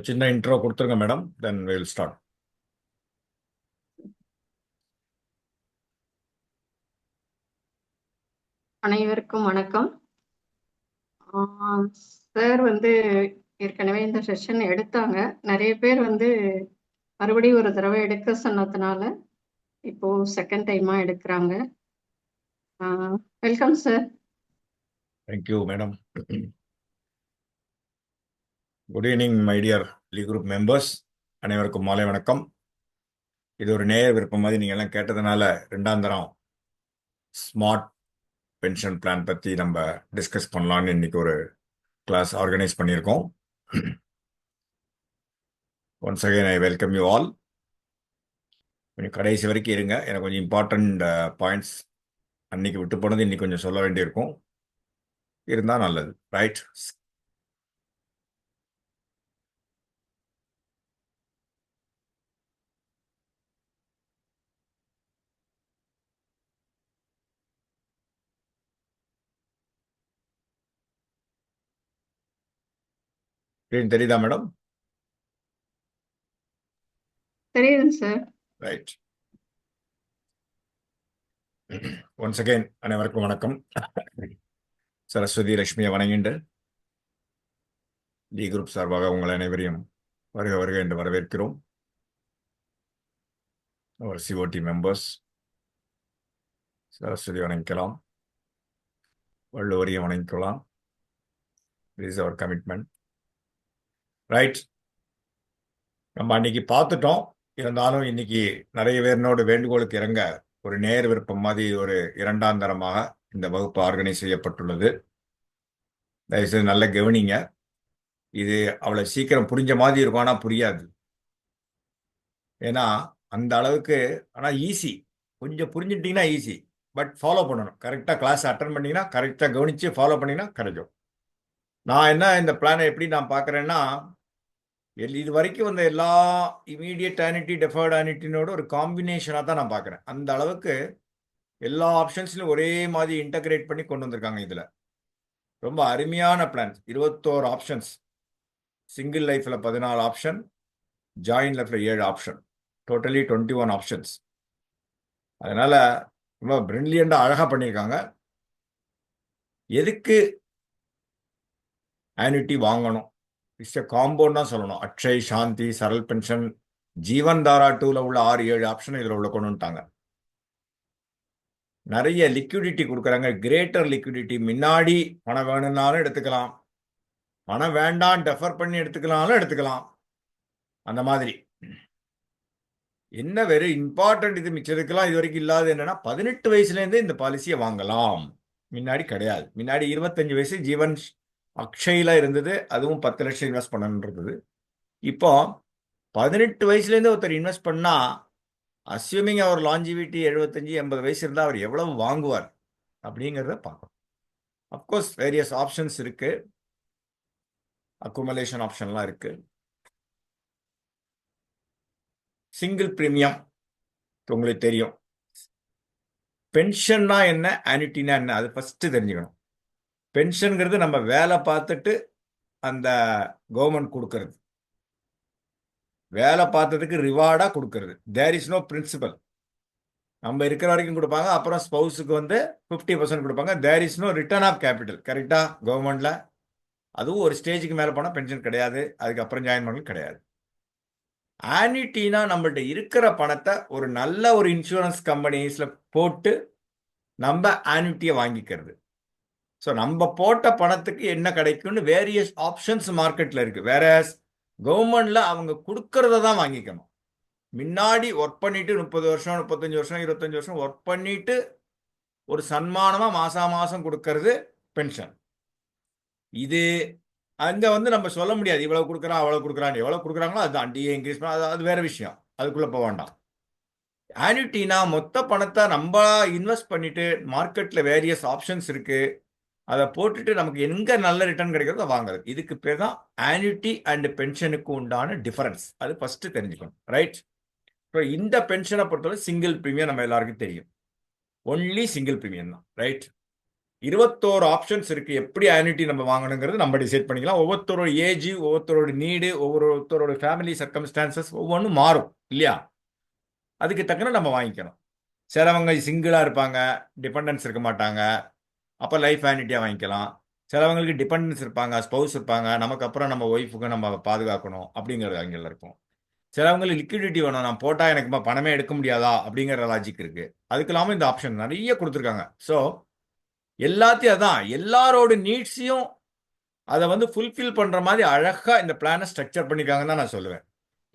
சின்ன இன்ட்ரோ கொடுத்துருங்க madam, then will start. அனைவருக்கும் வணக்கம். சார் ஏற்கனவே இந்த செஷன் எடுத்தாங்க. நிறைய பேர் மறுபடியும் ஒரு தடவை எடுக்க சொன்னதுனால இப்போ செகண்ட் டைமா எடுக்கிறாங்க. Welcome sir. Thank you madam. Good evening my dear lead group members, அனைவருக்கும் மாலை வணக்கம். இது ஒரு நேயர் விருப்பம் மாதிரி நீங்கள் எல்லாம் கேட்டதுனால ரெண்டாம் தரம் ஸ்மார்ட் பென்ஷன் பிளான் பற்றி நம்ம டிஸ்கஸ் பண்ணலான்னு இன்னைக்கு ஒரு கிளாஸ் ஆர்கனைஸ் பண்ணியிருக்கோம். Once again I welcome you all. கொஞ்சம் கடைசி வரைக்கும் இருங்க, எனக்கு கொஞ்சம் இம்பார்ட்டண்ட் பாயிண்ட்ஸ் அன்னைக்கு விட்டு போனது இன்னைக்கு கொஞ்சம் சொல்ல வேண்டியிருக்கும், இருந்தால் நல்லது. ரைட், தெரியுதா மேடம்? தெரியுதுங்க சார். ரைட், ஒன்ஸ் அகைன் அனைவருக்கும் வணக்கம். சரஸ்வதி லட்சுமியை வணங்கிண்டு டி குரூப் சார்பாக உங்கள் அனைவரையும் வருக வருக என்று வரவேற்கிறோம். அவர் சிஓடி மெம்பர்ஸ் சரஸ்வதி வணங்கிக்கலாம், வள்ளுவரையும் வணங்கிக்கலாம். This is our commitment. Right, நம்ம அன்னைக்கு பார்த்துட்டோம். இருந்தாலும் இன்னைக்கு நிறைய பேரினோட வேண்டுகோளுக்கு இறங்க ஒரு நேர் விருப்பம் மாதிரி ஒரு இரண்டாம் தரமாக இந்த வகுப்பு ஆர்கனைஸ் செய்யப்பட்டுள்ளது. தயவுசெய்து நல்ல கவனிங்க. இது அவ்வளோ சீக்கிரம் புரிஞ்ச மாதிரி இருக்கும், ஆனால் புரியாது. ஏன்னா அந்த அளவுக்கு, ஆனால் ஈஸி. கொஞ்சம் புரிஞ்சுட்டிங்கன்னா ஈஸி, பட் ஃபாலோ பண்ணணும். கரெக்டாக கிளாஸ் அட்டன் பண்ணிங்கன்னா, கரெக்டாக கவனித்து ஃபாலோ பண்ணிங்கன்னா கிடைக்கும். நான் என்ன இந்த பிளானை எப்படி நான் பார்க்குறேன்னா, இது வரைக்கும் வந்த எல்லா இமீடியட் ஆனிட்டி டெஃபர்ட் ஆனிட்டினோட ஒரு காம்பினேஷனாக தான் நான் பார்க்குறேன். அந்த அளவுக்கு எல்லா ஆப்ஷன்ஸ்லையும் ஒரே மாதிரி இன்டகிரேட் பண்ணி கொண்டு வந்திருக்காங்க. இதில் ரொம்ப அருமையான பிளான்ஸ். 21 ஆப்ஷன்ஸ், சிங்கிள் லைஃப்பில் 14 ஆப்ஷன், ஜாயின் லைஃப்பில் 7 ஆப்ஷன், டோட்டலி 21 ஆப்ஷன்ஸ். அதனால ரொம்ப பிரில்லியண்டாக அழகாக பண்ணியிருக்காங்க. எதுக்கு ஆனிட்டி வாங்கணும்? இட்ஸ் எ காம்பவுண்ட் தான் சொல்லணும். அக்ஷய், சாந்தி, சரல் பென்ஷன், ஜீவன் தாரா 2ல உள்ள 6-7 ஆப்ஷன் இதில் உள்ள கொண்டு வந்துட்டாங்க. நிறைய லிக்விடிட்டி கொடுக்குறாங்க, கிரேட்டர் லிக்விடிட்டி. முன்னாடி பணம் வேணும்னாலும் எடுத்துக்கலாம், பணம் வேண்டாம் டெஃபர் பண்ணி எடுத்துக்கலாம்னு எடுத்துக்கலாம். அந்த மாதிரி என்ன வெரி இம்பார்ட்டன்ட் இது மிச்சதுக்கெல்லாம் இது வரைக்கும் இல்லாத என்னன்னா, 18 வயசுலேருந்தே இந்த பாலிசியை வாங்கலாம். முன்னாடி கிடையாது. முன்னாடி 25 வயசு ஜீவன் அக்ஷயில இருந்தது, அதுவும் 10 லட்சம் இன்வெஸ்ட் பண்ணணுன்றது. இப்போ 18 வயசுலேருந்து ஒருத்தர் இன்வெஸ்ட் பண்ணா, அஸ்யூமிங் அவர் லாஞ்சிவிட்டி 75-80 வயசு இருந்தால் அவர் எவ்வளவு வாங்குவார் அப்படிங்கிறத பார்க்கணும். அப்கோர்ஸ் வேரியஸ் ஆப்ஷன்ஸ் இருக்கு, அக்குமுலேஷன் ஆப்ஷன்லாம் இருக்கு. சிங்கிள் பிரீமியம் உங்களுக்கு தெரியும். பென்ஷன்னா என்ன, ஆனிட்டினா என்ன, அது ஃபர்ஸ்ட் தெரிஞ்சுக்கணும். பென்ஷன்ங்கிறது நம்ம வேலை பார்த்துட்டு அந்த கவர்மெண்ட் கொடுக்கறது, வேலை பார்த்ததுக்கு ரிவார்டாக கொடுக்கறது. There is no principal. நம்ம இருக்கிற வரைக்கும் கொடுப்பாங்க, அப்புறம் ஸ்பௌஸுக்கு 50% கொடுப்பாங்க. There is no return of capital. கரெக்டா? கவர்மெண்ட்ல அதுவும் ஒரு ஸ்டேஜுக்கு மேலே போனால் பென்ஷன் கிடையாது, அதுக்கப்புறம் ஜாயின் பண்ண கிடையாது. ஆனிட்டினா நம்மள்ட்ட இருக்கிற பணத்தை ஒரு நல்ல ஒரு இன்சூரன்ஸ் கம்பெனிஸில் போட்டு நம்ம ஆனிட்டியை வாங்கிக்கிறது. ஸோ நம்ம போட்ட பணத்துக்கு என்ன கிடைக்கும்னு வேரியஸ் ஆப்ஷன்ஸ் மார்க்கெட்டில் இருக்கு. வேற கவர்மெண்ட்ல அவங்க கொடுக்கறத தான் வாங்கிக்கணும். முன்னாடி ஒர்க் பண்ணிட்டு 30 வருஷம் 35 வருஷம் 25 வருஷம் ஒர்க் பண்ணிட்டு ஒரு சன்மானமாக மாசம் கொடுக்கறது பென்ஷன். இது அங்கே நம்ம சொல்ல முடியாது இவ்வளவு கொடுக்குறான் அவ்வளவு கொடுக்குறான்னு. எவ்வளவு கொடுக்குறாங்களோ அதுதான் டிஏ இன்க்ரீஸ் பண்ண, அது வேற விஷயம், அதுக்குள்ள போக வேண்டாம். ஆனிட்டினா மொத்த பணத்தை நம்ம இன்வெஸ்ட் பண்ணிட்டு மார்க்கெட்ல வேரியஸ் ஆப்ஷன்ஸ் இருக்கு, அதை போட்டுட்டு நமக்கு எங்க நல்ல ரிட்டர்ன் கிடைக்கிறதோ வாங்குறது. இதுக்கு பேர் தான் ஆனிட்டி அண்ட் பென்ஷனுக்கு உண்டான டிஃபரன்ஸ். அது ஃபர்ஸ்ட் தெரிஞ்சுக்கணும். ரைட்? ஸோ இந்த பென்ஷனை பொறுத்தவரை சிங்கிள் ப்ரீமியம் நம்ம எல்லாருக்கும் தெரியும், ஒன்லி சிங்கிள் ப்ரீமியம் தான். ரைட்? 21 ஆப்ஷன்ஸ் இருக்கு. எப்படி ஆன்யூட்டி நம்ம வாங்கணுங்கிறது நம்ம டிசைட் பண்ணிக்கலாம். ஒவ்வொருத்தரோட ஏஜ், ஒவ்வொருத்தரோட நீடு, ஒவ்வொருத்தரோட ஃபேமிலி சர்க்கம்ஸ்டான்சஸ் ஒவ்வொன்றும் மாறும் இல்லையா? அதுக்கு தக்கன நம்ம வாங்கிக்கணும். சிலவங்க சிங்கிளா இருப்பாங்க, டிபெண்டன்ஸ் இருக்க மாட்டாங்க, அப்போ லைஃப் ஆன்யூட்டியா வாங்கிக்கலாம். சிலவங்களுக்கு டிபெண்டன்ஸ் இருப்பாங்க, ஸ்பௌஸ் இருப்பாங்க, நமக்கு அப்புறம் நம்ம ஒய்ஃபுக்கு நம்ம பாதுகாக்கணும் அப்படிங்கிறது அங்கே இருக்கும். சிலவங்களுக்கு லிக்விடிட்டி வேணும், நான் போட்டால் எனக்கு பணமே எடுக்க முடியாதா அப்படிங்கிற லாஜிக் இருக்கு. அதுக்கு இல்லாமல் இந்த ஆப்ஷன் நிறைய கொடுத்துருக்காங்க. ஸோ எல்லாத்தையும் அதான் எல்லாரோட நீட்ஸையும் அதை வந்து ஃபுல்ஃபில் பண்ற மாதிரி அழகா இந்த பிளானை ஸ்ட்ரக்சர் பண்ணிருக்காங்கன்னு தான் நான் சொல்லுவேன்.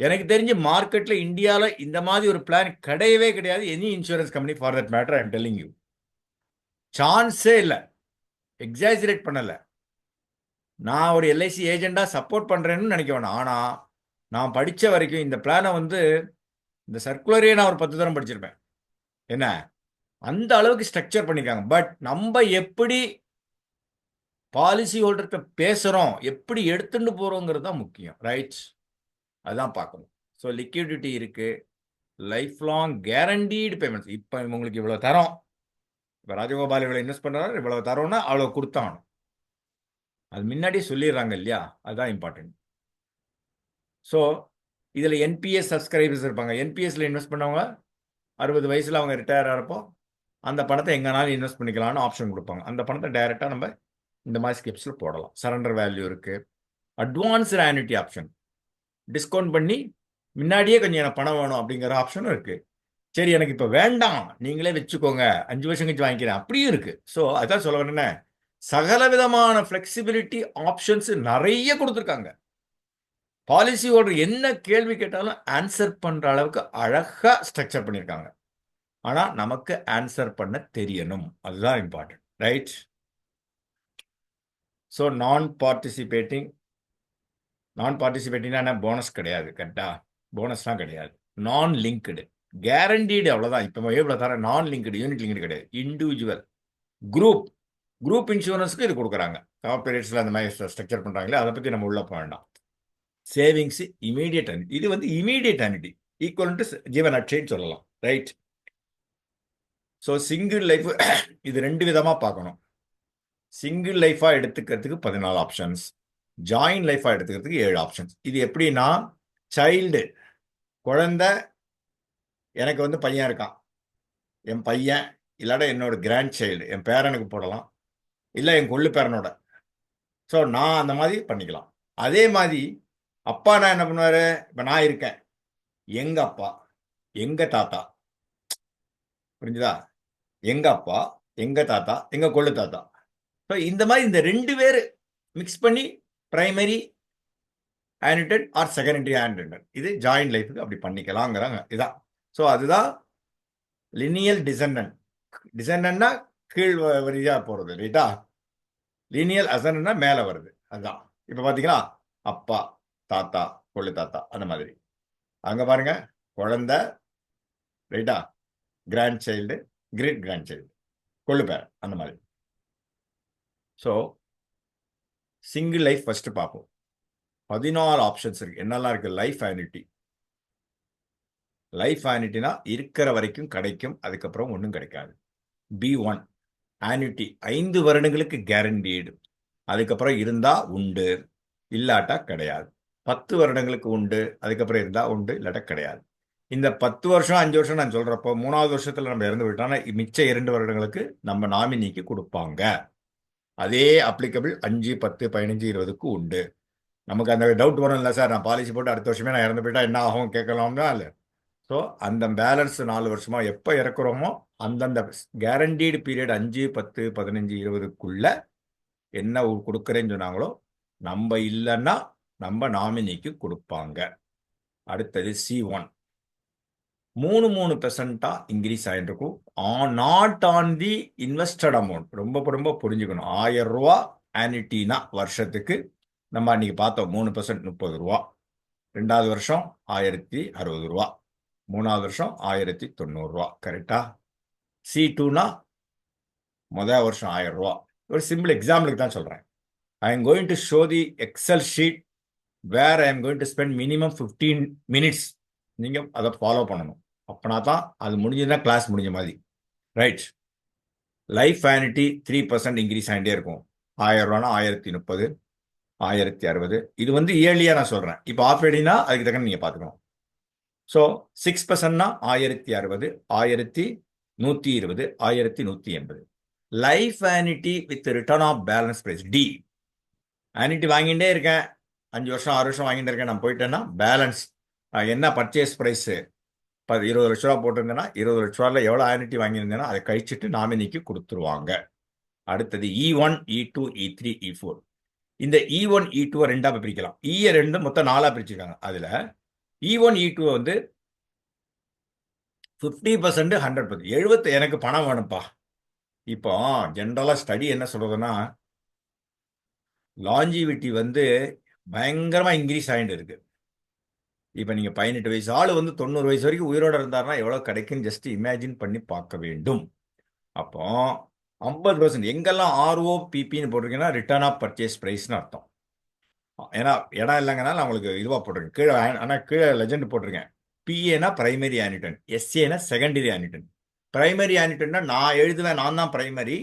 எனக்கு தெரிஞ்சு மார்க்கெட்ல இந்தியாவில் இந்த மாதிரி ஒரு பிளான் கிடையவே கிடையாது. Any insurance company for that matter, I am telling you, சான்ஸே இல்லை. எக்ஸாஜரேட் பண்ணல. நான் ஒரு எல்ஐசி ஏஜெண்டா சப்போர்ட் பண்றேன்னு நினைக்க வேணாம். ஆனா நான் படிச்ச வரைக்கும் இந்த பிளானை வந்து இந்த சர்க்குலரே நான் ஒரு 10 தரம் படிச்சிருப்பேன். என்ன அந்த அளவுக்கு ஸ்ட்ரக்சர் பண்ணிருக்காங்க. பட் நம்ம எப்படி பாலிசி ஹோல்டர்கிட்ட பேசுறோம், எப்படி எடுத்துட்டு போறோங்கிறது தான் முக்கியம். ரைட், அதான் பார்க்கணும். ஸோ லிக்விடிட்டி இருக்கு, லைஃப் லாங் கேரண்டீடு பேமெண்ட்ஸ். இப்போ உங்களுக்கு இவ்வளவு தரோம், இப்போ ராஜகோபால் இவ்வளவு இன்வெஸ்ட் பண்றாரு, இவ்வளவு தரோம்னா அவ்வளவு கொடுத்தாகணும். அது முன்னாடியே சொல்லிடுறாங்க இல்லையா? அதுதான் இம்பார்ட்டன்ட். ஸோ இதில் என்பிஎஸ் சப்ஸ்கிரைபர்ஸ் இருப்பாங்க. என்பிஎஸ்ல இன்வெஸ்ட் பண்ணவங்க 60 வயசுல அவங்க ரிட்டையர் ஆகிறப்போ அந்த பணத்தை எங்கனாலும் இன்வெஸ்ட் பண்ணிக்கலாம்னு ஆப்ஷன் கொடுப்பாங்க. அந்த பணத்தை டைரெக்டாக நம்ம இந்த மாதிரி ஸ்கிப்ஸில் போடலாம். சரண்டர் வேல்யூ இருக்கு, அட்வான்ஸ்டு ஆன்யூட்டி ஆப்ஷன், டிஸ்கவுண்ட் பண்ணி முன்னாடியே கொஞ்சம் எனக்கு பணம் வேணும் அப்படிங்கிற ஆப்ஷனும் இருக்கு. சரி எனக்கு இப்போ வேண்டாம், நீங்களே வச்சுக்கோங்க, 5 வருஷம் கழிச்சு வாங்கிக்கிறேன், அப்படியும் இருக்கு. ஸோ அதான் சொல்ல வரேன்னா, சகல விதமான ஃபிளெக்சிபிலிட்டி ஆப்ஷன்ஸ் நிறைய கொடுத்துருக்காங்க. பாலிசி ஹோல்டர் என்ன கேள்வி கேட்டாலும் ஆன்சர் பண்ற அளவுக்கு அழகா ஸ்ட்ரக்சர் பண்ணியிருக்காங்க. ஆனா நமக்கு ஆன்சர் பண்ண தெரியணும், அதுதான் இம்பார்ட்டன்ட். ரைட்? ஸோ நான் பார்ட்டிசிபேட்டிங்னா போனஸ் கிடையாது. கரெக்டா? போனஸ்லாம் கிடையாது. நான் லிங்க்டு, கேரண்டீடு, அவ்வளோதான். இப்போ எவ்வளோ தர நான் லிங்க்டு, யூனிட் லிங்க்டு கிடையாது. இண்டிவிஜுவல், குரூப் இன்சூரன்ஸுக்கு இது கொடுக்குறாங்க. கார்பரேட்ஸில் அந்த மாதிரி ஸ்ட்ரக்சர் பண்ணுறாங்களே, அதை பற்றி நம்ம உள்ள போக வேண்டாம். சேவிங்ஸ் இமீடியட் அனிட்டி, இது வந்து immediate annuity equal to Jeevan அட்சைன்னு சொல்லலாம். ரைட்? ஸோ சிங்கிள் லைஃப் இது 2 விதமாக பார்க்கணும். சிங்கிள் லைஃபாக எடுத்துக்கிறதுக்கு 14 ஆப்ஷன்ஸ், ஜாயின் லைஃபாக எடுத்துக்கிறதுக்கு 7 ஆப்ஷன்ஸ். இது எப்படின்னா, சைல்டு, குழந்தை, எனக்கு வந்து பையன் இருக்கான், என் பையன் இல்லாட என்னோட கிராண்ட் சைல்டு, என் பேரனுக்கு போடலாம், இல்லை என் கொள்ளு பேரனோட. ஸோ நான் அந்த மாதிரி பண்ணிக்கலாம். அதே மாதிரி அப்பா நான் என்ன பண்ணுவாரு, இப்போ நான் இருக்கேன், எங்க அப்பா, எங்க தாத்தா, புரிஞ்சுதா? எங்க அப்பா, எங்க தாத்தா, எங்க கொள்ளு தாத்தா. ஸோ இந்த மாதிரி இந்த 2 பேர் மிக்ஸ் பண்ணி பிரைமரி ஆன்யூட்டட் ஆர் செகண்டரி ஆன்யூட்டட், இது ஜாயிண்ட் லைஃபுக்கு அப்படி பண்ணிக்கலாங்கிறாங்க. இதான். ஸோ அதுதான் லினியல் டிசெண்டன்ட். டிசெண்டன்ட்னா கீழ் வரியா போறது, ரைட்டா? லீனியல் அசன்னா மேல வருது. அதுதான். இப்ப பாத்தீங்களா, அப்பா, தாத்தா, கொள்ளு தாத்தா, அந்த மாதிரி. அங்க பாருங்க, குழந்தை, ரைட்டா, grand child, great grand child, கொள்ளு பேர், அந்த மாதிரி. ஸோ சிங்கிள் லைஃப் ஃபர்ஸ்ட் பார்ப்போம். 14 ஆப்ஷன்ஸ் இருக்கு. என்னெல்லாம் இருக்கு? Life annuity. லைஃப் ஆன்யூட்டினா இருக்கிற வரைக்கும் கிடைக்கும், அதுக்கப்புறம் ஒன்றும் கிடைக்காது. B1 ஆன்யூட்டி 5 வருடங்களுக்கு கேரண்டீடு, அதுக்கப்புறம் இருந்தா உண்டு, இல்லாட்டா கிடையாது. 10 வருடங்களுக்கு உண்டு, அதுக்கப்புறம் இருந்தா உண்டு, இல்லாட்டா கிடையாது. இந்த 10 வருஷம் 5 வருஷம் நான் சொல்றப்போ 3வது வருஷத்துல நம்ம இறந்து விட்டோம்னா மிச்ச 2 வருடங்களுக்கு நம்ம நாமினிக்கு கொடுப்பாங்க. அதே அப்ளிகபிள் 5, 10, 15, 20க்கு உண்டு. நமக்கு அந்த டவுட் வரும் இல்லை சார், நான் பாலிசி போட்டு அடுத்த வருஷமே நான் இறந்து போயிட்டா என்ன ஆகும் கேட்கலாம்னா இல்லை. ஸோ அந்த பேலன்ஸ் 4 வருஷமா எப்போ இறக்குறோமோ அந்தந்த கேரண்டீடு பீரியட் 5, 10, 15, 20க்குள்ள என்ன கொடுக்குறேன்னு சொன்னாங்களோ நம்ம இல்லைன்னா நம்ம நாமினிக்கு கொடுப்பாங்க. அடுத்தது C1 3% இன்க்ரீஸ் ஆகிட்டு இருக்கும். Not on the invested amount. ரொம்ப ரொம்ப புரிஞ்சுக்கணும். 1000 ரூபா ஆன்யூட்டினா வருஷத்துக்கு நம்ம அன்னைக்கு பார்த்தோம் 3% 30 ரூபா. 2வது வருஷம் 1060 ரூபா, 3வது வருஷம் 1090 ரூபா. கரெக்டா? C2னா முதல் வருஷம் 1000 ரூபா. ஒரு சிம்பிள் எக்ஸாம்பிளுக்கு தான் சொல்றேன். I am going to show the XL sheet where I am going to spend minimum 15 minutes. நீங்க அதை ஃபாலோ பண்ணணும். அப்பனா தான் அது முடிஞ்சதுன்னா கிளாஸ் முடிஞ்ச மாதிரி. ரைட்? லைஃப் ஆனிட்டி 3% இன்க்ரீஸ் ஆகிட்டே இருக்கும். 1000 ரூபானா 1030, 1060. இது வந்து இயர்லியா நான் சொல்றேன். இப்போ ஆஃப் ஏடினா அதுக்கு தக்க நீங்க பாத்துக்கணும். ஸோ 6%னா 1060, 1120, 1180. Life annuity with return of balance price D. Annuity வாங்கிட்டே இருக்கேன், 5 வருஷம் 6 வருஷம் வாங்கிட்டு இருக்கேன், நான் போயிட்டேன்னா பேலன்ஸ் என்ன பர்ச்சேஸ் ப்ரைஸ் 20 லட்ச ரூபா போட்டிருந்தேன்னா 20 லட்ச ரூபாயில் எவ்வளோ ஆனிட்டி வாங்கியிருந்தேன்னா அதை கழிச்சிட்டு நாமினிக்கு கொடுத்துருவாங்க. அடுத்தது E1, E2, E3, E4. இந்த E1, E2 ரெண்டா பிரிக்கலாம். ரெண்டு மொத்தம் 4 பிரிச்சிருக்காங்க. அதுல E1, E2 வந்து 50%, 100%. 70 எனக்கு பணம் வேணும்ப்பா. இப்போ ஜென்ரலா ஸ்டடி என்ன சொல்றதுன்னா, லாஞ்சிவிட்டி வந்து பயங்கரமா இன்க்ரீஸ் ஆகிட்டு இருக்கு. இப்போ நீங்க 18 வயசு ஆளு வந்து 90 வயசு வரைக்கும் உயிரோட இருந்தாருன்னா எவ்வளவு கிடைக்குன்னு ஜஸ்ட் இமேஜின் பண்ணி பார்க்க வேண்டும். அப்போ 50% எங்கெல்லாம் ROPPன்னு போட்டிருக்கீங்கன்னா ரிட்டர்ன் ஆஃப் பர்ச்சேஸ் பிரைஸ்னு அர்த்தம். ஏன்னா இடம் இல்லைங்கனால உங்களுக்கு இதுவா போட்டிருக்கேன் கீழே, ஆனால் கீழே லெஜெண்ட் போட்டிருக்கேன். PAனா பிரைமரி ஆனிட்டன், SAனா செகண்டரி ஆனிட்டன். பிரைமரி ஆனிட்டன்னா நான் எழுதுவேன், நான் தான் பிரைமரி,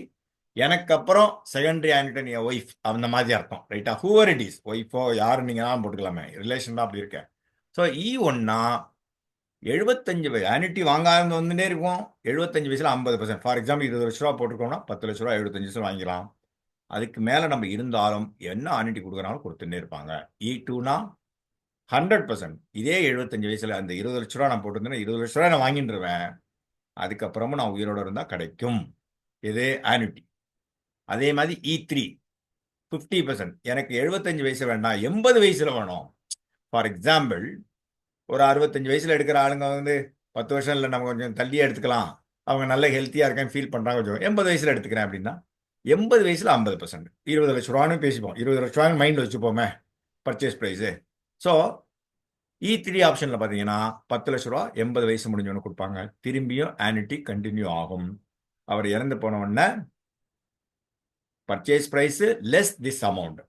எனக்கு அப்புறம் செகண்டரி ஆனிட்டன் என் ஒய்ஃப், அந்த மாதிரி அர்த்தம். ரைட்டா? ஹூவர் இட் இஸ், ஒய்ஃபோ யாரு நீங்க தான் போட்டுக்கலாமே, ரிலேஷன் தான் அப்படி இருக்கேன். ஸோ E1னா 75 வயசு ஆனிட்டி வாங்காம வந்துட்டே இருக்கும். 75 வயசுல 50%. ஃபார் எக்ஸாம்பிள் 20 லட்ச ரூபா போட்டுருக்கோம்னா 10 லட்ச ரூபா 75 லட்சம் வாங்கிக்கலாம். அதுக்கு மேல நம்ம இருந்தாலும் என்ன ஆனிட்டி கொடுக்குறாலும் கொடுத்துட்டே இருப்பாங்க. E2னா 100%. இதே 75 வயசுல அந்த 20 லட்ச ரூபா நான் போட்டிருந்தேன்னா 20 லட்ச ரூபா நான் வாங்கிட்டுருவேன். அதுக்கப்புறமும் நான் உயிரோட இருந்தா கிடைக்கும். இது ஆனிட்டி. அதே மாதிரி E3 50%. எனக்கு 75 வயசு வேண்டாம், 80 வயசுல வேணும். ஃபார் எக்ஸாம்பிள் ஒரு 65 வயசுல எடுக்கிற ஆளுங்க வந்து 10 வருஷம் இல்லை, நம்ம கொஞ்சம் தள்ளியே எடுத்துக்கலாம், அவங்க நல்ல ஹெல்த்தியா இருக்கேன் ஃபீல் பண்றாங்க, கொஞ்சம் 80 வயசுல எடுத்துக்கிறேன் அப்படின்னா 80 வயசுல 50%, 20 லட்ச ரூபான்னு பேசிப்போம். 20 லட்ச ரூபான்னு மைண்ட்ல வச்சுப்போமே பர்ச்சேஸ் பிரைஸ். ஸோ E3 ஆப்ஷன்ல பாத்தீங்கன்னா 10 லட்ச ரூபா 80 வயசு முடிஞ்சவனு கொடுப்பாங்க. திரும்பியும் ஆனிட்டி கண்டினியூ ஆகும். அவர் இறந்து போன உடனே purchase price less this amount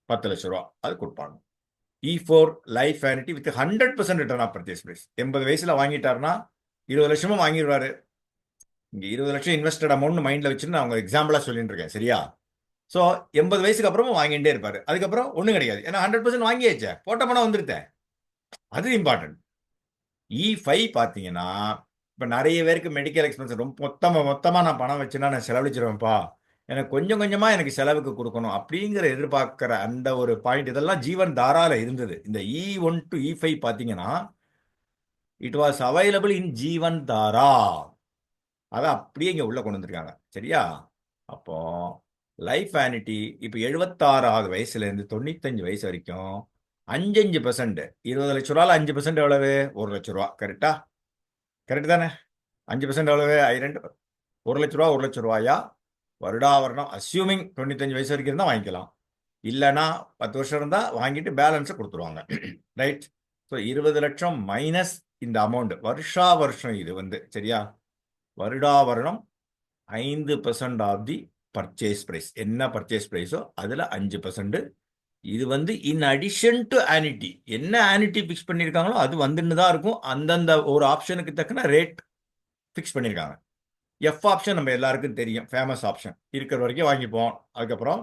10 லட்ச ரூபா அது கொடுப்பாங்க. E4 life annuity with 100% return of purchase price. 80 வயசுல வாங்கிட்டாருன்னா 20 லட்சமும் வாங்கிடுவாரு. இங்க 20 லட்சம் இன்வெஸ்டட் அமௌண்ட் மைண்ட்ல வச்சுன்னு நான் அவங்க எக்ஸாம்பிளா சொல்லிட்டு இருக்கேன், சரியா? ஸோ 80 வயசுக்கு அப்புறமும் வாங்கிட்டே இருப்பாரு. அதுக்கப்புறம் ஒன்றும் கிடையாது, ஏன்னா 100% வாங்கியாச்சே, போட்ட பணம் வந்துருத்தேன். அது இம்பார்ட்டன்ட். E5 பார்த்தீங்கன்னா இப்போ நிறைய பேருக்கு மெடிக்கல் எக்ஸ்பென்ஸ் ரொம்ப மொத்தமாக நான் பணம் வச்சுன்னா நான் செலவழிச்சிருவேன்ப்பா, எனக்கு கொஞ்சம் கொஞ்சமாக எனக்கு செலவுக்கு கொடுக்கணும் அப்படிங்கிற எதிர்பார்க்குற அந்த ஒரு பாயிண்ட் இதெல்லாம் ஜீவன் தாரால இருந்தது. இந்த E1 to E5 பார்த்தீங்கன்னா இட் வாஸ் அவைலபிள் இன் ஜீவன் தாரா. அதை அப்படியே இங்கே உள்ள கொண்டு வந்திருக்காங்க, சரியா? அப்போ லைஃப் ஆனிட்டி இப்போ 76வது வயசுலேருந்து 95 வயசு வரைக்கும் 5% 20 லட்ச ரூபாயில் 5% எவ்வளவு? 1 லட்ச ரூபா. கரெக்டா? கரெக்ட் தானே? 5% எவ்வளவு? 1 லட்ச ரூபா. 1 லட்ச ரூபாயா வருடாவரணம் அஸ்யூமிங் 95 வயசு வரைக்கும் இருந்தால் வாங்கிக்கலாம், இல்லைன்னா 10 வருஷம் இருந்தால் வாங்கிட்டு பேலன்ஸை கொடுத்துருவாங்க. ரைட்? ஸோ 20 லட்சம் மைனஸ் இந்த அமௌண்ட் வருஷா வருஷம் இது வந்து, சரியா? வருடா வருடம் 5% ஆஃப் தி பர்ச்சேஸ் பிரைஸ். என்ன பர்ச்சேஸ் பிரைஸோ அதில் 5%. இது வந்து இன் அடிஷன் டு ஆனிட்டி. என்ன ஆனிட்டி ஃபிக்ஸ் பண்ணியிருக்காங்களோ அது வந்துன்னு தான் இருக்கும். அந்தந்த ஒரு ஆப்ஷனுக்கு தக்கன ரேட் ஃபிக்ஸ் பண்ணியிருக்காங்க. எஃப் ஆப்ஷன் நம்ம எல்லாருக்கும் தெரியும், ஃபேமஸ் ஆப்ஷன். இருக்கிற வரைக்கும் வாங்கிப்போம், அதுக்கப்புறம்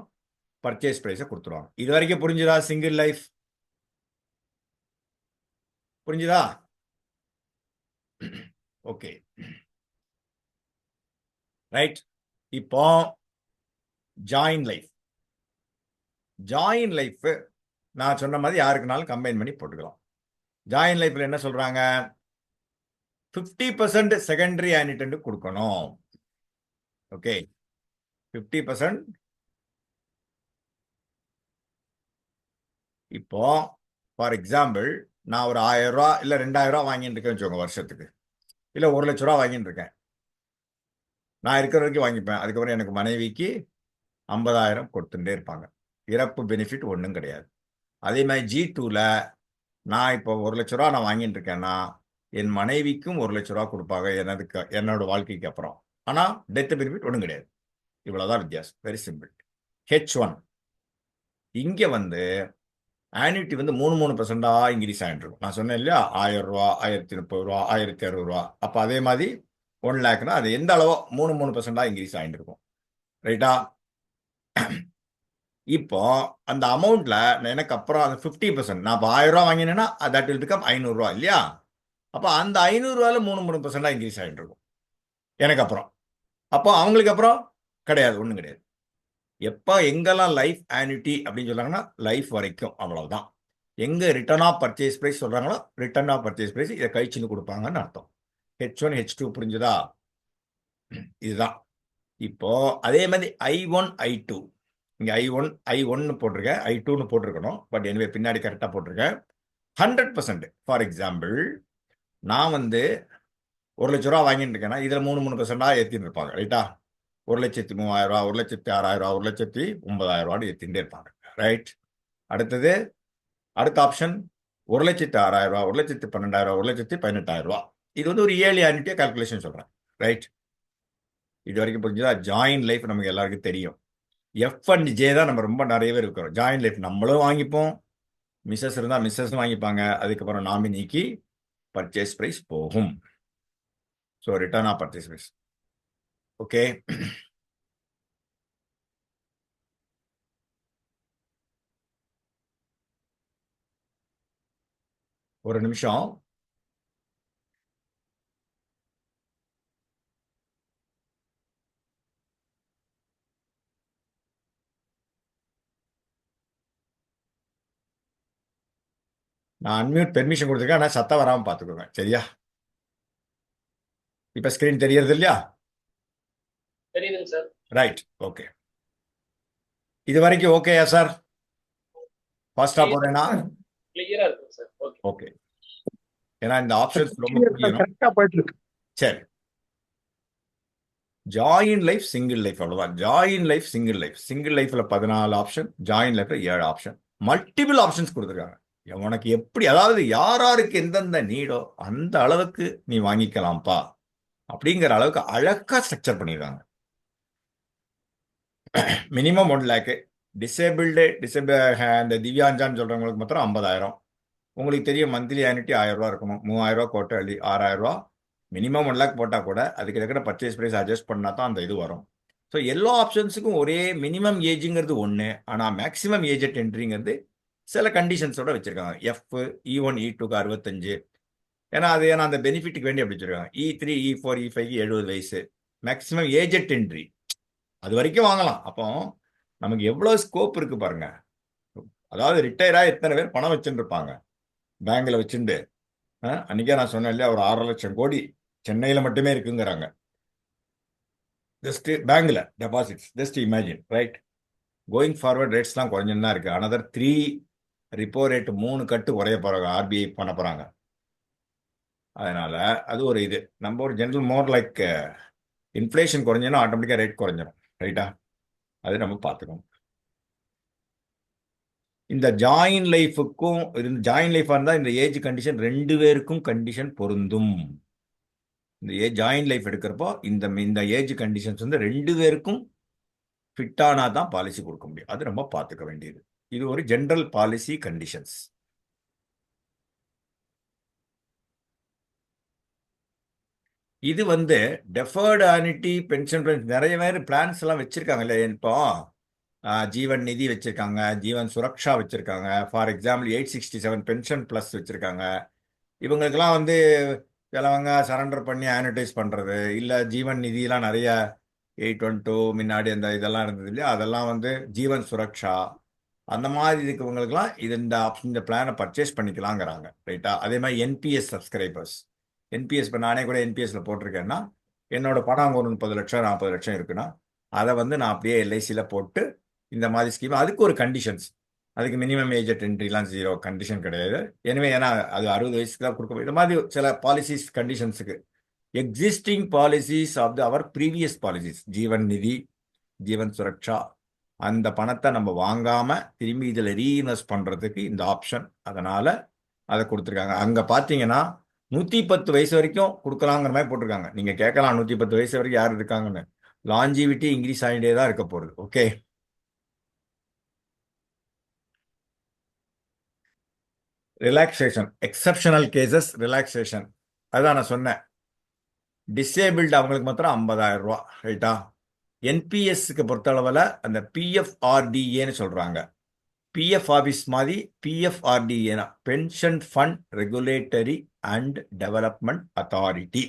பர்ச்சேஸ் ப்ரைஸை கொடுத்துருவாங்க. இது வரைக்கும் புரிஞ்சுதா? சிங்கிள் லைஃப் புரிஞ்சுதா? Okay, right. இப்போ ஜாயின் லைஃப். ஜாயின் லைஃப் நான் சொன்ன மாதிரி யாருக்குனாலும் கம்பைன் பண்ணி போட்டுக்கலாம். ஜாயின் லைஃப்ல என்ன சொல்றாங்க? 50% செகண்டரி ஆனிட்டன்ட் கொடுக்கணும். ஓகே, 50%. இப்போ ஃபார் எக்ஸாம்பிள் நான் ஒரு 1000 ரூபா இல்லை 2000 ரூபா வாங்கிட்டு இருக்கேன் வச்சுக்கோங்க வருஷத்துக்கு, இல்லை 1 லட்ச ரூபா வாங்கிட்டு இருக்கேன். நான் இருக்கிற வரைக்கும் வாங்கிப்பேன். அதுக்கப்புறம் எனக்கு மனைவிக்கு 50,000 கொடுத்துட்டே இருப்பாங்க. இறப்பு பெனிஃபிட் ஒன்றும் கிடையாது. அதே மாதிரி G2ல நான் இப்போ 1 லட்ச ரூபா நான் வாங்கிட்டு இருக்கேன்னா என் மனைவிக்கும் 1 லட்ச ரூபா கொடுப்பாங்க என்னோட வாழ்க்கைக்கு அப்புறம். ஆனால் டெத் பெனிஃபிட் ஒன்றும் கிடையாது. இவ்வளோதான் வித்தியாசம். Very simple. H1 இங்கே வந்து ஆனிட்டி வந்து 3% இன்க்ரீஸ் ஆகிட்டு இருக்கும். நான் சொன்னேன் இல்லையா, 1000 ரூபா, 1030 ரூபா, 1060 ரூபா. அப்போ அதே மாதிரி 1 லேக்னா அது எந்த அளவோ 3% இன்க்ரீஸ் ஆகிட்டு இருக்கும். ரைட்டா? இப்போ அந்த அமௌண்ட்ல எனக்கு அப்புறம் அந்த 50%, நான் இப்போ 1000 ரூபா வாங்கினேன்னா தட் வில் பிகம் 500 ரூபா இல்லையா? அப்போ அந்த 500 ரூபாயில 3% இன்க்ரீஸ் ஆகிட்டு இருக்கும் எனக்கு அப்புறம். அப்போ அவங்களுக்கு அப்புறம் கிடையாது, ஒன்றும் கிடையாது. எப்போ எங்கெல்லாம் லைஃப் ஆன்யூட்டி அப்படின்னு சொல்றாங்கன்னா லைஃப் வரைக்கும், அவ்வளவுதான். எங்க ரிட்டர்ன் ஆஃப் பர்ச்சேஸ் பிரைஸ் சொல்றாங்களோ ரிட்டர்ன் ஆஃப் பர்ச்சேஸ் பிரைஸ் இதை கழிச்சுன்னு கொடுப்பாங்கன்னு அர்த்தம். H1 H2 புரிஞ்சுதா? இதுதான். இப்போ அதே மாதிரி I1 I2, இங்க I1 போட்டிருக்கேன், I2ன்னு போட்டிருக்கணும், பட் எனவே பின்னாடி கரெக்டாக போட்டிருக்கேன். 100%. ஃபார் எக்ஸாம்பிள், நான் வந்து 1,00,000 ரூபா வாங்கிட்டு இருக்கேன்னா இதுல 3% ஏற்றின்னு இருப்பாங்க. ரைட்டா? 1,03,000 ரூபா, 1,06,000 ரூபா, 1,09,000 ரூபான்னு ஏற்றிட்டே இருப்பாங்க. ரைட்? அடுத்தது அடுத்த ஆப்ஷன் 1,06,000 ரூபா, 1,12,000 ரூபா, 1,18,000 ரூபா. இது வந்து ஒரு ஏழு ஆனிட்டியா கால்குலேஷன் சொல்றேன். ரைட்? இது வரைக்கும் புரிஞ்சுதா? ஜாயின் லைஃப் நமக்கு எல்லாருக்கும் தெரியும். எஃப் அண்ட் ஜே தான் நம்ம ரொம்ப நிறைய பேர் இருக்கிறோம். ஜாயின் லைஃப் நம்மளும் வாங்கிப்போம், மிஸ்ஸஸ் இருந்தால் மிஸ்ஸஸ் வாங்கிப்பாங்க, அதுக்கப்புறம் நாமினிக்கு பர்ச்சேஸ் பிரைஸ் போகும். So return of purchase price. Okay, ஒரு நிமிஷம். நான் அன்மியூட் பெர்மிஷன் கொடுத்துருக்கேன், ஆனால் சத்தம் வராமல் பார்த்துக்கோங்க, சரியா? இப்போ ஸ்க்ரீன் தெரியறது இல்லையா? தெரியுதுங்க சார். Right, okay. இது வரைக்கும் ஓகேயா சார்? ஃபாஸ்டா போறேன்னா? கிளியரா இருக்கு சார். ஓகே. ஓகே, ஏன்னா இந்த ஆப்ஷன்ஸ் ரொம்ப புரியணும். கரெக்டா போயிட்டு இருக்கு. சரி, ஜாயின் லைஃப், சிங்கிள் லைஃப், அவ்வளவுதான். Join life, single life. Single லைஃப்ல 14 ஆப்ஷன், ஜாயின் லைஃப்ல 7 ஆப்ஷன். மல்டிபிள் ஆப்ஷன்ஸ் கொடுத்துருக்காங்க. உனக்கு எப்படி, அதாவது யாராருக்கு எந்தெந்த நீடோ அந்த அளவுக்கு நீ வாங்கிக்கலாம்ப்பா அப்படிங்கிற அளவுக்கு அழகா ஸ்ட்ரக்சர் பண்ணிருக்காங்க. மினிமம் 1 லேக்கு, இந்த திவ்யாஞ்சான்னு சொல்றவங்களுக்கு மாத்திரம் 50,000. உங்களுக்கு தெரியும் மந்த்லி ஆனிட்டி 1000 ரூபா இருக்கணும், 3,000 ரூபா கோட்டை அள்ளி 6,000 ரூபா. மினிமம் 1 லேக் போட்டால் கூட அதுக்கு இருக்கிற பர்ச்சேஸ் ப்ரைஸ் அட்ஜஸ்ட் பண்ணால் தான் அந்த இது வரும். ஸோ எல்லா ஆப்ஷன்ஸுக்கும் ஒரே மினிமம் ஏஜுங்கிறது ஒன்று, ஆனால் மேக்ஸிமம் ஏஜ் அட் என்ட்ரிங்கிறது சில கண்டிஷன்ஸோட வச்சிருக்காங்க. எஃப் E1 E2க்கு 65, ஏன்னா அந்த பெனிஃபிட்டுக்கு வேண்டி அப்படி வச்சிருக்காங்க. E3 E4 E5க்கு 70 வயசு. மேக்ஸிமம் ஏஜ் அட் என்ட்ரி அது வரைக்கும் வாங்கலாம். அப்போ நமக்கு எவ்வளோ ஸ்கோப் இருக்கு பாருங்க. அதாவது ரிட்டையரா எத்தனை பேர் பணம் வச்சுட்டு இருப்பாங்க பேங்க்ல வச்சுட்டு. அன்னைக்கே நான் சொன்னேன் இல்லையா, ஒரு 6 லட்சம் கோடி சென்னையில் மட்டுமே இருக்குங்கிறாங்க. ஜஸ்ட் பேங்க்ல deposits. Just imagine. Right? Going forward ரேட்ஸ்லாம் குறைஞ்சுன்னு தான் இருக்கு. அனதர் 3 ரிப்போ ரேட் 3 கட்டு குறைய போறாங்க, ஆர்பிஐ பண்ண போறாங்க. அதனால அது ஒரு இது நம்ம ஒரு ஜென்ரல் மோர் லைக் இன்ஃப்ளேஷன் குறைஞ்சுன்னா ஆட்டோமேட்டிக்காக ரேட் குறைஞ்சிடும். ரைட்டா? அது நம்ம பார்த்துக்கணும். இந்த ஜாயின் லைஃபுக்கும் ஜாயின் லைஃபாக இருந்தால் இந்த ஏஜ் கண்டிஷன் 2 பேருக்கும் கண்டிஷன் பொருந்தும். இந்த ஜாயின் லைஃப் எடுக்கிறப்போ இந்த ஏஜ் கண்டிஷன்ஸ் வந்து 2 பேருக்கும் ஃபிட் ஆனால் தான் பாலிசி கொடுக்க முடியும். அது நம்ம பார்த்துக்க வேண்டியது. இது ஒரு ஜென்ரல் பாலிசி கண்டிஷன்ஸ். இது வந்து டெஃபர்டு ஆனிட்டி பென்ஷன் பிளான், நிறைய பேர் பிளான்ஸ் எல்லாம் வச்சிருக்காங்க இல்லையா? இப்போ ஜீவன் நிதி வச்சிருக்காங்க, ஜீவன் சுரக்ஷா வச்சிருக்காங்க, ஃபார் எக்ஸாம்பிள் 867 பென்ஷன் பிளஸ் வச்சிருக்காங்க. இவங்களுக்கெல்லாம் வந்து சிலவங்க சரண்டர் பண்ணி ஆனிட்டைஸ் பண்றது, இல்லை ஜீவன் நிதியெல்லாம் நிறைய 812 முன்னாடி அந்த இதெல்லாம் இருந்தது இல்லையா, அதெல்லாம் வந்து ஜீவன் சுரக்ஷா அந்த மாதிரி இருக்கவங்களுக்குலாம் இந்த பிளானை பர்ச்சேஸ் பண்ணிக்கலாங்கிறாங்க. ரைட்டா? அதே மாதிரி என்பிஎஸ் சப்ஸ்கிரைபர்ஸ், என்பிஎஸ் இப்போ நானே கூட என்பிஎஸ்ல போட்டிருக்கேன்னா என்னோட பணம் அங்கே ஒரு 30 லட்சம் 40 லட்சம் இருக்குன்னா அதை வந்து நான் அப்படியே எல்ஐசியில் போட்டு இந்த மாதிரி ஸ்கீம், அதுக்கு ஒரு கண்டிஷன்ஸ், அதுக்கு மினிமம் ஏஜ் அட் என்ட்ரிலாம் 0 கண்டிஷன் கிடையாது. எனவே ஏன்னா அது 60 வயசுக்கு தான் கொடுக்க. இந்த மாதிரி சில பாலிசிஸ் கண்டிஷன்ஸுக்கு existing policies of our previous policies, Jeevan Nidhi, Jeevan Suraksha, அந்த பணத்தை நம்ம வாங்காம திரும்பி இதில் ரீஇன்வெஸ்ட் பண்றதுக்கு இந்த ஆப்ஷன், அதனால அதை கொடுத்துருக்காங்க. அங்க பாத்தீங்கன்னா 110 வயசு வரைக்கும் கொடுக்கலாங்கிற மாதிரி போட்டிருக்காங்க. நீங்க கேட்கலாம் 110 வயசு வரைக்கும் யார் இருக்காங்கன்னு. லாஞ்சிவிட்டி இன்க்ரீஸ் ஆகிட்டே தான் இருக்க போகுது. Okay, relaxation, exceptional cases relaxation, அதான் நான் சொன்னேன். டிசேபிள்டு அவங்களுக்கு மாத்திரம் 50,000 ரூபா, ரைட்டா? என்பிஎஸ்க்கு பொறுத்த அளவில் அந்த பிஎஃப்ஆர்டிஏன்னு சொல்றாங்க. பிஎஃப் ஆஃபீஸ் மாதிரி பிஎஃப்ஆர்டிஏனா pension fund regulatory and development authority.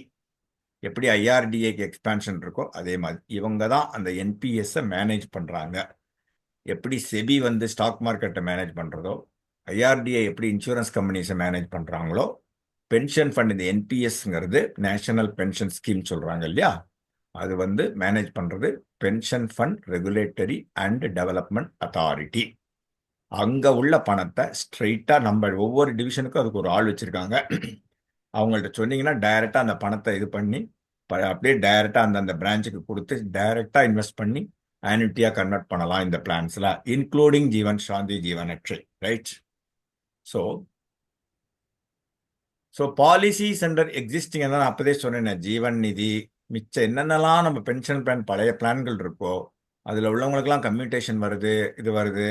எப்படி ஐஆர்டிஏக்கு எக்ஸ்பான்ஷன் இருக்கோ அதே மாதிரி இவங்க தான் அந்த என்பிஎஸ்ஸை மேனேஜ் பண்ணுறாங்க. எப்படி செபி வந்து ஸ்டாக் மார்க்கெட்டை மேனேஜ் பண்ணுறதோ, ஐஆர்டிஏ எப்படி இன்சூரன்ஸ் கம்பெனிஸை மேனேஜ் பண்ணுறாங்களோ, பென்ஷன் ஃபண்ட் இந்த என்பிஎஸ்ங்கிறது நேஷனல் பென்ஷன் ஸ்கீம் சொல்கிறாங்க இல்லையா, அது வந்து மேனேஜ் பண்ணுறது pension fund regulatory and development authority. அங்கே உள்ள பணத்தை ஸ்ட்ரெயிட்டாக நம்ம ஒவ்வொரு டிவிஷனுக்கும் அதுக்கு ஒரு ஆள் வச்சுருக்காங்க. அவங்கள்ட்ட சொன்னீங்கன்னா டைரெக்டாக அந்த பணத்தை இது பண்ணி அப்படியே டைரெக்டாக அந்தந்த பிரான்ச்சுக்கு கொடுத்து டைரெக்டாக இன்வெஸ்ட் பண்ணி ஆனுட்டியாக கன்வெர்ட் பண்ணலாம் இந்த பிளான்ஸில், இன்க்ளூடிங் ஜீவன் சாந்தி ஜீவன் அட்ரி, right? So policies under existing நான் அப்போதே சொன்னேன், ஜீவன் நிதி மிச்சம் என்னென்னலாம் நம்ம பென்ஷன் பிளான் பழைய பிளான்கள் இருக்கோ அதில் உள்ளவங்களுக்கெல்லாம் கம்யூட்டேஷன் வருது, இது வருது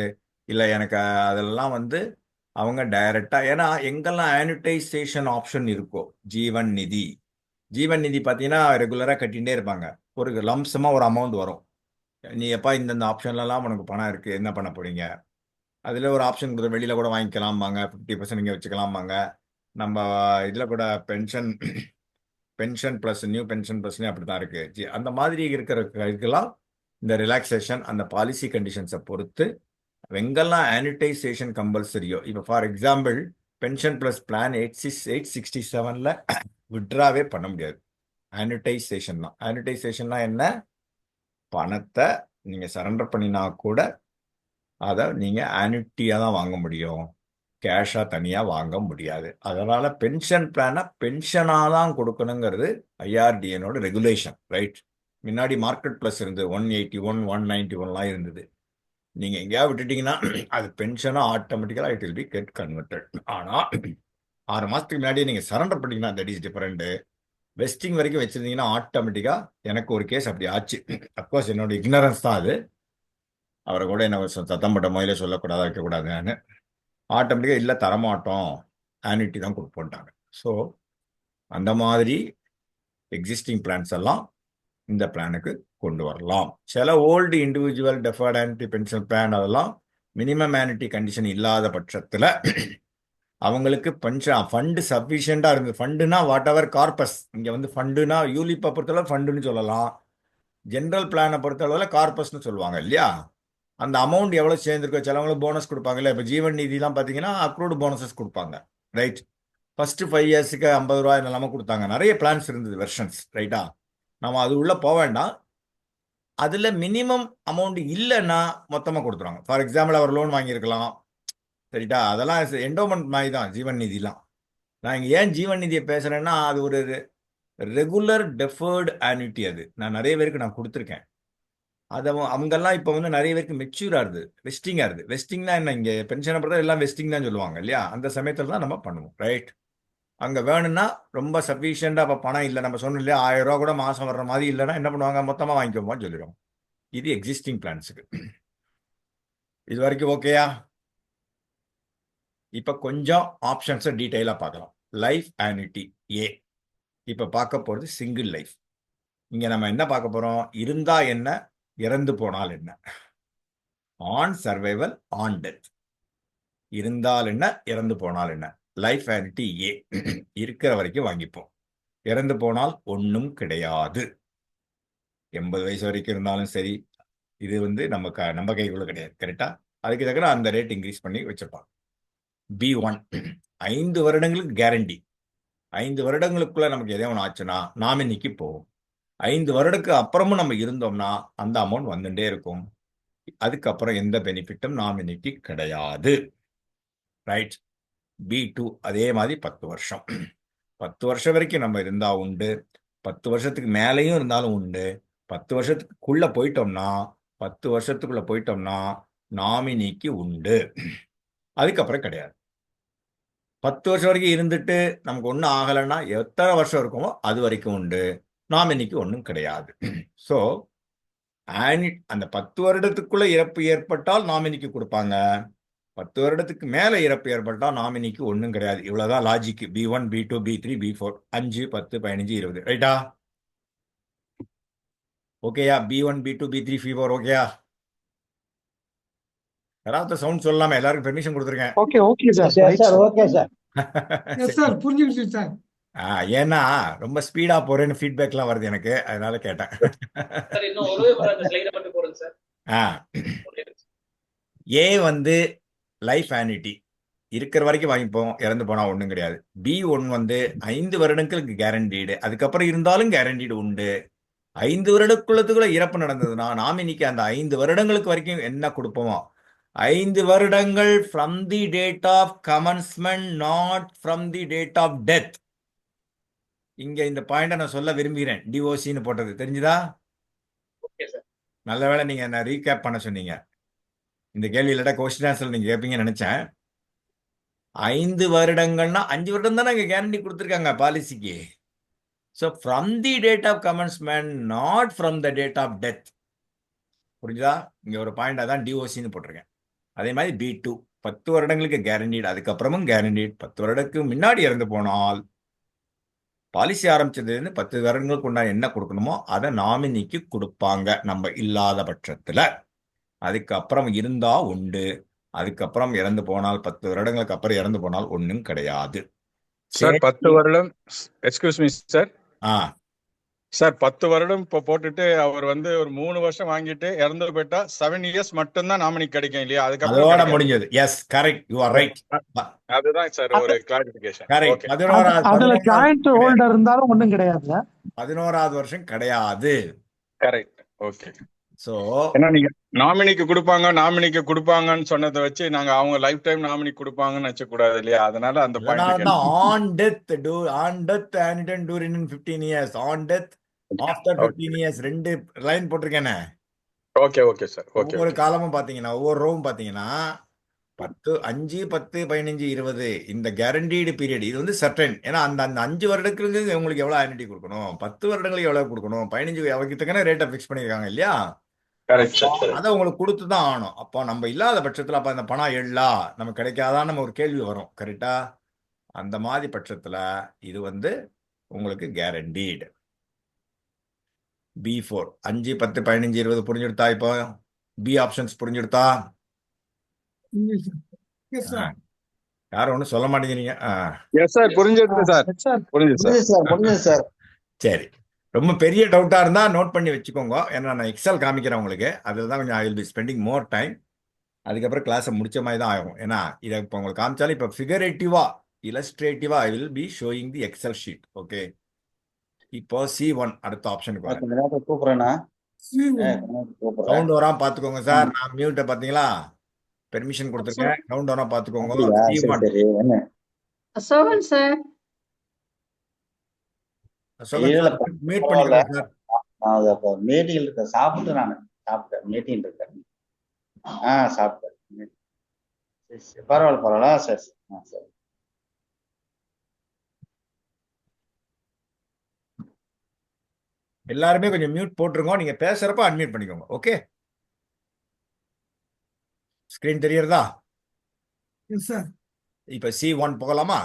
இல்லை எனக்கு அதெல்லாம் வந்து அவங்க டைரெக்டாக, ஏன்னா எங்கெல்லாம் ஆனுட்டைசேஷன் ஆப்ஷன் இருக்கோ ஜீவன் நிதி பார்த்தீங்கன்னா ரெகுலராக கட்டிகிட்டே இருப்பாங்க. ஒரு லம்சமாக ஒரு அமௌண்ட் வரும். நீ எப்பா இந்தந்த ஆப்ஷன்லலாம் உனக்கு பணம் இருக்குது, என்ன பண்ண போகிறீங்க? அதில் ஒரு ஆப்ஷன் கொடுத்து வெளியில் கூட வாங்கிக்கலாம்பாங்க, 50% இங்கே வச்சுக்கலாம்பாங்க. நம்ம இதில் கூட பென்ஷன் ப்ளஸ் நியூ பென்ஷன் ப்ளஸ்னு அப்படி தான் இருக்குது. அந்த மாதிரி இருக்கிற இதுக்கெல்லாம் இந்த ரிலாக்ஸேஷன் அந்த பாலிசி கண்டிஷன்ஸை பொறுத்து எங்கெல்லாம் ஆனுட்டைசேஷன் கம்பல்சரியோ, இப்போ for example pension plus plan 867 விட்ராவே பண்ண முடியாது. ஆனுட்டைசேஷன்னா என்ன? பணத்தை நீங்கள் சரண்டர் பண்ணினா கூட அதை நீங்கள் ஆனுட்டியாக தான் வாங்க முடியும், கேஷாக தனியாக வாங்க முடியாது. அதனால் பென்ஷன் பிளானை பென்ஷனாக தான் கொடுக்கணுங்கிறது ஐஆர்டிஎனோட ரெகுலேஷன், ரைட்? முன்னாடி மார்க்கெட் ப்ளஸ் இருந்தது, 181 191 இருந்தது. நீங்கள் எங்கேயாவது விட்டுட்டீங்கன்னா அது பென்ஷனாக ஆட்டோமேட்டிக்கலாக it will be get converted. ஆனால் 6 மாதத்துக்கு முன்னாடியே நீங்கள் சரண்டர் பண்ணிங்கன்னா தட் இஸ் டிஃபரெண்ட்டு. வெஸ்டிங் வரைக்கும் வச்சுருந்தீங்கன்னா ஆட்டோமேட்டிக்காக, எனக்கு ஒரு கேஸ் அப்படி ஆச்சு. அஃப்கோர்ஸ் என்னோட இக்னரன்ஸ் தான் அது, அவரை கூட என்ன சத்தம் போட்ட முதலே சொல்லக்கூடாது வைக்கக்கூடாதுன்னு. ஆட்டோமேட்டிக்காக இல்லை தரமாட்டோம், ஆனுட்டி தான் கொடுப்போன்ட்டாங்க. ஸோ அந்த மாதிரி எக்ஸிஸ்டிங் பிளான்ஸ் எல்லாம் இந்த பிளானுக்கு கொண்டு வரலாம். சில old individual deferred annuity pension plan அதெல்லாம் மினிமம் ஆனுட்டி கண்டிஷன் இல்லாத பட்சத்தில் அவங்களுக்கு பென்ஷன் ஃபண்டு சஃபிஷியண்டாக இருந்தது. ஃபண்டுனா வாட் எவர் கார்பஸ், இங்கே வந்து ஃபண்டுனா யூலிப்பை பொறுத்தளவு ஃபண்டுன்னு சொல்லலாம், ஜென்ரல் பிளானை பொறுத்தளவில் கார்பஸ்னு சொல்லுவாங்க இல்லையா. அந்த அமௌண்ட் எவ்வளோ சேர்ந்துருக்கோ, சிலவங்களுக்கு போனஸ் கொடுப்பாங்க இல்லையா. இப்போ ஜீவன் நிதிலாம் பார்த்தீங்கன்னா அக்ரூடு போனஸஸ் கொடுப்பாங்க, ரைட்? ஃபஸ்ட்டு 5 இயர்ஸுக்கு 50 ரூபா என்னெல்லாமோ கொடுத்தாங்க. நிறைய பிளான்ஸ் இருந்தது, வெர்ஷன்ஸ், ரைட்டா? நம்ம அது உள்ளே போக வேண்டாம். அதில் மினிமம் அமௌண்ட் இல்லைன்னா மொத்தமாக கொடுத்துருவாங்க. ஃபார் எக்ஸாம்பிள் அவர் லோன் வாங்கியிருக்கலாம், சரிட்டா? அதெல்லாம் என்டோமெண்ட் மாதிரி தான் ஜீவன் நிதிலாம். நான் இங்கே ஏன் ஜீவன் நிதியை பேசுகிறேன்னா அது ஒரு ரெகுலர் டெஃபர்டு ஆனுட்டி. அது நான் நிறைய பேருக்கு நான் கொடுத்துருக்கேன். அதை அவங்கெல்லாம் இப்போ வந்து நிறைய பேருக்கு மெச்சூர் ஆகுது, வெஸ்டிங் ஆகுது. வெஸ்டிங்னா என்ன, இங்கே பென்ஷனை பொறுத்த எல்லாம் வெஸ்டிங் தான் சொல்லுவாங்க இல்லையா. அந்த சமயத்தில் தான் நம்ம பண்ணுவோம், ரைட்? அங்கே வேணும்னா ரொம்ப சஃபிஷியண்டாக இப்போ பணம் இல்லை, நம்ம சொன்னோம் இல்லையா, 1000 ரூபா கூட மாதம் வர்ற மாதிரி இல்லைன்னா என்ன பண்ணுவாங்க, மொத்தமாக வாங்கிக்கோமான்னு சொல்லிடுவோம். இது எக்ஸிஸ்டிங் பிளான்ஸுக்கு. இது வரைக்கும் ஓகேயா? இப்போ கொஞ்சம் ஆப்ஷன்ஸை டீட்டெயிலாக பார்க்கலாம். லைஃப் ஆனுட்டி ஏ இப்போ பார்க்க போகிறது சிங்கிள் லைஃப். இங்கே நம்ம என்ன பார்க்க போகிறோம், இருந்தா என்ன, இறந்து போனால் என்ன. On survival, on death. இருந்தால் என்ன, இறந்து போனால் என்ன. லைஃப் ஆனுட்டி ஏ இருக்கிற வரைக்கும் வாங்கிப்போம், இறந்து போனால் ஒன்றும் கிடையாது. 80 வயசு வரைக்கும் இருந்தாலும் சரி, இது வந்து நம்ம கைக்குள்ள கிடையாது, கரெக்டா? அதுக்கு தக்கன அந்த ரேட் இன்க்ரீஸ் பண்ணி வச்சிருப்பாங்க. B1 5 வருடங்களுக்கு கேரண்டி. 5 வருடங்களுக்குள்ள நமக்கு எதே ஒன்று ஆச்சுன்னா நாமினிக்கு போகும். 5 வருடத்துக்கு அப்புறமும் நம்ம இருந்தோம்னா அந்த அமௌண்ட் வந்துட்டே இருக்கும். அதுக்கப்புறம் எந்த பெனிஃபிட்டும் நாமினிக்கு கிடையாது, ரைட்? B2 அதே மாதிரி 10 வருஷம். 10 வருஷம் வரைக்கும் நம்ம இருந்தா உண்டு, 10 வருஷத்துக்கு மேலேயும் இருந்தாலும் உண்டு. 10 வருஷத்துக்குள்ள போயிட்டோம்னா 10 வருஷத்துக்குள்ள போயிட்டோம்னா நாமினிக்கு உண்டு, அதுக்கப்புறம் கிடையாது. 10 வருஷம் வரைக்கும் இருந்துட்டு நமக்கு ஒன்றும் ஆகலைன்னா எத்தனை வருஷம் இருக்குமோ அது வரைக்கும் உண்டு, நாமினிக்கு ஒன்றும் கிடையாது. ஸோ அந்த 10 வருடத்துக்குள்ள இறப்பு ஏற்பட்டால் நாமினிக்கு கொடுப்பாங்க, 10 வருடத்துக்கு மேலே இறப்பு ஏற்பட்டால் நாமினிக்கு ஒன்றும் கிடையாது. இவ்வளோதான் logic. B1 B2 B3 B4 5 10 15 20, ரைட்டா? ஓகேயா? B1 B2 B3 B4 ஓகேயா? யாராவது சவுண்ட் சொல்லாம எல்லாருக்கும் பெர்மிஷன் கொடுத்துருக்கேன். Okay okay sir sir right sir sir okay sir yes sir புரிஞ்சுக்கிச்சு சார் ஏன்னா ரொம்ப ஸ்பீடா போறேன்னு ஃபீட்பேக்லாம் வருது எனக்கு, அதனால கேட்டேன். சார் இன்னும் ஒரே ஒரு அந்த ஸ்லைட மட்டும் போடுங்க சார். ஆ ஏ வந்து லைஃப் ஆனிட்டி இருக்கிற வரைக்கும் வாங்கிப்போம், இறந்து போனா ஒன்றும் கிடையாது. B1 வந்து 5 வருடங்களுக்கு கேரண்டீடு, அதுக்கப்புறம் இருந்தாலும் கேரண்டீடு உண்டு. 5 வருடக்குள்ளத்துக்குள்ள இறப்பு நடந்ததுன்னா நாமினிக்கு அந்த 5 வருடங்களுக்கு வரைக்கும் என்ன கொடுப்போமோ 5 வருடங்கள் from the date of commencement, not from the date of death. இங்க இந்த பாயிண்ட நான் சொல்ல விரும்புகிறேன். டிஓசின்னு போட்டது தெரிஞ்சுதா? Okay sir. நல்ல வேளை நீங்க என்ன ரீகேப் பண்ண சொன்னீங்க. இந்த கேள்வி இல்லாட்டா கொஸ்டின் ஆன்சர் நீங்க கேட்பீங்கன்னு நினைச்சேன். 5 வருடங்கள்னா 5 வருடம் தானே இங்க கேரண்டி கொடுத்துருக்காங்க பாலிசிக்கு. So from the date of commencement, not from the date of death. புரிஞ்சுதா? இங்க ஒரு பாயிண்ட் அதான் டிஓசின்னு போட்டிருக்கேன். அதே மாதிரி B2 10 வருடங்களுக்கு கேரண்டீடு, அதுக்கப்புறமும் கேரண்டீடு. 10 வருடத்துக்கு முன்னாடி இறந்து போனால் பாலிசி ஆரம்பிச்சதுலேருந்து 10 வருடங்களுக்கு உண்டான என்ன கொடுக்கணுமோ அதை நாமினிக்கு கொடுப்பாங்க நம்ம இல்லாத பட்சத்துல. அதுக்கப்புறம் இருந்தா உண்டு, அதுக்கப்புறம் இறந்து போனால் 10 வருடங்களுக்கு அப்புறம் இறந்து போனால் ஒன்றும் கிடையாது. சார் 10 வருடம், எக்ஸ்கியூஸ் மீ சார் ஆ சார் 10 வருடம் இப்போ போட்டுட்டு அவர் வந்து ஒரு 3 வருஷம் வாங்கிட்டு இறந்து போயிட்டா 7 இயர்ஸ் மட்டும்தான் நாமினி கிடைக்கும் இல்லையா? அதுக்கப்புறம் அதோட கிடைக்காது. முடிஞ்சது. Yes correct, you are right. அதுதான் சார் ஒரு கிளாரிபிகேஷன். கரெக்ட். ஓகே அதுல ஜாயிண்ட் ஹோல்டர் இருந்தாலும் ஒண்ணும் கிடையாது 11வது வருஷம் கிடையாது. கரெக்ட். ஓகே. ஸோ ஏன்னா நீங்க நாமினிக்கு கொடுப்பாங்கன்னு சொன்னதை வச்சு நாங்க அவங்க லைஃப் டைம் நாமினி கொடுப்பாங்கன்னு வச்ச கூடாது இல்லையா? அதனால அந்த point on death and during 15 years, on death after 15 years, 2 line போட்டிருக்கேனே. Okay okay sir. ஓகே ஒவ்வொரு காலமும் பாத்தீங்கன்னா, ஒவ்வொரு ரோவும் பாத்தீங்கன்னா 10 5 10 15 20 இந்த கேரண்டீடு பீரியட் இது வந்து சர்டன். ஏன்னா அந்த அந்த 5 வருடங்களுக்கு உங்களுக்கு எவ்வளவு ஆனிட்டி கொடுக்கணும், 10 வருடங்களுக்கு எவ்வளவு கொடுக்கணும், 15 அவங்களுக்கு ரேட்டை ஃபிக்ஸ் பண்ணியிருக்காங்க இல்லையா? Correct sir. அதை உங்களுக்கு கொடுத்து தான் ஆகணும். அப்போ நம்ம இல்லாத பட்சத்துல அப்ப அந்த பணம் எள்ளா நமக்கு கிடைக்காதான் நம்ம ஒரு கேள்வி வரும். கரெக்டா? அந்த மாதிரி பட்சத்துல இது வந்து உங்களுக்கு கேரண்டீடு. B4 5 10 15 20 புரிஞ்சுடுத்தா? இப்போ பி ஆப்ஷன்ஸ் புரிஞ்சுடுத்தா? யாரும் ஒன்றும் சொல்ல மாட்டேங்கிறீங்க. எஸ் சார் புரிஞ்சது சார். சார் புரிஞ்சது சார். முடிஞ்சது சார் சரி, ரொம்ப பெரிய டவுட்டா இருந்தா நோட் பண்ணி வச்சுக்கோங்க. ஏன்னா நான் எக்ஸல் காமிக்கிறேன் உங்களுக்கு, அதில் தான் கொஞ்சம் ஐ will B spending more time. அதுக்கப்புறம் கிளாஸை முடிச்ச மாதிரி தான் ஆகும். ஏன்னா இதை இப்போ உங்களுக்கு காமிச்சாலும் இப்போ ஃபிகரேட்டிவா இல்லஸ்ட்ரேட்டிவா I will be showing the XL sheet. Okay, இப்போ C1 அடுத்த ஆப்ஷனுக்கு வரேன். கொஞ்ச நேரத்தில் கூப்பிடுறேண்ணா கூப்பிடுறேன் சவுண்ட் வராம பாத்துக்கோங்க சார். நான் மியூட்டை பாத்தீங்களா, பெர்மிஷன் கொடுத்துருக்கேன். சவுண்ட் வராம பாத்துக்கோங்க. அப்படியா? சரி C1 சரி என்ன அசோகன் சார் இல்ல, மியூட் பண்ணிக்கலாம் சார். நான் அது அப்போ மீட்டிங் இருக்கேன், சாப்பிட்டேன் மீட்டிங் இருக்கேன். சாப்பிட்டேன். சரி சரி பரவாயில்ல சரி சரி எல்லாருமே கொஞ்சம் மியூட் போட்டுருங்க. நீங்க பேசுறப்ப அன்மியூட் பண்ணிக்கோங்க. ஓகே, ஸ்கிரீன் தெரியறதா? இப்ப C1 போகலாமா?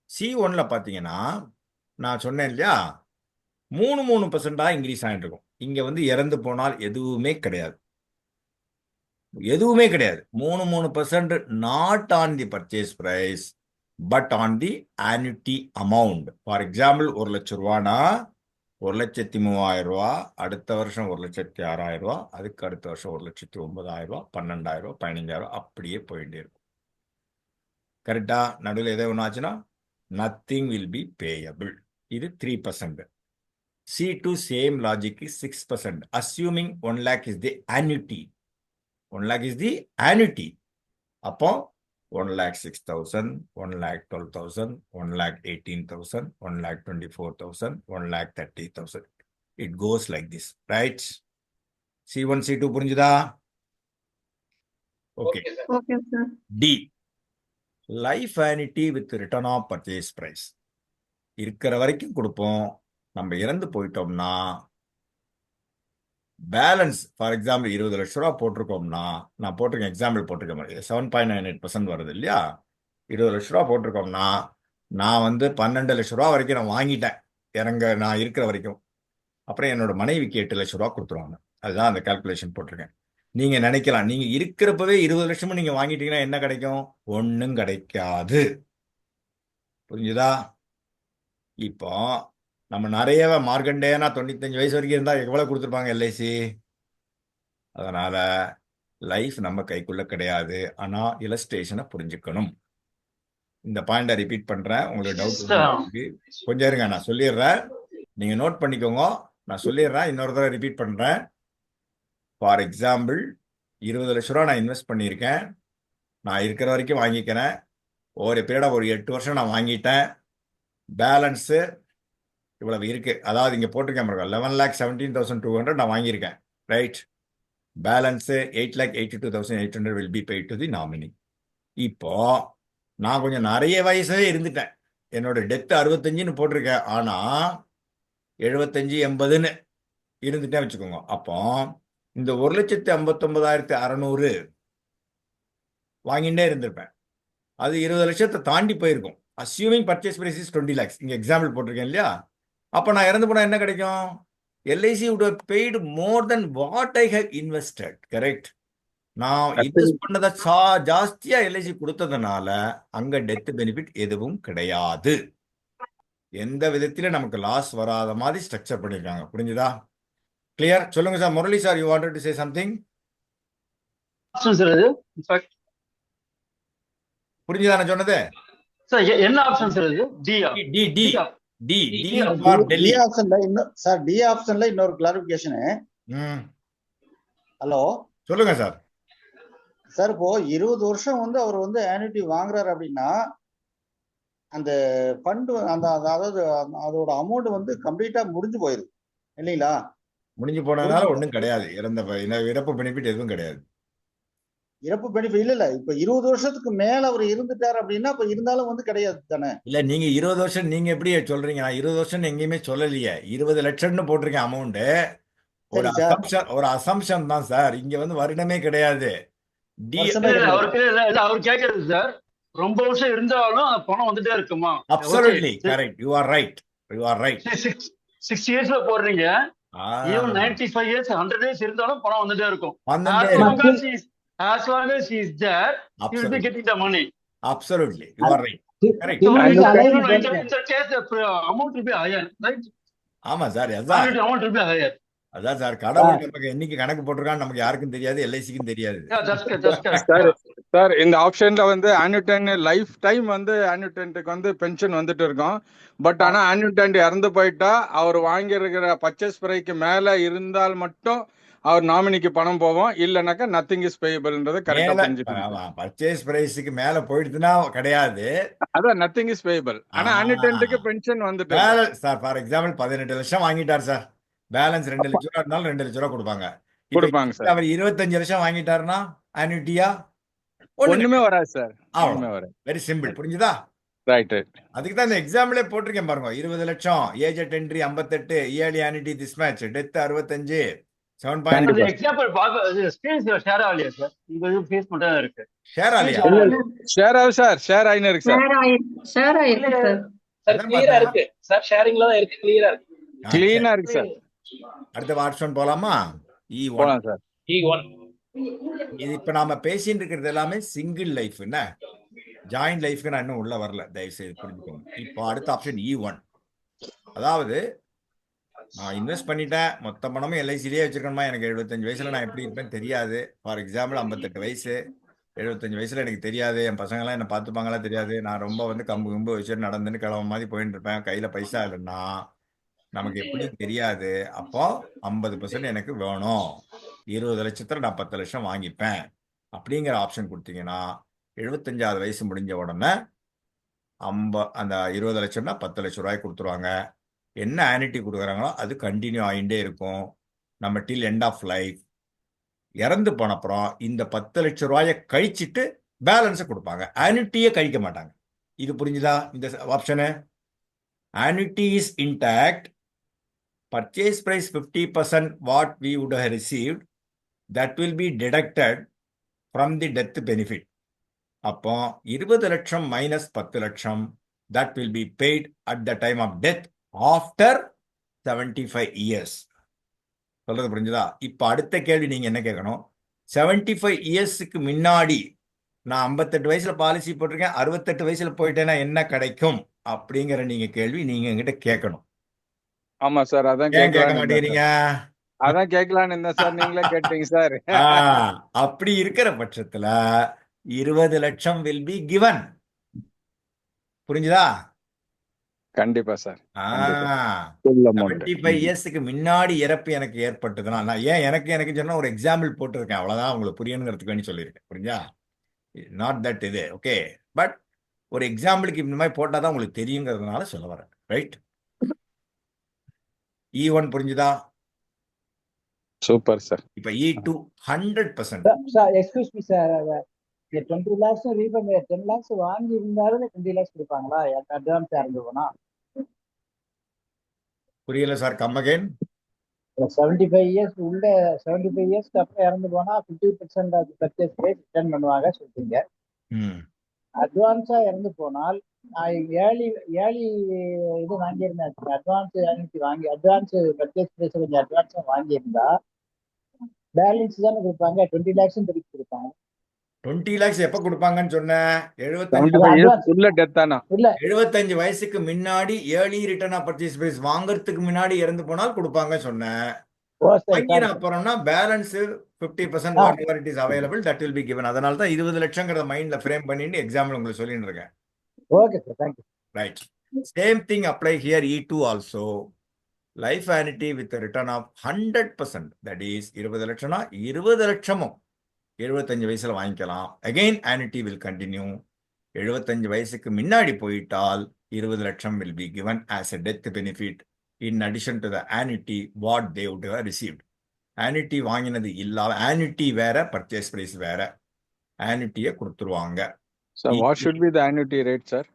C1ல பாத்தீங்கன்னா நான் சொன்னேன் இல்லையா, 3% இன்க்ரீஸ் ஆகிட்டு இருக்கும். இங்க வந்து இறந்து போனால் எதுவுமே கிடையாது, எதுவுமே கிடையாது. 3% not on the purchase price but on the annuity amount. For example 1 லட்சம் ரூபானா 1,03,000 ரூபா, அடுத்த வருஷம் 1,06,000 ரூபா, அதுக்கு அடுத்த வருஷம் 1,09,000 ரூபா, 12,000 ரூபா, 15,000 அப்படியே போயிட்டே இருக்கும். கரெக்டா? நடுவில் எதை ஒன்று ஆச்சுன்னா நத்திங் வில் பி பேயபிள். இது 3%. C2 same logic 6%. Assuming 1 lakh is the annuity. 1 lakh is the annuity. அப்போ 1,06,000, 1,12,000, 1,18,000, 1,24,000, 1,30,000. It goes like this, right? C1, C2 புரிஞ்சுதா? Okay. Okay sir. Okay sir D, life annuity with return of purchase price. இருக்கிற வரைக்கும் கொடுப்போம். நம்ம இறந்து போயிட்டோம்னா balance, for example 20 லட்ச ரூபா போட்டிருக்கோம்னா, நான் போட்டிருக்கேன் எக்ஸாம்பிள் போட்டிருக்க மாதிரி 7.98% வருது இல்லையா? 20 லட்ச ரூபா போட்டிருக்கோம்னா நான் வந்து 12 லட்ச ரூபா வரைக்கும் நான் வாங்கிட்டேன், நான் இருக்கிற வரைக்கும். அப்புறம் என்னோட மனைவிக்கு 8 லட்சம் ரூபா கொடுத்துருவாங்க. அதுதான் அந்த கால்குலேஷன் போட்டிருக்கேன். நீங்க நினைக்கலாம், நீங்க இருக்கிறப்பவே 20 லட்சமும் நீங்க வாங்கிட்டீங்கன்னா என்ன கிடைக்கும்? ஒண்ணும் கிடைக்காது. புரிஞ்சுதா? இப்போ நம்ம நிறைய மார்க்கண்டேனா 95 வயசு வரைக்கும் இருந்தா எவ்வளவு கொடுத்துருப்பாங்க எல்ஐசி? அதனால லைஃப் நம்ம கைக்குள்ள கிடையாது. ஆனா இலஸ்ட்ரேஷனை புரிஞ்சுக்கணும். இந்த பாயிண்ட ரிப்பீட் பண்றேன். உங்களுக்கு டவுட் கொஞ்சம் இருங்க, நான் சொல்லிடுறேன். நீங்க நோட் பண்ணிக்கோங்க. நான் சொல்லிடுறேன், இன்னொரு தடவை ரிப்பீட் பண்றேன். ஃபார் எக்ஸாம்பிள் 20 லட்ச ரூபா நான் இன்வெஸ்ட் பண்ணியிருக்கேன். நான் இருக்கிற வரைக்கும் வாங்கிக்கிறேன். ஒரு பீரியடா ஒரு 8 வருஷம் நான் வாங்கிட்டேன். பேலன்ஸு இவ்வளவு இருக்கு. அதாவது இங்க போட்டிருக்கேன் 11,17,200 நான் வாங்கியிருக்கேன். Right. Balance 8,82,800 will be paid to the nominee. இப்போ நான் கொஞ்சம் நிறைய வயசாவே இருந்துட்டேன். என்னோட டெத் 65ன்னு போட்டிருக்கேன். ஆனா 75 80ன்னு இருந்துட்டேன் வச்சுக்கோங்க. அப்போ இந்த 1,59,600 வாங்கிட்டே இருந்திருப்பேன். அது 20 லட்சத்தை தாண்டி போயிருக்கும். Assuming purchase price is 20 lakhs. இங்க எக்ஸாம்பிள் போட்டிருக்கேன் இல்லையா? அப்ப நான் இறந்து போனா என்ன கிடைக்கும்? LIC would have paid more than what I have invested. Correct. நான் இன்வெஸ்ட் பண்ணதை ஜாஸ்தியா எல்ஐசி கொடுத்ததுனால அங்க டெத் பெனிஃபிட் எதுவும் கிடையாது. எந்த விதத்தில நமக்கு லாஸ் வராத மாதிரி ஸ்ட்ரக்சர் பண்ணிருக்காங்க. புரிஞ்சுதா? கிளியர்? சொல்லுங்க sir. Murali sir, you wanted to say something? Sir இது இன்ஃபேக்ட் புரிஞ்சுதா நான் சொன்னது? சார் என்ன ஆப்ஷன் சார் இது? டியா? D D D D for D Delhi. ஆப்ஷன்ல இன்னும் சார், டி ஆப்ஷன்ல இன்னொரு கிளாரிபிகேஷன். ஹலோ, சொல்லுங்க சார். சார் இப்போ 20 வருஷம் வந்து அவர் வந்து ஆனுட்டி வாங்குறாரு அப்படின்னா அந்த ஃபண்ட் அந்த அதாவது அதோட அமௌண்ட் வந்து கம்ப்ளீட்டா முடிஞ்சு போயிருது இல்லைங்களா? முடிஞ்சு போனதுனால ஒண்ணும் கிடையாது. இறப்பு பெனிஃபிட் எதுவும் கிடையாது. இறப்பு பெனிஃபிட் இல்ல. இப்ப 20 வருஷத்துக்கு மேல அவர் இருந்துட்டார் அப்படின்னா அப்ப இருந்தாலும் வந்து கிடையாது தானே? இல்ல, நீங்க 20 வருஷம் நீங்க எப்படி சொல்றீங்க? நான் 20 வருஷம் எங்கேயுமே சொல்லலையே. 20 லட்சம்னு போட்டிருக்கேன் அமௌண்ட். ஒரு சரி சார். அசம்ஷன் தான் சார். இங்க வந்து வருடமே கிடையாது. வருஷமே கிடையாது. அவருக்கு இல்ல அவர் கேட்கறது சார், ரொம்ப வருஷம் இருந்தாலும் அந்த பணம் வந்துட்டே இருக்குமா? Absolutely correct. You are right. 6 இயர்ஸ்ல போடுறீங்க, ஈவன் 95 இயர்ஸ் 100 இயர்ஸ் இருந்தாலும் பணம் வந்துட்டே இருக்கும். As long as he is there, he will be getting the money. Absolutely, you are right. Correct. So in the case the amount will be higher, right? ஆமா sir. Amount will be higher. அதான் sir, கடவுள் நமக்கு என்னைக்கு கணக்கு போட்டிருக்கான்னு நமக்கு யாருக்கும் தெரியாது, எல்ஐசிக்கும் தெரியாது. சார் இந்த ஆப்ஷன்ல வந்து ஆனுட்டன் லைஃப் டைம் வந்து ஆனுட்டன்ட்டுக்கு வந்து பென்ஷன் வந்துட்டு இருக்கும். பட் ஆனா ஆனுட்டன்ட் இறந்து போயிட்டா அவர் வாங்கி இருக்கிற பர்ச்சேஸ் பிரைஸ்க்கு மேல இருந்தால் மட்டும் அவர் நாமினிக்கு பணம் போவோம். இல்லனாக்கா நத்திங் இஸ் பேயபிள்ன்றது கரெக்ட்டா தெரிஞ்சுக்கணும். பர்ச்சேஸ் பிரைஸ்க்கு மேல போயிடுதுன்னா கிடையாது. அதான் நத்திங் இஸ் பேயபிள். ஆனா ஆனுட்டன்ட்டுக்கு பென்ஷன் வந்துட்டு சார் ஃபார் எக்ஸாம்பிள் 18 லட்சம் வாங்கிட்டார் சார். பேலன்ஸ் 2 லட்சம் ரூபா இருந்தாலும் 2 லட்சம் ரூபா கொடுப்பாங்க. சார். அவர் 25 லட்சம் வாங்கிட்டாருன்னா ஆனுட்டியா ஒண்ணுமே வராது சார். ஒண்ணுமே வராது. Very simple. புரிஞ்சுதா? ரைட். அதுக்கு தான் இந்த எக்ஸாம்பிளே போட்டிருக்கேன் பாருங்க. 20 லட்சம், age at entry 58, yearly annuity this match, death 65, 7. Example பாக்க ஸ்கிரீன் ஷேர் ஆகலையா சார்? இங்க ஃபேஸ் மட்டும் தான் இருக்கு. ஷேர் ஆகலையா? ஷேர் ஆகுது சார். ஷேர் ஆயினே இருக்கு சார். ஷேர் ஆயிருக்கு சார். சார் கிளியரா இருக்கு சார். ஷேரிங்ல தான் இருக்கு. கிளியரா இருக்கு. கிளீனா இருக்கு சார். அடுத்த ஆப்ஷன் போலாமா? E1 போலாம் சார். E1 இது இப்ப நாம பேசிட்டு இருக்கிறது எல்லாமே சிங்கிள் லைஃப். என்ன ஜாயிண்ட் லைஃப்க்கு நான் இன்னும் உள்ள வரல, தயவு செய்து புரிஞ்சுக்கோங்க. இப்போ அடுத்த ஆப்ஷன் E1. அதாவது நான் இன்வெஸ்ட் பண்ணிட்டேன், மொத்த பணமும் எல்ஐசிலேயே வச்சிருக்கணுமா? எனக்கு 75 வயசுல நான் எப்படி இருப்பேன்னு தெரியாது. ஃபார் எக்ஸாம்பிள் 58 வயசு, 75 வயசுல எனக்கு தெரியாது. என் பசங்களாம் என்ன பார்த்துப்பாங்களா தெரியாது. நான் ரொம்ப வந்து கம்பு வச்சுட்டு நடந்துன்னு கிளம்ப மாதிரி போயிட்டு இருப்பேன். கையில பைசா இல்லைன்னா நமக்கு எப்படி தெரியாது. அப்போ 50% எனக்கு வேணும். 20 லட்சத்துல நான் 10 லட்சம் வாங்கிப்பேன் அப்படிங்கிற ஆப்ஷன் கொடுத்தீங்கன்னா 75வது வயசு முடிஞ்ச உடனே அந்த 20 லட்சம்னா 10 லட்சம் ரூபாய் கொடுத்துருவாங்க. என்ன ஆனிட்டி கொடுக்குறாங்களோ அது கண்டினியூ ஆகிட்டே இருக்கும். நம்ம டில் எண்ட் ஆஃப் லைஃப். இறந்து போனப்புறம் இந்த 10 லட்சம் ரூபாயை கழிச்சிட்டு பேலன்ஸை கொடுப்பாங்க. ஆனிட்டியே கழிக்க மாட்டாங்க. இது புரிஞ்சுதா? இந்த option ஆனிட்டி is intact. Purchase price 50% what we would have received, that will be deducted from the death benefit. அப்போ 20 லட்சம் minus 10 லட்சம் that will be paid at the time of death after 75 years. சொல்றது புரிஞ்சுதா? இப்ப அடுத்த கேள்வி நீங்க என்ன கேட்கணும்? 75 இயர்ஸுக்கு முன்னாடி நான் 58 வயசுல பாலிசி போட்டிருக்கேன், 68 வயசுல போயிட்டேன்னா என்ன கிடைக்கும் அப்படிங்கிற நீங்க கேள்வி நீங்க என்கிட்ட கேட்கணும். ஆமா சார், அதான் ஏன் கேட்க கேட்கலான்னு இருந்தேன் மாட்டேங்கிறீங்க? சார். அதான் கேட்கலான்னு இருந்தேன் சார், நீங்களே கேட்டீங்க சார். அப்படி இருக்கிற பட்சத்துல 20 லட்சம் will be given. புரிஞ்சுதா? கண்டிப்பா சார், கண்டிப்பா. ஆ Full amount. 75 இயர்ஸுக்கு முன்னாடி இறப்பு எனக்கு ஏற்பட்டதுன்னா, நான் ஏன் எனக்கு சொன்னா ஒரு எக்ஸாம்பிள் போட்டிருக்கேன், அவ்வளவுதான், உங்களுக்கு புரியணுங்கிறதுக்கு வேண்டி சொல்லியிருக்கேன். புரிஞ்சா? நாட் தட் இது ஓகே, பட் ஒரு எக்ஸாம்பிளுக்கு இந்த மாதிரி போட்டாதான் உங்களுக்கு தெரியுங்கிறதுனால சொல்ல வரேன். ரைட்? E1 புரிஞ்சுதா? Super sir. இப்ப E2 100%. Sir, excuse me, sir. 20 lakhs refund 10 lakhs வாங்கி இருந்தாலும் 20 lakhs கொடுப்பாங்களா அட்வான்ஸ் இறந்து போனா? புரியல சார், கம் அகைன். 75 இயர்ஸ் உள்ள 75 இயர்ஸ்க்கு அப்புறம் இறந்து போனா 50% ஆஃப் பர்ச்சேஸ் பிரைஸ் ரிட்டர்ன் பண்ணுவாங்க சொல்றீங்க. அட்வான்ஸா இறந்து போனால் ஏர்லி இது வாங்கியிருந்தேன், அட்வான்ஸ் பர்ச்சேஸ் பிரைஸ் கொஞ்சம் அட்வான்ஸா வாங்கியிருந்தா பேலன்ஸ் தானே கொடுப்பாங்க, 20 lakhs திருப்பி கொடுப்பாங்க. 20 lakhs எப்ப கொடுப்பாங்கன்னு சொன்னேன்? 75 years உள்ள டெத் தானா? இல்ல 75 வயசுக்கு முன்னாடி early return of purchase price வாங்குறதுக்கு முன்னாடி இறந்து போனால் கொடுப்பாங்க சொன்னேன். வாங்கின அப்புறம்னா balance 50% whatever it is available that will be given. அதனால தான் 20 லட்சங்கிறத மைண்ட்ல ஃப்ரேம் பண்ணிட்டு எக்ஸாம்பிள் உங்களுக்கு சொல்லிட்டு இருக்கேன். Okay sir, thank you. Right, same thing apply here. E2 also life annuity with return of 100%, that is 20 லட்சம்னா 20 லட்சமும் 75 வயசுல வாங்கிக்கலாம். Again ஆனிட்டி will continue. 75 வயசுக்கு முன்னாடி போயிட்டால் 20 லட்சம் will be given as a death benefit in addition to the annuity what they would have received. annuity வாங்கினது இல்லாம, annuity வேற பர்ச்சேஸ் பிரைஸ் வேற, annuity-ய கொடுத்துருவாங்க. Sir, what should be the annuity rate sir?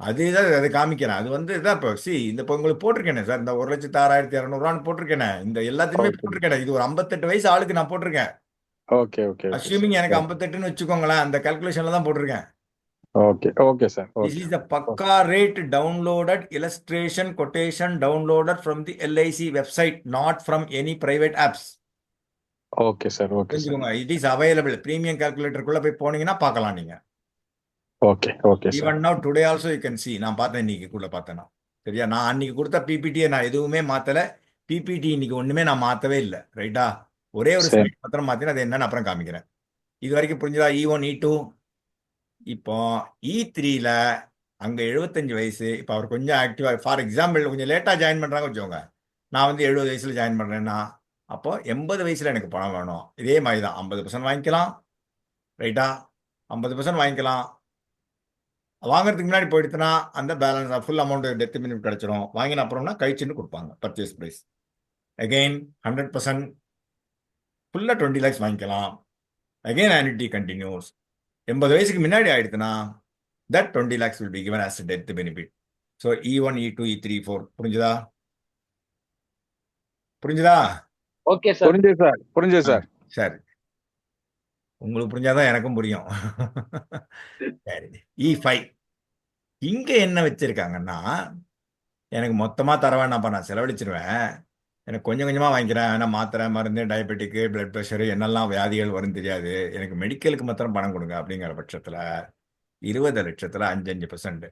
அதுதான் அதை காமிக்கிறேன். அது வந்து இதான் இப்போ இந்த இப்போ உங்களுக்கு போட்டிருக்கேனே சார், இந்த 1,06,200 போட்டிருக்கேனே, இந்த எல்லாத்தையுமே போட்டிருக்கேன். இது ஒரு 58 வயசு ஆளுக்கு நான் போட்டிருக்கேன். Okay okay. அஸ்யூமிங் எனக்கு 58ன்னு வச்சுக்கோங்களேன், அந்த கால்குலேஷன்ல தான் போட்டிருக்கேன். Okay okay sir. This is the Pakka rate downloaded illustration quotation downloaded from the LIC website, not from any private apps. Okay sir, okay sir. It is available. Premium calculator குள்ள போய் போனீங்கன்னா பார்க்கலாம் நீங்க. Okay okay sir. Even now today also you can see. நான் பார்த்தேன், இன்னைக்கு கூட பார்த்தேன். சரியா? நான் அன்னைக்கு கொடுத்த PPT நான் எதுவுமே மாத்தல. PPT இன்னைக்கு ஒண்ணுமே நான் மாத்தவே இல்லை. ரைட்டா? ஒரே ஒரு ஸ்லைட் மாத்திரம் மாத்தினா அது என்னன்னு அப்புறம் காமிக்கிறேன். இது வரைக்கும் புரிஞ்சுதா? E1 E2. இப்போ E3ல அங்க 75 வயசு. இப்போ அவர் கொஞ்சம் ஆக்டிவா, ஃபார் எக்ஸாம்பிள் கொஞ்சம் லேட்டா ஜாயின் பண்றாங்க வச்சுக்கோங்க. நான் வந்து 70 வயசுல ஜாயின் பண்றேன்னா அப்போ 80 வயசுல எனக்கு பணம் வேணும். இதே மாதிரி தான் 50% வாங்கிக்கலாம். ரைட்டா? 50% வாங்கிக்கலாம். வாங்குறதுக்கு முன்னாடி போயிடுச்சுன்னா அந்த balance full amount death benefit கிடைச்சிடும். வாங்கின அப்புறம்னா கழிச்சுன்னு கொடுப்பாங்க பர்ச்சேஸ் பிரைஸ். அகெயின் 100% ஃபுல்லா 20 lakhs வாங்கிக்கலாம். Again annuity continues. 80 வயசுக்கு முன்னாடி ஆயிடுச்சுன்னா that 20 lakhs will be given as a death benefit. So E1 E2 E3 E4 புரிஞ்சுதா? Okay sir. புரிஞ்சு சார். சரி, உங்களுக்கு புரிஞ்சாதான் எனக்கும் புரியும். சரி, E5 இங்க என்ன வச்சிருக்காங்கன்னா, எனக்கு மொத்தமா தர வேண்டாம்ப்பா, நான் செலவழிச்சிருவேன், எனக்கு கொஞ்சம் கொஞ்சமா வாங்கிக்கிறேன், ஏன்னா மாத்திரை மருந்து டயபெட்டிக்கு பிளட் ப்ரெஷரு என்னெல்லாம் வியாதிகள் வரும் தெரியாது, எனக்கு மெடிக்கலுக்கு மாத்திரம் பணம் கொடுங்க அப்படிங்கிற பட்சத்துல 20 லட்சத்துல 5%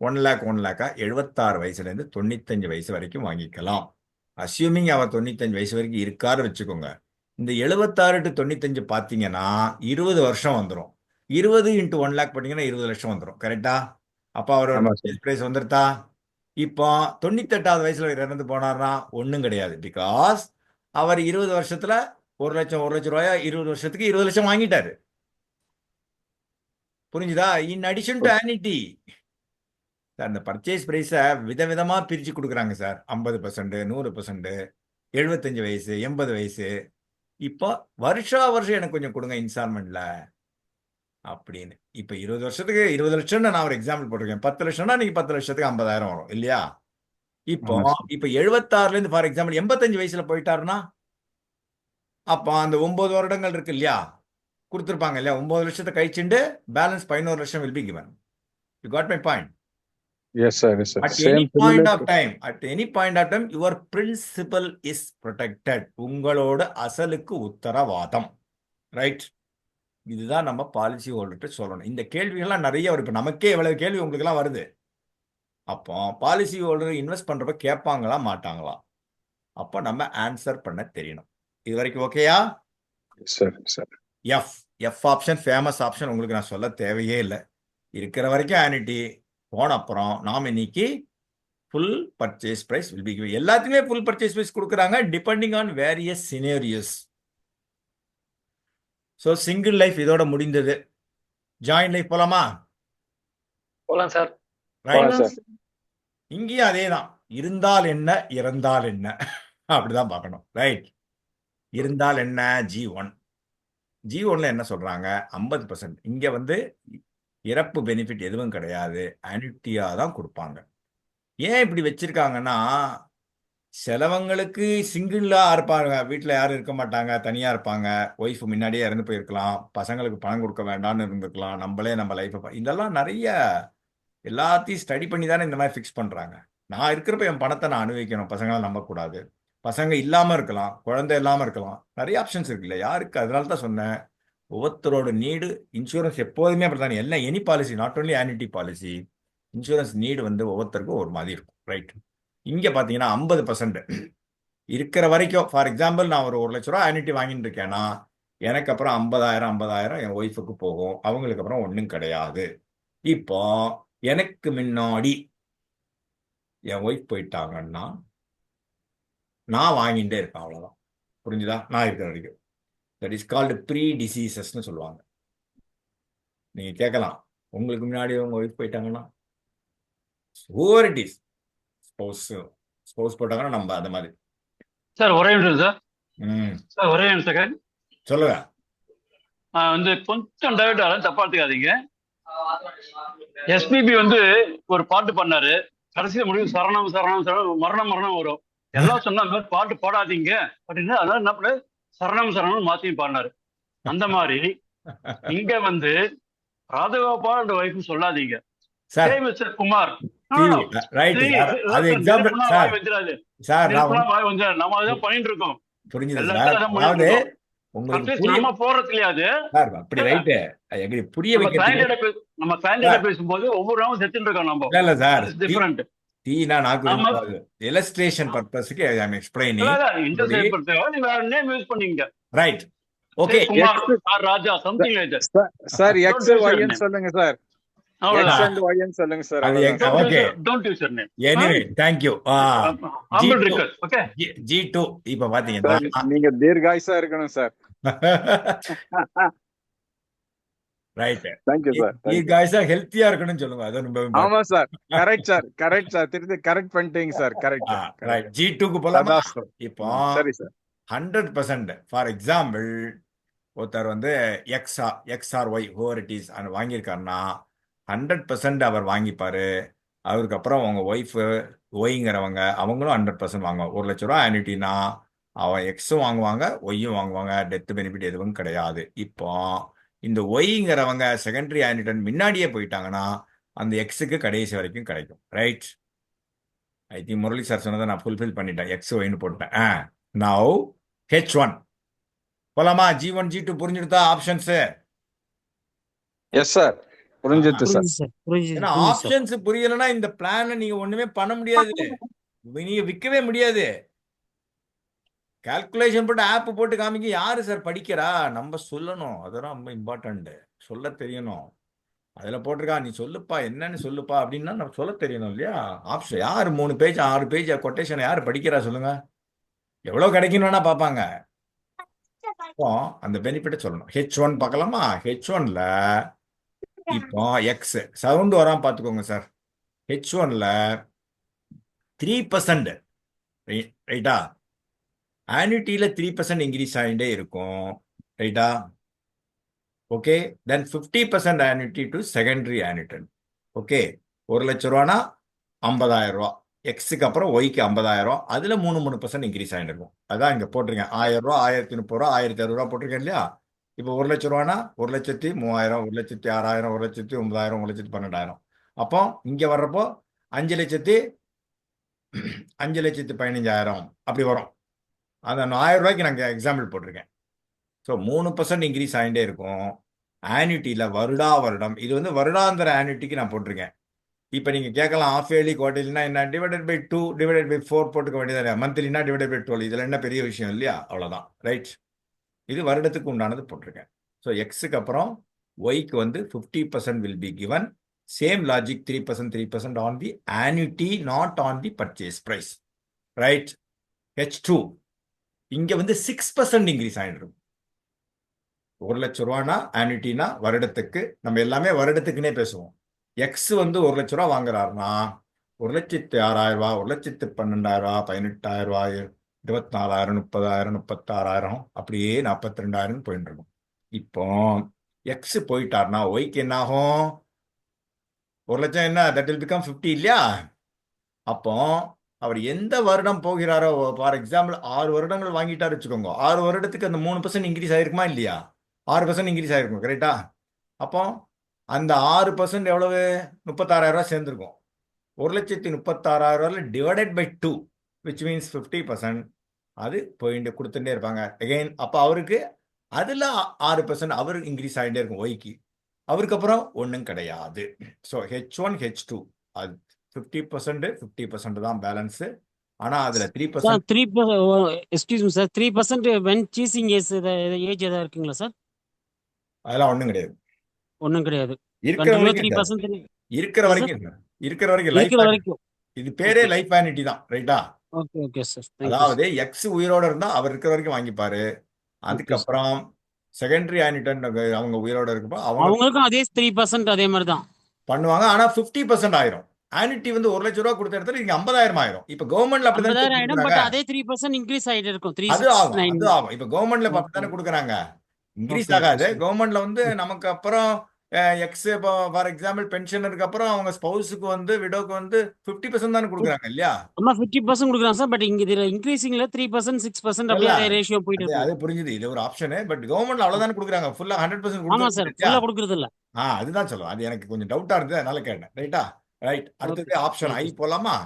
1 lakh 1 lakh 76 வயசுல இருந்து 95 வயசு வரைக்கும் வாங்கிக்கலாம். அஸ்யூமிங் அவர் 95 வயசு வரைக்கும் இருக்காரு வச்சுக்கோங்க. இந்த 76 to 95 பார்த்தீங்கன்னா 20 வருஷம் வந்துடும். 20 into 1 lakh பார்த்தீங்கன்னா 20 லட்சம் வந்துடும். கரெக்டா? அப்போ அவரோட பிரைஸ் வந்துருத்தா? இப்போ 98வது வயசுல இறந்து போனார்னா ஒன்றும் கிடையாது. பிகாஸ் அவர் 20 வருஷத்துல 1 லட்சம் ரூபாயா 20 வருஷத்துக்கு 20 லட்சம் வாங்கிட்டாரு. புரிஞ்சுதா? இன் அடிஷன் டு ஆனிட்டி சார், இந்த பர்ச்சேஸ் பிரைஸை விதவிதமா பிரிச்சு கொடுக்குறாங்க சார். 50%, 100%, 75 வயசு, 80 வயசு. இப்போ வருஷம் எனக்கு கொஞ்சம் கொடுங்க இன்ஸ்டால்மெண்ட்ல அப்படின்னு. இப்போ 20 வருஷத்துக்கு 20 லட்சம்னு நான் ஒரு எக்ஸாம்பிள் போட்டிருக்கேன். 10 லட்சம்னா நீங்க 10 லட்சத்துக்கு 50,000 வரும் இல்லையா? இப்போ 76ல இருந்து ஃபார் எக்ஸாம்பிள் 85 வயசுல போயிட்டாருன்னா அப்போ அந்த 9 வருடங்கள் இருக்கு இல்லையா, கொடுத்துருப்பாங்க இல்லையா, 9 லட்சத்தை கழிச்சுண்டு பேலன்ஸ் 11 லட்சம் will be given. You got my point? Yes, sir. Yes, sir. At Same any point similar. of time, your principal is protected. உங்களோட அசலுக்கு உத்தரவாதம். ரைட்? இதுதான் நம்ம பாலிசி ஹோல்டர்கிட்ட சொல்லணும். இந்த கேள்விகள்லாம் நிறைய வரும். இப்போ நமக்கே எவ்வளவு கேள்வி உங்களுக்குலாம் வருது. அப்போ பாலிசி ஹோல்டர் இன்வெஸ்ட் பண்றப்ப கேட்பாங்களா மாட்டாங்களா? அப்போ நம்ம ஆன்சர் பண்ண தெரியணும். இது வரைக்கும் ஓகேயா? Yes, sir. Yes, sir. F option famous option உங்களுக்கு நான் சொல்ல தேவையே இல்லை. இருக்கிற வரைக்கும் ஆனிட்டி போன அப்புறம் நாமினிக்கு full purchase price will be given. எல்லாத்துக்குமே ஃபுல் பர்ச்சேஸ் பிரைஸ் கொடுக்குறாங்க depending on various scenarios. So single life இதோட முடிந்தது. ஜாயிண்ட் லைஃப் போலாமா? போலாம் சார். ரைட். sir. இங்கேயும் அதே தான். இருந்தால் என்ன இறந்தால் என்ன அப்படிதான் பார்க்கணும். ரைட்? இருந்தால் என்ன G1. G1ல என்ன சொல்றாங்க? 50%. இங்க வந்து இறப்பு பெனிஃபிட் எதுவும் கிடையாது, ஆனிட்டியா தான் கொடுப்பாங்க. ஏன் இப்படி வச்சிருக்காங்கன்னா, செலவங்களுக்கு சிங்கிளா இருப்பாங்க, வீட்டில் யாரும் இருக்க மாட்டாங்க, தனியா இருப்பாங்க, ஒய்ஃப் முன்னாடியே இறந்து போயிருக்கலாம், பசங்களுக்கு பணம் கொடுக்க வேண்டாம்னு இருந்திருக்கலாம், நம்மளே நம்ம லைஃப்பை இதெல்லாம் நிறைய எல்லாத்தையும் ஸ்டடி பண்ணி தானே இந்த மாதிரி ஃபிக்ஸ் பண்றாங்க. நான் இருக்கிறப்ப என் பணத்தை நான் அனுபவிக்கணும், பசங்களை நம்பக்கூடாது, பசங்க இல்லாம இருக்கலாம், குழந்தை இல்லாம இருக்கலாம், நிறைய ஆப்ஷன்ஸ் இருக்குல்ல யாருக்கு. அதனால தான் சொன்னேன், ஒவ்வொருத்தரோட நீடு. இன்சூரன்ஸ் எப்போதுமே அப்படித்தான், எல்லாம் any policy, not only ஆனிட்டி policy, insurance need வந்து ஒவ்வொருத்தருக்கும் ஒரு மாதிரி இருக்கும். ரைட்? இங்கே பார்த்தீங்கன்னா 50% இருக்கிற வரைக்கும். ஃபார் எக்ஸாம்பிள், நான் ஒரு 1 லட்ச ரூபா ஆனிட்டி வாங்கிட்டு இருக்கேன்னா, எனக்கு அப்புறம் 50,000 என் ஒய்ஃபுக்கு போகும், அவங்களுக்கு அப்புறம் ஒன்றும் கிடையாது. இப்போ எனக்கு முன்னாடி என் ஒய்ஃப் போயிட்டாங்கன்னா நான் வாங்கிட்டே இருக்கேன், அவ்வளோதான். புரிஞ்சுதா? நான் இருக்கிற வரைக்கும். தட் இஸ் கால்டு ப்ரீ டிசீசஸ்ன்னு சொல்லுவாங்க. நீங்க கேட்கலாம், உங்களுக்கு முன்னாடி உங்க ஒய்ஃப் போயிட்டாங்கன்னா ஓவர் இட் இஸ் ஸ்பௌஸ் போட்டாங்கன்னா நம்ம அந்த மாதிரி. சார் ஒரே நிமிஷம் சார். ம், சார் ஒரே நிமிஷம் சார். சொல்லுங்க. வந்து கொஞ்சம் டைவர்ட் ஆகலாம், தப்பா எடுத்துக்காதீங்க. எஸ்பிபி வந்து ஒரு பாட்டு பண்ணாரு, கடைசியில முடிவு சரணம் சரணம் சரணம் மரணம் மரணம் வரும். எல்லாம் சொன்னா அந்த மாதிரி பாட்டு பாடாதீங்க அப்படின்னா, அதனால என்ன பண்ண சரணம் சரணம் மாத்தியும் பாடினாரு. அந்த மாதிரி இங்க வந்து ராதகோபால் ஒய்ஃப் சொல்லாதீங்க. சார் மிஸ்டர் குமார் ரைட், அது எக்ஸாம்பிள் சார். சார் நம்ம அதான் பண்ணிட்டு இருக்கோம். புரிஞ்சுது சார். எல்லாத்தையும் அதான் பண்ணிட்டு அதாவது இருக்கோம். உங்களுக்கு At least நம்ம போறது இல்லையாது. சார் அப்படி ரைட்டு எங்களுக்கு புரிய வைக்கிறதுக்கு. நம்ம கிளைண்ட் பேசும்போது ஒவ்வொரு நாளும் செத்துட்டு இருக்கோம் நம்ம. இல்ல சார், டிஃபரெண்ட் டீனா நாக்கு இல்லஸ்ட்ரேஷன் பர்பஸ்க்கு I am explaining. Name use பண்ணீங்க. Right, okay. Kumar or Raja something like that. Sir X Y ன்னு சொல்லுங்க சார். எக்ஸ் அண்ட் ஒய் ன்னு சொல்லுங்க சார். Okay, don't use your name. Anyway thank you. Humble request. Okay, G2 இப்ப பாத்தீங்கன்னா நீங்க தீர்காயுசா இருக்கணும் சார். ரைட், Thank you sir. தீர்காயுசா ஹெல்த்தியா இருக்கணும்னு சொல்லுங்க. அது ரொம்ப ஆமா sir, correct sir, correct sir. திருப்பி கரெக்ட் பண்ணிட்டீங்க சார். Correct right. G2க்கு போலாமா? இப்போ சரி சார். 100% ஃபார் எக்ஸாம்பிள், ஒருத்தர் வந்து X or Y whoever it is வாங்கியிருக்காருன்னா 100% அவர் வாங்கிப்பாரு. அவருக்கு அப்புறம் அவங்க ஒய்ஃபு ஒய்ங்கிறவங்க அவங்களும் 100% வாங்குவாங்க. 1 லட்ச ரூபா ஆனிட்டினா அவன் எக்ஸும் வாங்குவாங்க, ஒய்யும் வாங்குவாங்க. டெத் பெனிஃபிட் எதுவும் கிடையாது. இப்போ இந்த ஒய்ங்கிறவங்க செகண்டரி ஆனிட்டன் முன்னாடியே போயிட்டாங்கன்னா அந்த எக்ஸுக்கு கடைசி வரைக்கும் கிடைக்கும். Right? I think Murali sir சொன்னதை நான் ஃபுல்ஃபில் பண்ணிட்டேன். எக்ஸ் ஒய்னு போட்டேன். நவ் H1 போலாமா? G1 G2 புரிஞ்சுடுதா ஆப்ஷன்ஸ்? எஸ் சார், புரிஞ்சுது சார். ஏன்னா ஆப்ஷன்ஸ் புரியலன்னா இந்த பிளான் நீங்க ஒண்ணுமே பண்ண முடியாது, நீங்க விற்கவே முடியாது. கால்குலேஷன் போட்டு ஆப் போட்டு காமிக்க யாரு சார் படிக்கிறா? நம்ம சொல்லணும், அதெல்லாம் ரொம்ப இம்பார்ட்டன்ட். சொல்ல தெரியணும். அதுல போட்டிருக்கா நீ சொல்லுப்பா என்னன்னு சொல்லுப்பா அப்படின்னா நம்ம சொல்ல தெரியணும் இல்லையா? ஆப்ஷன் யாரு 3 பேஜ் 6 பேஜ் கொட்டேஷன் யாரு படிக்கிறா சொல்லுங்க? எவ்வளவு கிடைக்கணும்னா பார்ப்பாங்க. இப்போ அந்த பெனிஃபிட்டை சொல்லணும். H1 பார்க்கலாமா? H1ல இப்போ எக்ஸ் சவுண்ட் வராம பார்த்துக்கோங்க சார். H1ல 3%, ரைட்டா? ஆனிட்டியில 3% இன்க்ரீஸ் ஆகிட்டே இருக்கும், ரைட்டா? Okay, then 50% annuity to secondary annuitant. Okay, 1 லட்ச ரூபானா 50,000 ரூபா, எக்ஸுக்கு அப்புறம் ஒய்க்கு 50,000, அதுல 3% இன்க்ரீஸ் ஆகிட்டு இருக்கும். அதான் இங்க போட்டிருக்கேன். 1000 ரூபா, 1030 ரூபா, 1060 ரூபா போட்டிருக்கேன் இல்லையா? இப்போ 1 லட்ச ரூபானா 1,03,000, 1,06,000, 1,09,000, 1,12,000. அப்போ இங்க வர்றப்போ 5,15,000 அப்படி வரும். அந்த 1000 ரூபாய்க்கு நாங்கள் எக்ஸாம்பிள் போட்டிருக்கேன். ஸோ 3% இன்க்ரீஸ் ஆகிட்டே இருக்கும் ஆன்யூட்டியில் வருடம். இது வந்து வருடாந்திர ஆன்யூட்டிக்கு நான் போட்டிருக்கேன். இப்போ நீங்கள் கேட்கலாம் ஆஃப் இயர்லி குவார்டர்லினா என்ன, டிவைடட் பை 2 டிவைடட் பை 4 போட்டுக்க வேண்டியது, மந்த்லினா டிவைடட் பை 12. இதில் என்ன பெரிய விஷயம் இல்லையா? அவ்வளோதான், ரைட். இது வருடத்துக்கு உண்டானது போட்டிருக்கேன். ஸோ எக்ஸுக்கு அப்புறம் ஒய்க்கு வந்து 50% will be given. Same logic, 3% on the annuity, not on the purchase price, right. H2 இங்கே வந்து 6% இன்க்ரீஸ் ஆகிடும். 1,00,000 ரூபானா ஆன்யூட்டினா வருடத்துக்கு, நம்ம எல்லாமே வருடத்துக்குன்னே பேசுவோம். எக்ஸ் வந்து 1,00,000 ரூபா வாங்குறாருன்னா 1,06,000 ரூபா, 1,12,000 ரூபா, 18,000 ரூபா, 24,000, 30,000, 36,000, அப்படியே 42,000 போயிட்டு இருக்கும். இப்போ எக்ஸ் போயிட்டார்னா ஒய்க்கு என்ன ஆகும்? 1,00,000 என்ன, தட் வில் பிகம் 50 இல்லையா? அப்போ அவர் எந்த வருடம் போகிறாரோ, ஃபார் எக்ஸாம்பிள் 6 வருடங்கள் வாங்கிட்டாரு வச்சுக்கோங்க, 6 வருடத்துக்கு அந்த 3% இன்க்ரீஸ் ஆயிருக்குமா இல்லையா? 6% இன்க்ரீஸ் ஆயிருக்கும், கரெக்டா? அப்போ அந்த 6% எவ்வளவு? 36,000 ரூபாய் சேர்ந்துருக்கும். 1,36,000 டிவைடட் பை 2 விச் மீன்ஸ் 50%. அது போயிட்டு கொடுத்துட்டே இருப்பாங்க அகெயின். அப்போ அவருக்கு அதில் 6% அவர் இன்க்ரீஸ் ஆகிட்டே இருக்கும் ஒய்க்கு. அவருக்கு அப்புறம் ஒன்றும் கிடையாது. ஸோ H1 H2 அது 50% தான் பேலன்ஸு. ஆனால் அதில் 3% 3%, excuse me, sir, 3% when choosing is the age ஏதாவது இருக்குங்களா சார்? அதெல்லாம் ஒன்றும் கிடையாது. ஒன்றும் கிடையாது. இருக்கிற Continue வரைக்கும் சார். 3%. இருக்கிற Yes, வரைக்கும் சார். இருக்கிற வரைக்கும் லைஃப் இருக்கிற வரைக்கும். இது பேரே Okay. லைஃப் ஆனிட்டி தான், ரைட்டா? ஓகே ஓகே சார், தேங்க்யூ அதாவது எக்ஸ் உயிரோட இருந்தா அவர் இருக்கிற வரைக்கும் வாங்கிப்பாரு. அதுக்கப்புறம் செகண்டரி ஆனிட்டன் அவங்க உயிரோட இருக்கப்போ அவங்க அவங்களுக்கும் அதே 3% அதே மாதிரி தான் பண்ணுவாங்க. ஆனா 50% ஆயிரும். ஆனிட்டி வந்து 1,00,000 ரூபா கொடுத்த இடத்துல நீங்க 50,000 ஆயிரும். இப்ப கவர்மெண்ட்ல 50,000 ஆயிடும், பட் அப்படிதான் அதே 3% இன்க்ரீஸ் ஆயிட்டு இருக்கும். அது ஆகும், 369. அது ஆகும். இப்ப கவர்மெண்ட்ல அப்படித்தானே கொடுக்குறாங்க. இன்க்ரீஸ் Okay, ஆகாது. okay, sir. கவர்மெண்ட்ல வந்து நமக்கு அப்புறம் எக்ஸ் ஃபார் எக்ஸாம்பிள் பென்ஷனருக்கு அப்புறம் அவங்க ஸ்பௌஸுக்கு வந்து விடோக்கு வந்து 50% தானே கொடுக்குறாங்க இல்லையா? ஆமா 50% கொடுக்குறாங்க சார், பட் இங்க இதுல இன்க்ரீசிங்ல 3%, 6% அப்படியே அதே ரேஷியோ போயிட்டு அது இருக்கு. புரிஞ்சுது. இது ஒரு ஆப்ஷனு. பட் கவர்மெண்ட்ல அவ்வளவுதானே கொடுக்குறாங்க. ஃபுல்லா 100% ஆமா சார், ஃபுல்லா கொடுக்கறது இல்ல. அதுதான் சொல்லுவேன். அது எனக்கு கொஞ்சம் டவுட்டா இருந்தது, அதனால கேட்டேன். ரைட்டா? ரைட். அடுத்தது ஆப்ஷன் ஐ போலாமா?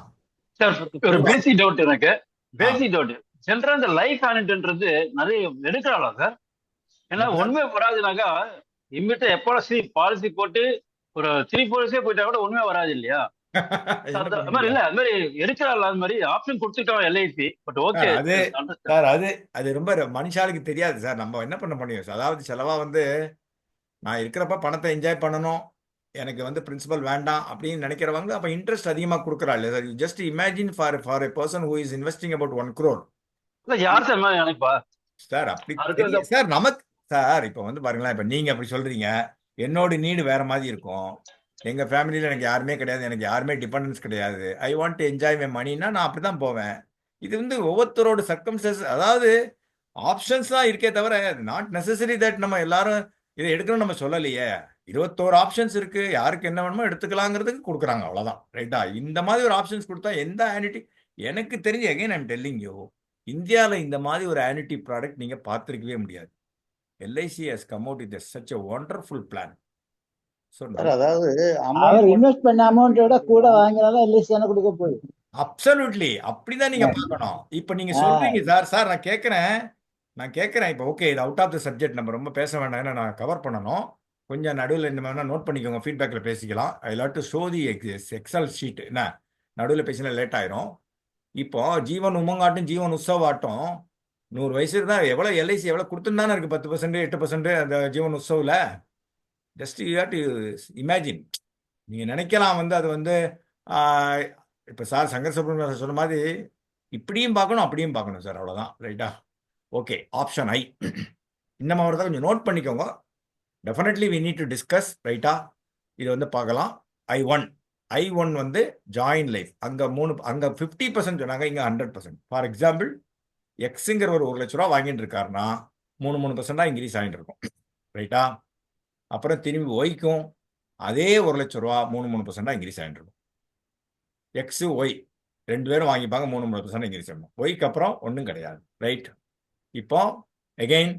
சார் ஒரு பேசிக் டவுட் எனக்கு. பேசிக் டவுட் ஜென்ரலா இந்த லைஃப் ஆனிட்ன்றது நிறைய எடுக்கிறாளா சார்? ஏன்னா ஒண்ணுமே வராதுனாக்கா இம்மிட்ட எப்போ பாலிசி போட்டு ஒரு 3-4 years போயிட்டா கூட ஒண்ணுமே வராது இல்லையா? அது மாதிரி இல்ல, அது மாதிரி எடுக்கிறாள், அது மாதிரி ஆப்ஷன் கொடுத்துட்டோம் எல்ஐசி. பட் ஓகே சார், அது ரொம்ப மனுஷாளுக்கு தெரியாது சார். நம்ம என்ன பண்ண முடியும்? அதாவது செலவா வந்து நான் இருக்கிறப்ப பணத்தை என்ஜாய் பண்ணணும், எனக்கு வந்து பிரின்சிபல் வேண்டாம் அப்படின்னு நினைக்கிறவங்க அப்ப இன்ட்ரெஸ்ட் அதிகமாக கொடுக்குறாள். Just imagine for a person who is investing about 1 crore. யார் சார் மாதிரி நினைப்பா சார்? அப்படி சார் நமக்கு சார் இப்போ வந்து பாருங்களேன், இப்போ நீங்க அப்படி சொல்றீங்க, என்னோட நீடு வேற மாதிரி இருக்கும். எங்க ஃபேமிலியில எனக்கு யாருமே கிடையாது, எனக்கு யாருமே டிபெண்டன்ஸ் கிடையாது. I want to enjoy my மணினா நான் அப்படிதான் போவேன். இது வந்து ஒவ்வொருத்தரோட சர்க்கம்ஸ்டன்ஸ், அதாவது ஆப்ஷன்ஸ் தான் இருக்கே தவிர நாட் நெசசரி தட் நம்ம எல்லாரும் இதை எடுக்கணும்னு நம்ம சொல்லலையே. 21 ஆப்ஷன்ஸ் இருக்கு, யாருக்கு என்ன வேணுமோ எடுத்துக்கலாங்கிறதுக்கு கொடுக்குறாங்க, அவ்வளவுதான். ரைட்டா? இந்த மாதிரி ஒரு ஆப்ஷன்ஸ் கொடுத்தா எந்த ஆனிட்டி எனக்கு தெரிஞ்சு, அகைன் ஐம் டெல்லிங் யூ, இந்தியாவில் இந்த மாதிரி ஒரு ஆனிட்டி ப்ராடக்ட் நீங்க பார்த்துருக்கவே முடியாது. LIC has come out with such a wonderful plan. So அதாவது அவர் இன்வெஸ்ட் பண்ண அமௌண்ட்டோட கூட வாங்கினாலும் எல்ஐசி தானே கொடுக்க போகுது. அப்சல்யூட்லி அப்படிதான் நீங்க பார்க்கணும். இப்போ நீங்க சொல்றீங்க சார் நான் கேட்கறேன் இப்போ ஓகே, இது அவுட் ஆஃப் த சப்ஜெக்ட், நம்ம ரொம்ப பேச வேண்டாம், ஏன்னா நான் கவர் பண்ணணும். கொஞ்சம் நடுவில் இந்த மாதிரி நோட் பண்ணிக்கோங்க, ஃபீட்பேக்கில் பேசிக்கலாம். I lot to show the XL sheet. என்ன நடுவில் பேசினா லேட் ஆயிரும். இப்போ ஜீவன் உமங்காட்டும் ஜீவன் உற்சவ் ஆட்டும் 100 வயசு இருந்தால் எவ்வளோ எல்ஐசி எவ்வளோ கொடுத்துருந்தானே இருக்கு, 10%, 8% அந்த ஜீவன் உற்சவில். Just you have to imagine. நீங்கள் நினைக்கலாம் வந்து அது வந்து இப்போ சார் சங்கர் சுப்ரமணியன் சொன்ன மாதிரி இப்படியும் பார்க்கணும் அப்படியும் பார்க்கணும் சார், அவ்வளோதான். ரைட்டா? Okay, option I. இந்த மாதிரி தான் கொஞ்சம் நோட் பண்ணிக்கோங்க. Definitely we need to discuss. ரைட்டா? இது வந்து பார்க்கலாம். I1 வந்து ஜாயின் லைஃப். அங்கே 50% சொன்னாங்க, இங்கே 100%. ஃபார் எக்ஸாம்பிள் எக்ஸுங்கிற ஒரு 1,00,000 ரூபா வாங்கிட்டு இருக்காருன்னா 3% இன்க்ரீஸ் ஆகிட்டு இருக்கும். ரைட்டா? அப்புறம் திரும்பி ஒய்க்கும் அதே 1,00,000 ரூபா 3% இன்க்ரீஸ் ஆகிட்டு இருக்கும். எக்ஸு ஒய் 2 பேரும் வாங்கிப்பாங்க, 3% இன்க்ரீஸ் ஆகும். ஒய்க்கு அப்புறம் ஒன்றும் கிடையாது. ரைட்? இப்போ அகெயின்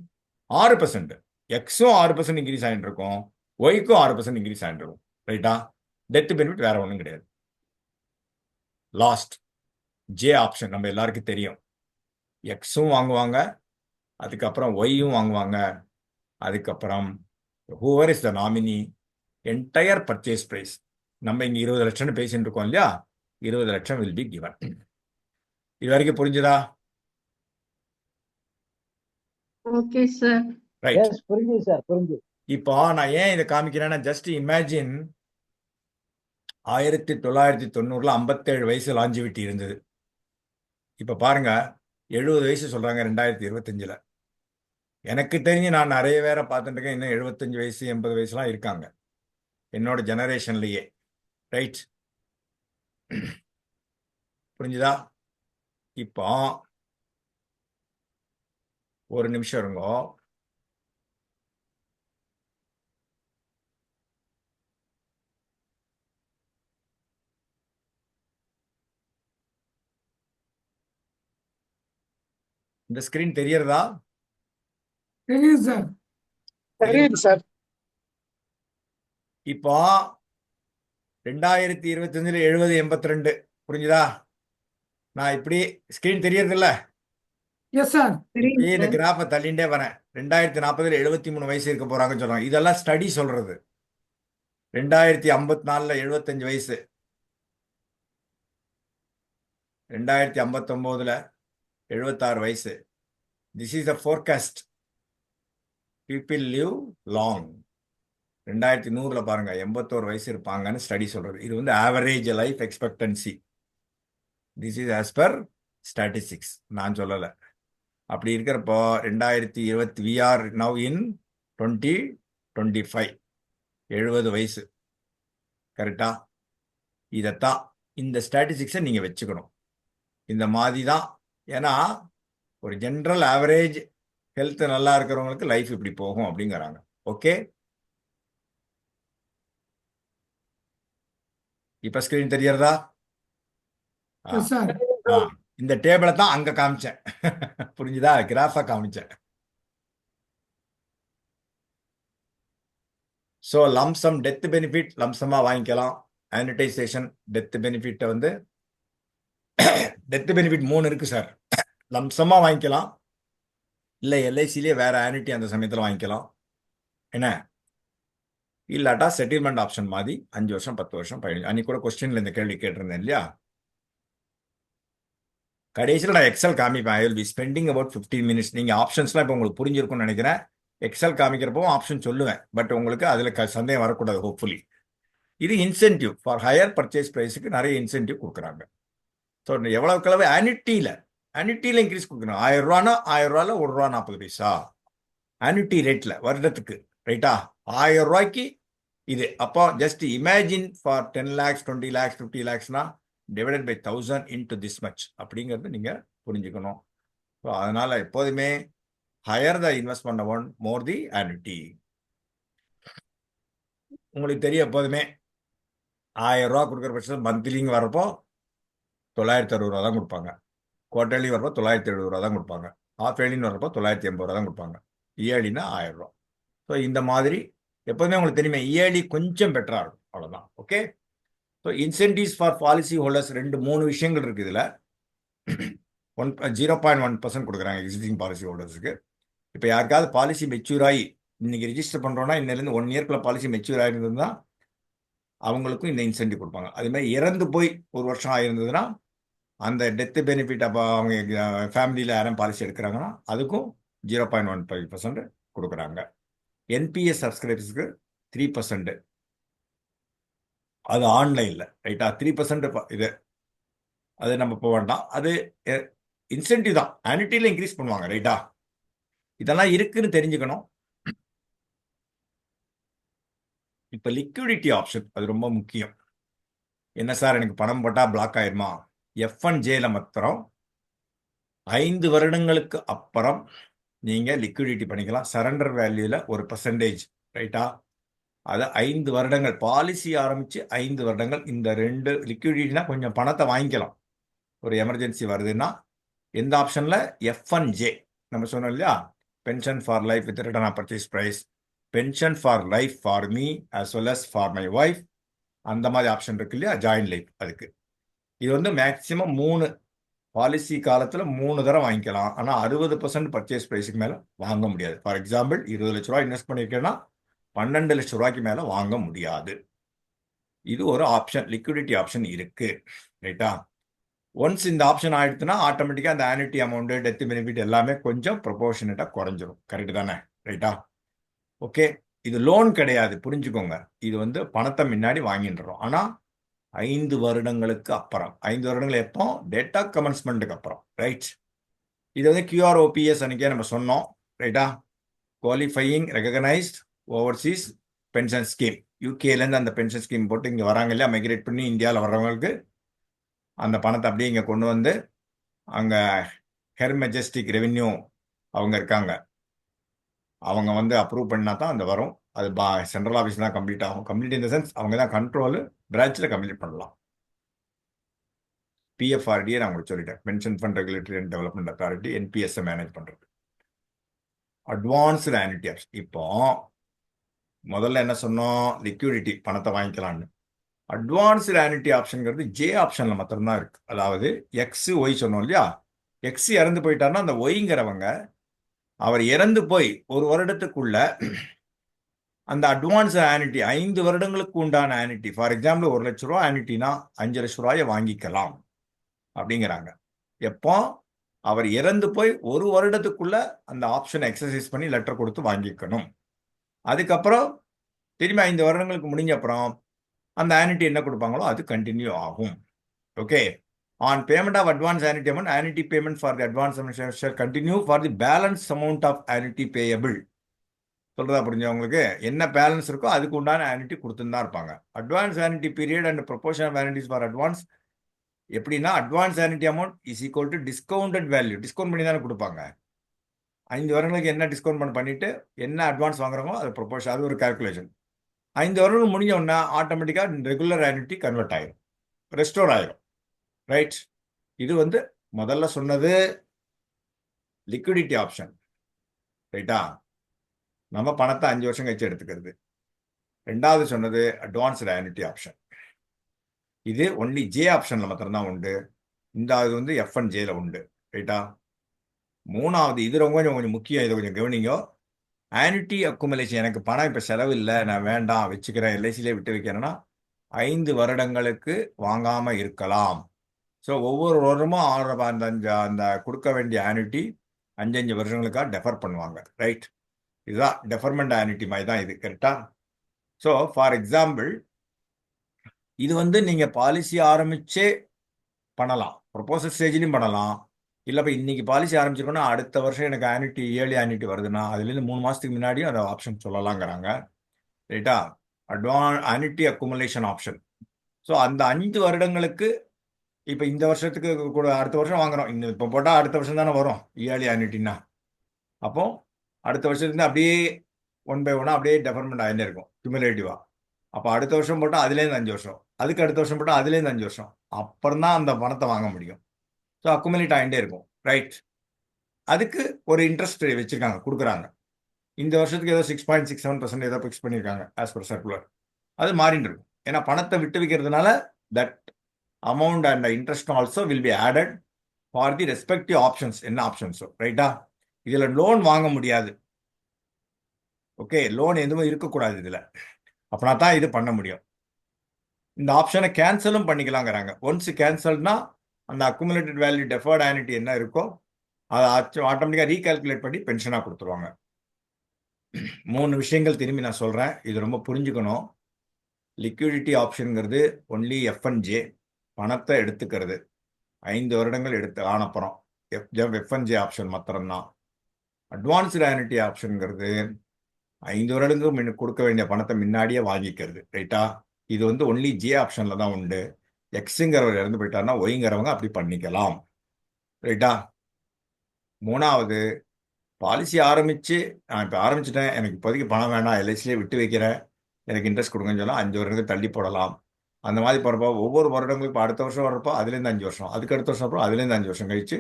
6%, எக்ஸும் 6% இன்க்ரீஸ் ஆகிட்டு இருக்கும், ஒய்க்கும் 6% இன்க்ரீஸ் ஆகிட்டு இருக்கும். ரைட்டா? டெத் பெனிஃபிட் வேற ஒன்றும் கிடையாது. லாஸ்ட் ஜே ஆப்ஷன் நம்ம எல்லாருக்கும் தெரியும். எக்ஸும் வாங்குவாங்க, அதுக்கப்புறம் ஒய்யும் வாங்குவாங்க, அதுக்கப்புறம் whoever is the nominee, entire purchase price. நம்ம இங்கே 20 லட்சம்னு பேசிட்டு இருக்கோம் இல்லையா, 20 லட்சம் வில் பி given. இது வரைக்கும் புரிஞ்சுதா? Okay sir. ரைட். எஸ் புரிஞ்சுது சார், புரிஞ்சு. இப்போ நான் ஏன் இதை காமிக்கிறேன்னா, ஜஸ்ட் இமேஜின் 1990 57 வயசு லாஞ்சிவிட்டி இருந்தது. இப்போ பாருங்க 70 வயசு சொல்றாங்க 2025. எனக்கு தெரிஞ்சு நான் நிறைய பேரை பார்த்துட்டு இருக்கேன், இன்னும் 75 வயசு 80 வயசுலாம் இருக்காங்க என்னோட ஜெனரேஷன்லயே. ரைட், புரிஞ்சுதா? இப்போ ஒரு நிமிஷம் இருங்கோ. இந்த ஸ்கிரீன் தெரியறதா? தெரியுது சார். தெரியுது சார். இப்போ 2025 70 82 புரிஞ்சுதா? நான் இப்படி ஸ்கிரீன் தெரியறது இல்ல, எஸ் சார். இப்படியே இந்த கிராஃபை தள்ளிண்டே வரேன். 2040 73 வயசு இருக்க போறாங்கன்னு சொல்றாங்க. இதெல்லாம் ஸ்டடி சொல்றது. 2054 75 வயசு, 2059 76 வயசு. This is the forecast. People live long. 2100 பாருங்க 81 வயசு இருப்பாங்கன்னு ஸ்டடி சொல்றது. இது வந்து average life expectancy. This is as per statistics, நான் சொல்லலை. அப்படி இருக்கிறப்போ 2020 we are now in 2025 70 வயசு. கரெக்டா? இதைத்தான் இந்த ஸ்டாட்டிஸ்டிக்ஸை நீங்க வச்சுக்கணும். இந்த மாதிரி தான். ஏன்னா ஒரு ஜென்ரல் ஆவரேஜ் ஹெல்த் நல்லா இருக்கிறவங்களுக்கு லைஃப் இப்படி போகும் அப்படிங்கிறாங்க. ஓகே, இப்ப ஸ்கிரீன் தெரியறதா? Yes sir. இந்த டேபிளை தான் அங்க காமிச்சேன். புரிஞ்சுதா? கிராஃபா காமிச்சேன். ஸோ லம்சம் டெத் பெனிஃபிட் லம்சமா வாங்கிக்கலாம். ஆனிடைசேஷன் டெத் பெனிஃபிட்டை வந்து டெத் பெனிஃபிட் 3 இருக்கு சார். லம்சமா வாங்கிக்கலாம், இல்லை எல்ஐசிலேயே வேற ஆனிட்டி அந்த சமயத்தில் வாங்கிக்கலாம். என்ன இல்லாட்டா செட்டில்மெண்ட் ஆப்ஷன் மாதிரி 5 வருஷம் 10 வருஷம் 15. அன்னைக்கு கூட கொஸ்டின்ல இந்த கேள்வி கேட்டிருந்தேன் இல்லையா? கடைசியில் நான் எக்ஸல் காமிப்பேன். ஐ will B spending about 15 minutes. நீங்கள் ஆப்ஷன்ஸ்லாம் இப்போ உங்களுக்கு புரிஞ்சிருக்கும்னு நினைக்கிறேன். எக்ஸல் காமிக்கிறப்போ ஆப்ஷன் சொல்லுவேன், பட் உங்களுக்கு அதில் சந்தேகம் வரக்கூடாது. ஹோப்ஃபுல்லி இது இன்சென்டிவ் ஃபார் ஹையர் பர்ச்சேஸ் ப்ரைஸுக்கு நிறைய இன்சென்டிவ் கொடுக்குறாங்க. ஸோ எவ்வளவு கிளவு ஆனிட்டியில் இன்க்ரீஸ் கொடுக்கணும். 1000 ரூபானா 1000 ரூபாயில் ₹1.40 ஆனிட்டி ரேட்டில் வருடத்துக்கு. ரைட்டா? 1000 ரூபாய்க்கு இது. அப்போ just imagine for 10 lakhs 20 lakhs 50 lakhsனா divided by 1000 into this much அப்படிங்கிறது நீங்கள் புரிஞ்சுக்கணும். ஸோ அதனால் எப்போதுமே higher the investment amount more the annuity. உங்களுக்கு தெரியும், எப்போதுமே 1000 ரூபா கொடுக்குற பட்சத்தில் மந்த்லிங்க வரப்போ 960 ரூபா தான் கொடுப்பாங்க. குவார்டர்லி வரப்போ 970 ரூபா தான் கொடுப்பாங்க. ஆஃப் ஏர்லின்னு வரப்போ 980 ரூபா தான் கொடுப்பாங்க. இயர்லினா 1000 ரூபா. ஸோ இந்த மாதிரி எப்போதுமே உங்களுக்கு தெரியுமே, இயர்லி கொஞ்சம் பெட்டராக இருக்கும், அவ்வளோதான். Okay. So incentives for policy holders 2-3 விஷயங்கள் இருக்குது இதில். 0.1% கொடுக்குறாங்க எக்ஸிஸ்டிங் பாலிசி ஹோல்டர்ஸுக்கு. இப்போ யாருக்காவது பாலிசி மெச்சூர் ஆகி இன்னைக்கு ரிஜிஸ்டர் பண்ணுறோன்னா இன்னிலேருந்து 1 இயர்க்குள்ள பாலிசி மெச்சூர் ஆகிருந்ததுன்னா அவங்களுக்கும் இந்த இன்சென்டிவ் கொடுப்பாங்க. அதே மாதிரி இறந்து போய் 1 வருஷம் ஆகிருந்ததுன்னா அந்த டெத் பெனிஃபிட், அப்போ அவங்க ஃபேமிலியில் யாரும் பாலிசி எடுக்கிறாங்கன்னா அதுக்கும் 0.15% கொடுக்குறாங்க. என்பிஎஸ் சப்ஸ்கிரைபர்ஸுக்கு 3%. அது ஆன்லைனில். ரைட்டா? 3% இது. அது நம்ம போக வேண்டாம். அது இன்சென்டிவ் தான். ஆனிட்டியில் இன்க்ரீஸ் பண்ணுவாங்க. ரைட்டா? இதெல்லாம் இருக்குன்னு தெரிஞ்சுக்கணும். இப்போ லிக்விடிட்டி ஆப்ஷன் அது ரொம்ப முக்கியம். என்ன சார் எனக்கு பணம் போட்டால் பிளாக் ஆயிருமா? F1Jல மாத்திரம் 5 வருடங்களுக்கு அப்புறம் நீங்கள் லிக்விடிட்டி பண்ணிக்கலாம். சரண்டர் வேல்யூவில் 1%. ரைட்டா? அது 5 வருடங்கள் பாலிசி ஆரம்பித்து 5 வருடங்கள். இந்த 2 லிக்விடிட்டினா கொஞ்சம் பணத்தை வாங்கிக்கலாம். ஒரு எமர்ஜென்சி வருதுன்னா எந்த ஆப்ஷனில்? F1J நம்ம சொன்னோம் இல்லையா? Pension for life with return of purchase price, pension for life for me as well as for my wife, அந்த மாதிரி ஆப்ஷன் இருக்கு இல்லையா? Joint life. அதுக்கு இது வந்து மேக்சிமம் 3 பாலிசி காலத்தில் 3 தடவை வாங்கிக்கலாம். ஆனால் 60% பர்ச்சேஸ் ப்ரைஸுக்கு மேலே வாங்க முடியாது. ஃபார் எக்ஸாம்பிள் 20 லட்ச ரூபா இன்வெஸ்ட் பண்ணியிருக்கேன்னா 12 லட்ச ரூபாய்க்கு மேலே வாங்க முடியாது. இது ஒரு ஆப்ஷன், லிக்விடிட்டி ஆப்ஷன் இருக்கு. ரைட்டா? ஒன்ஸ் இந்த ஆப்ஷன் ஆயிடுச்சுன்னா ஆட்டோமேட்டிக்காக அந்த ஆனுட்டி அமௌண்ட், டெத் பெனிஃபிட் எல்லாமே கொஞ்சம் ப்ரொபோர்ஷனேட்டாக குறைஞ்சிரும். கரெக்டு தானே? ரைட்டா? ஓகே. இது லோன் கிடையாது, புரிஞ்சுக்கோங்க. இது வந்து பணத்தை முன்னாடி வாங்கிட்டுறோம். ஆனால் 5 வருடங்களுக்கு அப்புறம். 5 வருடங்கள் எப்போ? டேட்டா கமன்ஸ்மெண்ட்டுக்கு அப்புறம். ரைட்? இது வந்து QROPS அன்னைக்கே நம்ம சொன்னோம். ரைட்டா? Qualifying recognised overseas pension scheme. யூகேலேருந்து அந்த பென்ஷன் ஸ்கீம் போட்டு இங்கே வராங்க இல்லையா, மைக்ரேட் பண்ணி இந்தியாவில் வர்றவங்களுக்கு அந்த பணத்தை அப்படியே இங்கே கொண்டு வந்து அங்கே ஹெர் மெஜஸ்டிக் ரெவென்யூ அவங்க இருக்காங்க, அவங்க வந்து அப்ரூவ் பண்ணால் தான் அந்த வரும். அது சென்ட்ரல் ஆஃபீஸ் தான் கம்ப்ளீட் ஆகும். கம்ப்ளீட் இன் த சென்ஸ் அவங்க தான் கண்ட்ரோலு, பிரான்ச்சில் கம்ப்ளீட் பண்ணலாம். PFRDA நான் உங்களுக்கு சொல்லிட்டேன், pension fund regulatory and development authority, NPS manage பண்ணுறது. Advanced annuity option. இப்போ முதல்ல என்ன சொன்னோம்? லிக்விடிட்டி, பணத்தை வாங்கிக்கலான்னு. அட்வான்ஸ்டு ஆனுட்டி ஆப்ஷனுங்கிறது J ஆப்ஷனில் மட்டும்தான் இருக்கு. அதாவது X, Y சொன்னோம் இல்லையா, X இறந்து போயிட்டாருன்னா அந்த ஒய்ங்கிறவங்க அவர் இறந்து போய் 1 வருடத்துக்குள்ள அந்த அட்வான்ஸ் ஆனுட்டி 5 வருடங்களுக்கு உண்டான ஆனுட்டி, ஃபார் எக்ஸாம்பிள் 1 லட்ச ரூபா ஆனுட்டினா 5 லட்ச ரூபாயை வாங்கிக்கலாம் அப்படிங்கிறாங்க. எப்போ? அவர் இறந்து போய் 1 வருடத்துக்குள்ள அந்த ஆப்ஷனை எக்ஸசைஸ் பண்ணி லெட்டர் கொடுத்து வாங்கிக்கணும். அதுக்கப்புறம் திரும்பி 5 வருடங்களுக்கு முடிஞ்ச அப்புறம் அந்த ஆனுட்டி என்ன கொடுப்பாங்களோ அது கண்டினியூ ஆகும். Okay. On payment of advance annuity amount, annuity payment for the advance amount shall continue for the balance amount of annuity payable. சொல்றதா புரிஞ்சவங்களுக்கு? என்ன பேலன்ஸ் இருக்கோ அதுக்கு உண்டான ஆனுட்டி கொடுத்துன்னு தான் இருப்பாங்க. Advance annuity period and proportion of annuities for advance எப்படின்னா, advance annuity amount is equal to discounted value. Discount பண்ணி தானே கொடுப்பாங்க. 5 வருடங்களுக்கு என்ன டிஸ்கவுண்ட் பண்ணிட்டு என்ன அட்வான்ஸ் வாங்குறாங்களோ அது ப்ரொபோர்ஷன், அது ஒரு கால்குலேஷன். 5 வருடங்கள் முடிஞ்ச உடனே ஆட்டோமேட்டிக்காக ரெகுலர் ஆனுட்டி கன்வெர்ட் ஆயிரும், ரெஸ்டோர் ஆயிரும். ரைட்? இது வந்து முதல்ல சொன்னது லிக்விடிட்டி ஆப்ஷன். ரைட்டா? நம்ம பணத்தை 5 வருஷம் கழிச்சு எடுத்துக்கிறது. 2வது சொன்னது அட்வான்ஸ்டு ஆனுட்டி ஆப்ஷன். இது ஒன்லி J ஆப்ஷனில் மாத்திரம்தான் உண்டு. இந்த அது வந்து F&Jல உண்டு. ரைட்டா? 3வது, இது ரொம்ப கொஞ்சம் முக்கியம், இதை கொஞ்சம் கவனிங்க. ஆனுட்டி அக்குமுலேஷன். எனக்கு பணம் இப்போ செலவு இல்லை, நான் வேண்டாம் வச்சுக்கிறேன், LICலே விட்டு வைக்கிறேன்னா 5 வருடங்களுக்கு வாங்காமல் இருக்கலாம். ஸோ ஒவ்வொரு வருடமும் அந்த கொடுக்க வேண்டிய ஆனுட்டி 5 வருஷங்களுக்காக டெஃபர் பண்ணுவாங்க. ரைட்? இதுதான் டெஃபர்மெண்ட் ஆனுட்டி மாதிரி தான் இது. கரெக்டா? ஸோ ஃபார் எக்ஸாம்பிள் இது வந்து நீங்கள் பாலிசி ஆரம்பிச்சே பண்ணலாம், ப்ரொபோசல் ஸ்டேஜ்லையும் பண்ணலாம். இல்லை இப்போ இன்னைக்கு பாலிசி ஆரம்பிச்சிருக்கோன்னா அடுத்த வருஷம் எனக்கு ஆனுட்டி ஏர்லி ஆனுட்டி வருதுன்னா அதுலேருந்து 3 மாதத்துக்கு முன்னாடியும் அந்த ஆப்ஷன் சொல்லலாங்கிறாங்க. ரைட்டா? ஆனுட்டி அக்குமுலேஷன் ஆப்ஷன். ஸோ அந்த 5 வருடங்களுக்கு இப்போ இந்த வருஷத்துக்கு கூட அடுத்த வருஷம் வாங்குறோம், இன்னும் இப்போ போட்டால் அடுத்த வருஷம் தானே வரும் இயர்லி ஆனுட்டின்னா. அப்போ அடுத்த வருஷத்துலேருந்து அப்படியே 1 by 1 அப்படியே டெவலப்மெண்ட் ஆகிட்டே இருக்கும் கியூமுலேட்டிவாக. அப்போ அடுத்த வருஷம் போட்டால் அதுலேருந்து 5 வருஷம், அதுக்கு அடுத்த வருஷம் போட்டால் அதுலேருந்து 5 வருஷம், அப்புறம் தான் அந்த பணத்தை வாங்க முடியும். ஸோ அக்குமுலேட் ஆகிட்டே இருக்கும். ரைட்? அதுக்கு ஒரு இன்ட்ரெஸ்ட் வச்சுருக்காங்க, கொடுக்குறாங்க. இந்த வருஷத்துக்கு ஏதோ 6.67% ஏதோ ஃபிக்ஸ் பண்ணியிருக்காங்க ஆஸ் பர் சர்க்குலர். அது மாறிட்டு இருக்கும். ஏன்னா பணத்தை விட்டு வைக்கிறதுனால that amount and the interest also will be added for the respective options. என்ன ஆப்ஷன்ஸோ. ரைட்டா? இதில் லோன் வாங்க முடியாது. ஓகே. லோன் எதுவும் இருக்கக்கூடாது இதில். அப்படின்னா தான் இது பண்ண முடியும். இந்த ஆப்ஷனை கேன்சலும் பண்ணிக்கலாங்கிறாங்க. ஒன்ஸ் கேன்சல்னா அந்த அக்குமுலேட்டட் வேல்யூ டெஃபர்ட் ஆனுட்டி என்ன இருக்கோ அதை ஆட்டோமேட்டிக்காக ரீகால்குலேட் பண்ணி பென்ஷனாக கொடுத்துருவாங்க. 3 விஷயங்கள் திரும்பி நான் சொல்கிறேன், இது ரொம்ப புரிஞ்சுக்கணும். லிக்விடிட்டி ஆப்ஷனுங்கிறது ஒன்லி F&J, பணத்தை எடுத்துக்கிறது. 5 வருடங்கள் எடுத்து ஆனப்புறம் F&J ஆப்ஷன் மாத்திரம்தான். அட்வான்ஸ்டு ஆனுட்டி ஆப்ஷனுங்கிறது 5 வருடங்களுக்கு கொடுக்க வேண்டிய பணத்தை முன்னாடியே வாங்கிக்கிறது. ரைட்டா? இது வந்து ஒன்லி J ஆப்ஷனில் தான் உண்டு. எக்ஸுங்கிறவர் இறந்து போயிட்டாருன்னா ஒய்ங்கிறவங்க அப்படி பண்ணிக்கலாம். ரைட்டா? 3வது, பாலிசி ஆரம்பித்து நான் இப்போ ஆரம்பிச்சிட்டேன், எனக்கு இப்போதைக்கு பணம் வேண்டாம், LICலே விட்டு வைக்கிறேன், எனக்கு இன்ட்ரெஸ்ட் கொடுங்கன்னு சொன்னால் 5 வருடங்களுக்கு தள்ளி போடலாம். அந்த மாதிரி போகிறப்போ ஒவ்வொரு வருடங்களுக்கு இப்போ அடுத்த வருஷம் வரப்போ அதுலேருந்து 5 வருஷம், அதுக்கு அடுத்த வருஷம் அப்புறம் அதுலேருந்து 5 வருஷம் கழிச்சு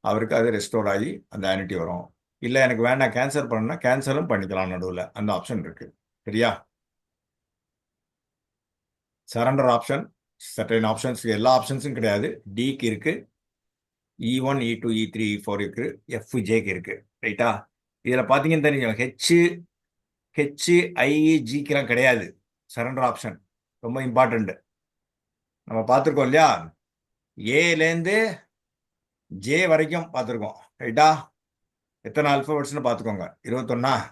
அவருக்கு அது ரெஸ்டோர் ஆகி அந்த ஆனுட்டி வரும். இல்லை எனக்கு வேண்டாம் கேன்சல் பண்ணணும்னா கேன்சலும் பண்ணிக்கலாம், நடுவில் அந்த ஆப்ஷன் இருக்குது. சரியா? சரண்டர் ஆப்ஷன், சர்டைன் ஆப்ஷன்ஸ்க்கு எல்லா ஆப்ஷன்ஸும் கிடையாது. டிக்கு இருக்கு, E1 E2 E3 E4 இருக்கு, FJக்கு இருக்கு. ரைட்டா? இதில் பார்த்தீங்கன்னு தெரியும், HIGக்கெல்லாம் கிடையாது சரண்டர் ஆப்ஷன். ரொம்ப இம்பார்ட்டண்ட். நம்ம பார்த்துருக்கோம் இல்லையா, ஏலேருந்து ஜே வரைக்கும் பார்த்துருக்கோம். ரைட்டா? எத்தனை ஆல்ஃபபெட்ஸ்னு பார்த்துக்கோங்க. 21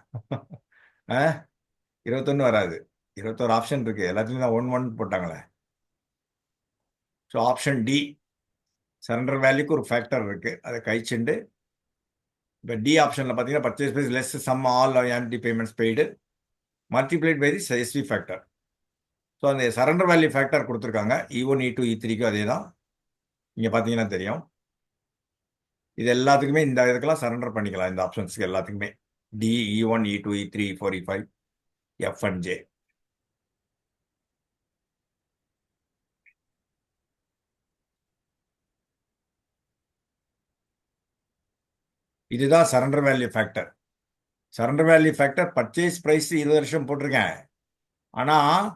21 வராது, 21 ஆப்ஷன் இருக்கு. எல்லாத்துலையும் தான் 1 1 போட்டாங்களே. ஸோ ஆப்ஷன் டி சரண்டர் வேல்யூக்கு ஒரு ஃபேக்டர் இருக்கு, அதை கழிச்சுண்டு இப்போ டி ஆப்ஷனில் பார்த்தீங்கன்னா purchase price less sum all annuity payments paid multiplied by the SV factor. So அந்த சரண்டர் வேல்யூ ஃபேக்டர் கொடுத்துருக்காங்க. E1 E2 E3க்கும் அதே தான். இங்கே பார்த்தீங்கன்னா தெரியும். இது எல்லாத்துக்குமே இந்த இதுக்கெல்லாம் சரண்டர் பண்ணிக்கலாம், இந்த ஆப்ஷன்ஸ்க்கு எல்லாத்துக்குமே. D, E1 E2 E3 E4 E5 F and J. இதுதான் surrender value factor. Surrender value factor purchase price 20 வருஷம் போட்டிருக்கேன். ஆனால்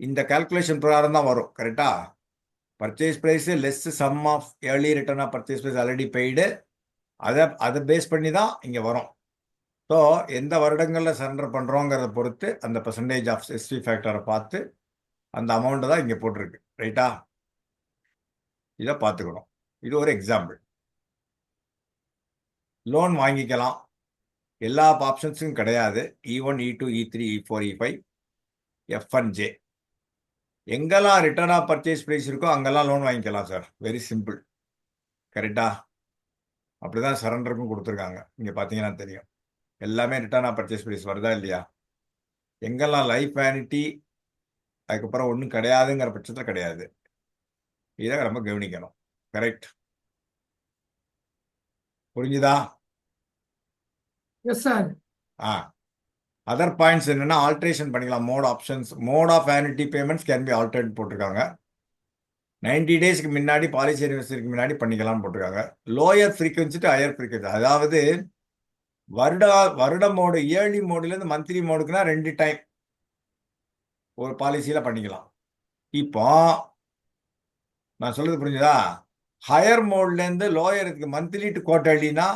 இந்த கால்குலேஷன் பிரகாரம் தான் வரும். கரெக்டா? Purchase price less sum of early return of purchase price already paid, அதை பேஸ் பண்ணி தான் இங்கே வரும். ஸோ எந்த வருடங்களில் சரண்டர் பண்ணுறோங்கிறத பொறுத்து அந்த பர்சன்டேஜ் ஆஃப் எஸ்வி ஃபேக்டரை பார்த்து அந்த அமௌண்ட்டு தான் இங்கே போட்டிருக்கு. ரைட்டா? இதை பார்த்துக்கணும். இது ஒரு எக்ஸாம்பிள். லோன் வாங்கிக்கலாம், எல்லா ஆப்ஷன்ஸும் கிடையாது. E1 E2 E3 E4 E5 F and J. எங்கெல்லாம் ரிட்டர்ன் ஆஃப் பர்ச்சேஸ் ப்ரைஸ் இருக்கோ அங்கெல்லாம் லோன் வாங்கிக்கலாம் சார். Very simple. கரெக்டா? அப்படிதான் சரண்டருக்கும் கொடுத்துருக்காங்க. இங்கே பார்த்தீங்கன்னா தெரியும், எல்லாமே ரிட்டர்ன் ஆஃப் பர்ச்சேஸ் ப்ரைஸ் வருதா இல்லையா. எங்கெல்லாம் லைஃப் வேனிட்டி அதுக்கப்புறம் ஒன்றும் கிடையாதுங்கிற பட்சத்தில் கிடையாது. இதை நம்ம கவனிக்கணும். கரெக்ட்? புரிஞ்சுதா? Yes sir. அதர் பாயிண்ட்ஸ் என்னன்னா ஆல்ட்ரேஷன் பண்ணிக்கலாம். Mode of annuity payments can be altered போட்டிருக்காங்க. 90 டேஸ்க்கு முன்னாடி பாலிசி அனிவர்சரிக்கு முன்னாடி பண்ணிக்கலாம்னு போட்டிருக்காங்க. Lower frequency to higher frequency, அதாவது வருட மோடு இயர்லி மோடுலேருந்து மந்த்லி மோடுக்குன்னா 2 டைம் ஒரு பாலிசியில் பண்ணிக்கலாம். இப்போ நான் சொல்றது புரிஞ்சுதா? ஹையர் மோட்லேருந்து லோயருக்கு மந்த்லி டு குவார்டர்லினா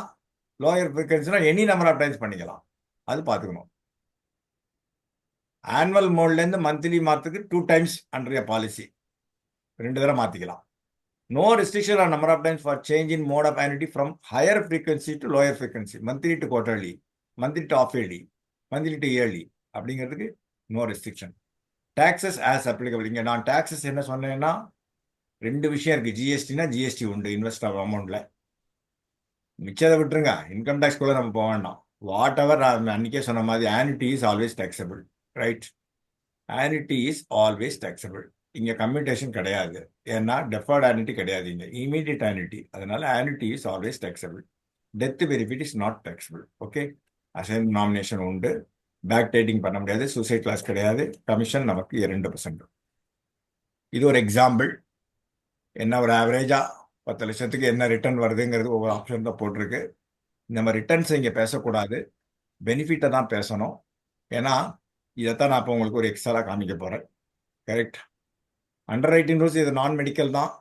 லோயர் ஃப்ரீக்வன்சினா எனி நம்பர் ஆஃப் டைம்ஸ் பண்ணிக்கலாம். அது பார்த்துக்கணும். ஆனுவல் மோட்லேருந்து மந்த்லி மாற்றுக்கு 2 டைம்ஸ் அண்டர் பாலிசி 2 தடவை மாற்றிக்கலாம். No restriction on number of times for change in mode of annuity from higher frequency to lower frequency, monthly to quarterly, monthly to half yearly, monthly to yearly அப்படிங்கிறதுக்கு no restriction. Taxes as applicable. இங்கே நான் taxes என்ன சொன்னேன்னா 2 விஷயம் இருக்குது. ஜிஎஸ்டினா GST உண்டு invest of அமௌண்ட்டில், மிச்சத்தை விட்டுருங்க. இன்கம் டேக்ஸ்குள்ளே நம்ம போக வேண்டாம். வாட் எவர் நான் அன்றைக்கே சொன்ன மாதிரி annuity is always taxable. Right? Annuity is always taxable. இங்கே கம்யூட்டேஷன் கிடையாது. ஏன்னா டெஃபர்ட் ஆனுட்டி கிடையாது, இங்கே இமீடியட் ஆனுட்டி. அதனால annuity is always taxable. Death benefit is not taxable. Okay? Assign nomination உண்டு, பேக் டேட்டிங் பண்ண முடியாது, சூசைட் கிளாஸ் கிடையாது, கமிஷன் நமக்கு 2%. இது ஒரு எக்ஸாம்பிள். என்ன ஒரு ஆவரேஜாக 10 லட்சத்துக்கு என்ன ரிட்டர்ன் வருதுங்கிறது ஒவ்வொரு ஆப்ஷன் தான் போட்டிருக்கு. நம்ம ரிட்டர்ன்ஸ் இங்கே பேசக்கூடாது, பெனிஃபிட்டை தான் பேசணும். ஏன்னா இதைத்தான் நான் இப்போ உங்களுக்கு ஒரு எக்ஸ்ட்ரா காமிக்க போகிறேன். கரெக்ட்? அண்டர் ரைட்டிங் ரூல்ஸ் இது நான் மெடிக்கல் தான்.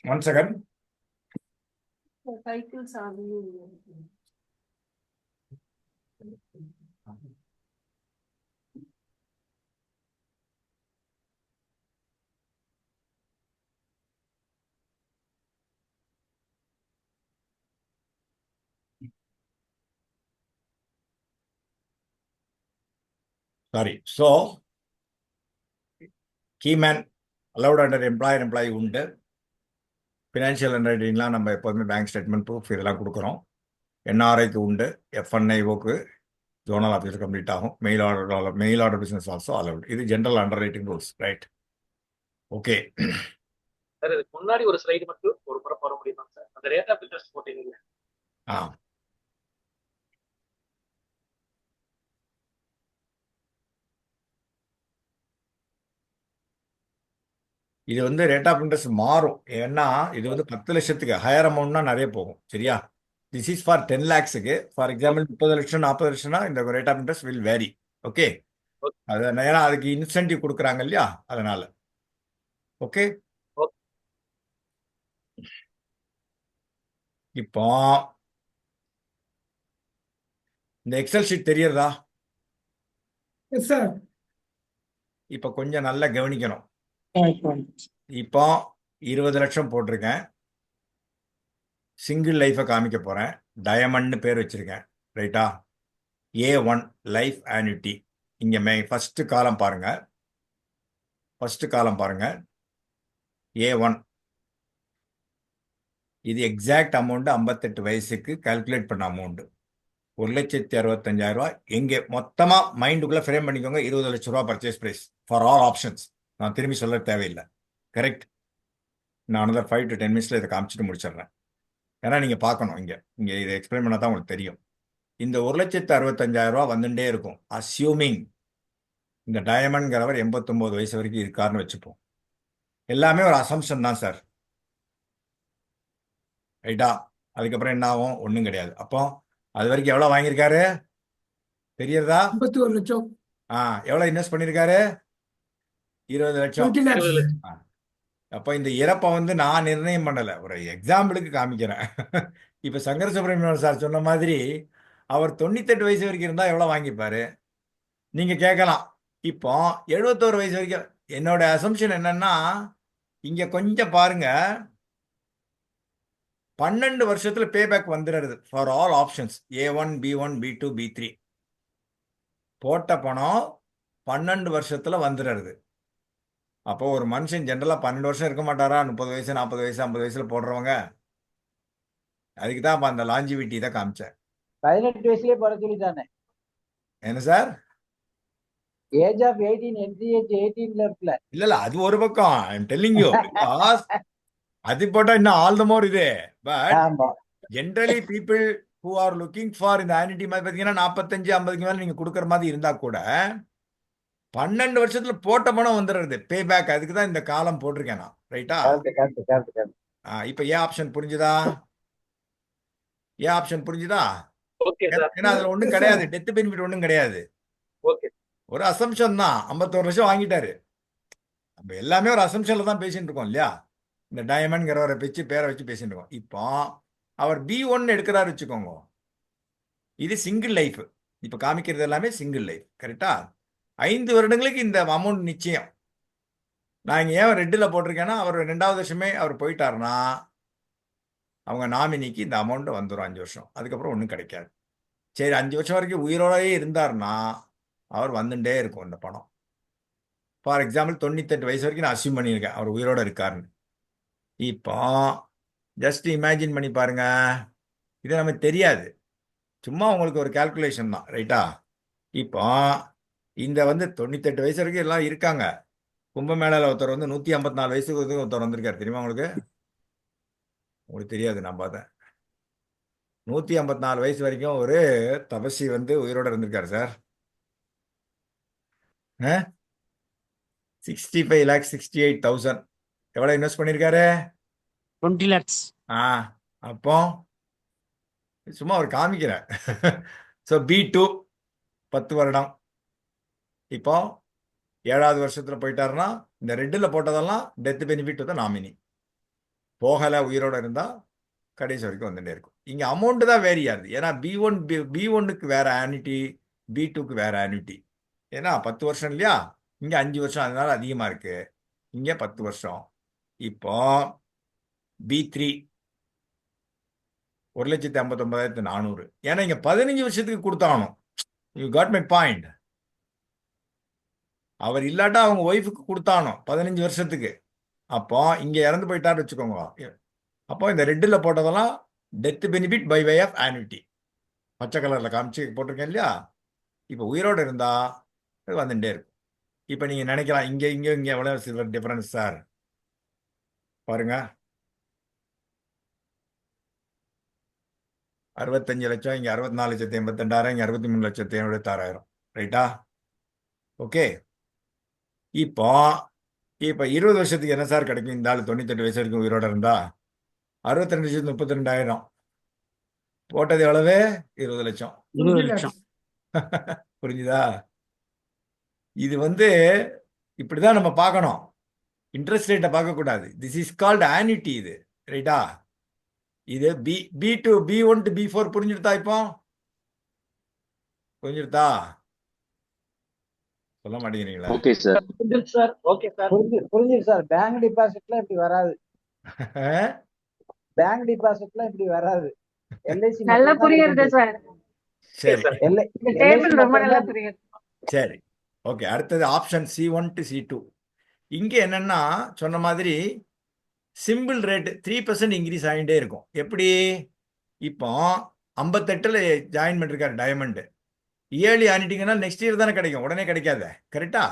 One second. Sorry. So keyman allowed under employee உண்டு. ஃபினான்ஷியல் அண்டர் ரைட்டிங்லாம் நம்ம எப்போதுமே பேங்க் ஸ்டேட்மெண்ட் ப்ரூஃப் இதெல்லாம் கொடுக்குறோம். என்ஆர்ஐக்கு உண்டு, எஃப்என்ஐஓக்கு ஜோனல் ஆஃபீஸர் கம்ப்ளீட் ஆகும். Mail order business also allowed. இது general underwriting rules. Right? Okay. Sir இதுக்கு முன்னாடி ஒரு ஸ்லைடு மட்டும் ஒரு முறை போட முடியுமா சார்? அந்த ரேட் ஆஃப் இன்ட்ரெஸ்ட் போட்டீங்க. இது வந்து ரேட் ஆஃப் இன்ட்ரெஸ்ட் மாறும். ஏன்னா இது வந்து 10 லட்சத்துக்கு ஹையர் அமௌண்ட்னா நிறைய போகும். சரியா? திஸ் இஸ் ஃபார் 10 லேக்ஸுக்கு. ஃபார் எக்ஸாம்பிள் 30 லட்சம் 40 லட்சம்னா இந்த rate of interest will vary. Okay, okay அது ஏன்னா அதுக்கு இன்சென்டிவ் கொடுக்குறாங்க இல்லையா, அதனால. ஓகே, ஓகே இப்போ இந்த எக்ஸல் ஷீட் தெரியறதா? Yes, sir. இப்போ கொஞ்சம் நல்லா கவனிக்கணும். PowerPoint. இப்போ 20 லட்சம் போட்டிருக்கேன். சிங்கிள் லைஃபை காமிக்க போறேன். டயமண்ட்னு பேர் வச்சிருக்கேன். ரைட்டா? A1 life annuity. இங்க ஃபர்ஸ்ட் காலம் பாருங்க. ஃபர்ஸ்ட் காலம் பாருங்க. A1 இது எக்ஸாக்ட் அமௌண்ட் 58 வயசுக்கு கால்குலேட் பண்ண அமௌண்ட் 1,65,000 எங்கே மொத்தமா மைண்டுக்குள்ள ஃப்ரேம் பண்ணிக்கோங்க. 20 லட்சம் ரூபா purchase price for all options. நான் திரும்பி சொல்ல தேவையில்லை. கரெக்ட்? நான் another 5 to 10 மினிட்ஸ்ல இதை காமிச்சிட்டு முடிச்சிடுறேன். ஏன்னா நீங்க பார்க்கணும், இங்க இதை எக்ஸ்பிளைன் பண்ணா தான் உங்களுக்கு தெரியும். இந்த 1,65,000 வந்துட்டே இருக்கும். அஸ்யூமிங் இந்த டயமண்ட்ங்கிறவர் 89 வயசு வரைக்கும் இருக்காருன்னு வச்சுப்போம். எல்லாமே ஒரு அசம்ஷன் தான் சார். ரைட்டா? அதுக்கப்புறம் என்ன ஆகும்? ஒன்றும் கிடையாது. அப்போ அது வரைக்கும் எவ்வளோ வாங்கியிருக்காரு தெரியறதா? 51 லட்சம். எவ்வளோ இன்வெஸ்ட் பண்ணியிருக்காரு? 20 லட்சம். 20 lakhs. 20 லட்சம். அப்போ இந்த இறப்பை வந்து நான் நிர்ணயம் பண்ணலை, ஒரு எக்ஸாம்பிளுக்கு காமிக்கிறேன். இப்போ சங்கர சுப்பிரமணியன் சார் சொன்ன மாதிரி அவர் 98 வயசு வரைக்கும் இருந்தால் எவ்வளோ வாங்கிப்பாரு? நீங்கள் கேட்கலாம். இப்போ 71 வயசு வரைக்கும் என்னோட அசம்ஷன் என்னன்னா, இங்கே கொஞ்சம் பாருங்க, 12 வருஷத்துல பேபேக் வந்துடுறது for all options. A1 B1 B2 B3 போட்ட பணம் 12 வருஷத்துல வந்துடுறது. அப்போ ஒரு மனுஷன் ஜென்ரலா 12 வருஷம் இருக்க மாட்டாரா? 30 வயசு 40 வயசு 50 வயசுல போடுறவங்க. அதுக்கு தான் அந்த லாஞ்சிவிட்டி தான் காமிச்சேன். 18 வயசுலயே போட சொல்லிட்டானே. என்ன சார்? ஏஜ் ஆஃப் 18 NCH 18ல இருக்குல்ல. இல்ல அது ஒரு பக்கம். ஐம் டெல்லிங் யூ, அது போட்டா இன்னும் ஆல் த மோர் இது. பட் ஆமா. Generally people who are looking for இந்த ஆனிட்டி மாதிரி பார்த்தீங்கன்னா 45-50 மேலே நீங்க கொடுக்குற மாதிரி இருந்தா கூட 12 வருஷத்துல போட்ட பணம் வந்துடுறது பே பேக். அதுக்கு தான் இந்த காலம் போட்டிருக்கேன் நான். ரைட்டா? இப்ப ஏ ஆப்ஷன் புரிஞ்சுதா? ஏ ஆப்ஷன் புரிஞ்சுதா? Okay sir. ஏன்னா அதுல ஒண்ணும் கிடையாது, டெத் பெனிஃபிட் ஒண்ணும் கிடையாது. ஓகே ஒரு அசம்ஷன் தான். 51 வருஷம் வாங்கிட்டாரு. நம்ம எல்லாமே ஒரு அசம்ஷன்ல தான் பேசிட்டு இருக்கோம் இல்லையா? இந்த டயமண்ட்ங்கிறவரை வச்சு பேரை வச்சு பேசிட்டு இருக்கோம். இப்போ அவர் B1 எடுக்கிறாரு வச்சுக்கோங்க. இது சிங்கிள் லைஃப். இப்ப காமிக்கிறது எல்லாமே சிங்கிள் லைஃப். கரெக்டா? 5 வருடங்களுக்கு இந்த அமௌண்ட் நிச்சயம். நான் இங்க ஏன் ரெட்டில் போட்டிருக்கேன்னா, அவர் 2வது வருஷமே அவர் போயிட்டாருன்னா அவங்க நாமினிக்கு இந்த அமௌண்ட் வந்துடும் 5 வருஷம். அதுக்கப்புறம் ஒன்றும் கிடைக்காது. சரி, 5 வருஷம் வரைக்கும் உயிரோடயே இருந்தாருன்னா அவர் வந்துட்டே இருக்கும் இந்த பணம். ஃபார் எக்ஸாம்பிள் 98 வயசு வரைக்கும் நான் அசியூம் பண்ணியிருக்கேன் அவர் உயிரோட இருக்காருன்னு. இப்போ ஜஸ்ட் இமேஜின் பண்ணி பாருங்க. இது நமக்கு தெரியாது, சும்மா உங்களுக்கு ஒரு கால்குலேஷன் தான். ரைட்டா? இப்போ இந்த 98 வயசு வரைக்கும் எல்லாம் இருக்காங்க. கும்பமேளால ஒருத்தர் 154 வயசுக்கு ஒருத்தர் வந்திருக்காரு. தெரியுமா உங்களுக்கு? உங்களுக்கு தெரியாது, நான் பார்த்தேன். 154 வயசு வரைக்கும் ஒரு தபசி உயிரோட இருந்திருக்காரு சார். 65,68,000 எவ்வளவு இன்வெஸ்ட் பண்ணிருக்காரு? 20 lakhs. அப்போ சும்மா ஒரு காமிக்கிறேன். ஸோ B2 10 வருடம். இப்போ 7வது வருஷத்துல போயிட்டாருன்னா இந்த ரெட்டில் போட்டதெல்லாம் டெத் பெனிஃபிட் தான் நாமினி. போகலை, உயிரோட இருந்தா கடைசி வரைக்கும் வந்துட்டே இருக்கும். இங்க அமௌண்ட் தான் வேரி ஆகுது. ஏன்னா B1க்கு வேற ஆனிட்டி, B2க்கு வேற ஆனிட்டி. ஏன்னா 10 வருஷம் இல்லையா? இங்க 5 வருஷம், அதனால அதிகமா இருக்கு. இங்க 10 வருஷம். இப்போ B3 1,59,400. ஏன்னா இங்க 15 வருஷத்துக்கு கொடுத்தாகணும். You got my point. அவர் இல்லாட்டா அவங்க ஒய்ஃபுக்கு கொடுத்தாகணும் 15 வருஷத்துக்கு. அப்போ இங்க இறந்து போயிட்டாரு வச்சுக்கோங்க. அப்போ இந்த ரெட்டில் போட்டதெல்லாம் death benefit by way of annuity. பச்சை கலர்ல காமிச்சு போட்டிருக்கேன் இல்லையா? இப்போ உயிரோடு இருந்தா வந்துட்டே இருக்கும். இப்போ நீங்க நினைக்கலாம், இங்க இங்க இங்க எவ்வளவு சில்வர் டிஃபரன்ஸ் சார் பாருங்க. 65 லட்சம், இங்க 64,82,000, இங்க 63,76,000. ரைட்டா? ஓகே. இப்போ 20 வருஷத்துக்கு என்ன சார் கிடைக்கும்? இந்த ஆள் 98 வயசு வரைக்கும் உயிரோட இருந்தா 62,32,000. போட்டது எவ்வளவு? 20 லட்சம். 20 லட்சம். புரிஞ்சுதா? இது வந்து இப்படிதான் நம்ம பார்க்கணும். இன்ட்ரெஸ்ட் ரேட்டை பார்க்கக்கூடாது. This is called ஆனிட்டி. இது ரைட்டா? இது B2 B1 to B4 புரிஞ்சுடுதா? இப்போ புரிஞ்சுடுதா? சொல்ல மாட்டேங்கிறீங்களா? Okay sir. Sir okay sir. புரிஞ்சுது சார். பேங்க் டிபாசிட்லாம் இப்படி வராது. பேங்க் டிபாசிட்லாம் இப்படி வராது. எல்ஐசி நல்லா புரியுது சார். சரி இந்த டேபிள் ரொம்ப நல்லா புரியுது. சரி ஓகே. அடுத்தது ஆப்ஷன் C1 to C2. இங்கே என்னன்னா சொன்ன மாதிரி சிம்பிள் ரேட் 3% இன்க்ரீஸ் ஆகிட்டே இருக்கும். எப்படி? இப்போ 58ல் ஜாயின் பண்ணிருக்காரு டைமண்ட். இயர்லி ஆனிட்டிங்கன்னா நெக்ஸ்ட் இயர் தானே கிடைக்கும், உடனே கிடைக்காத. கரெக்டா?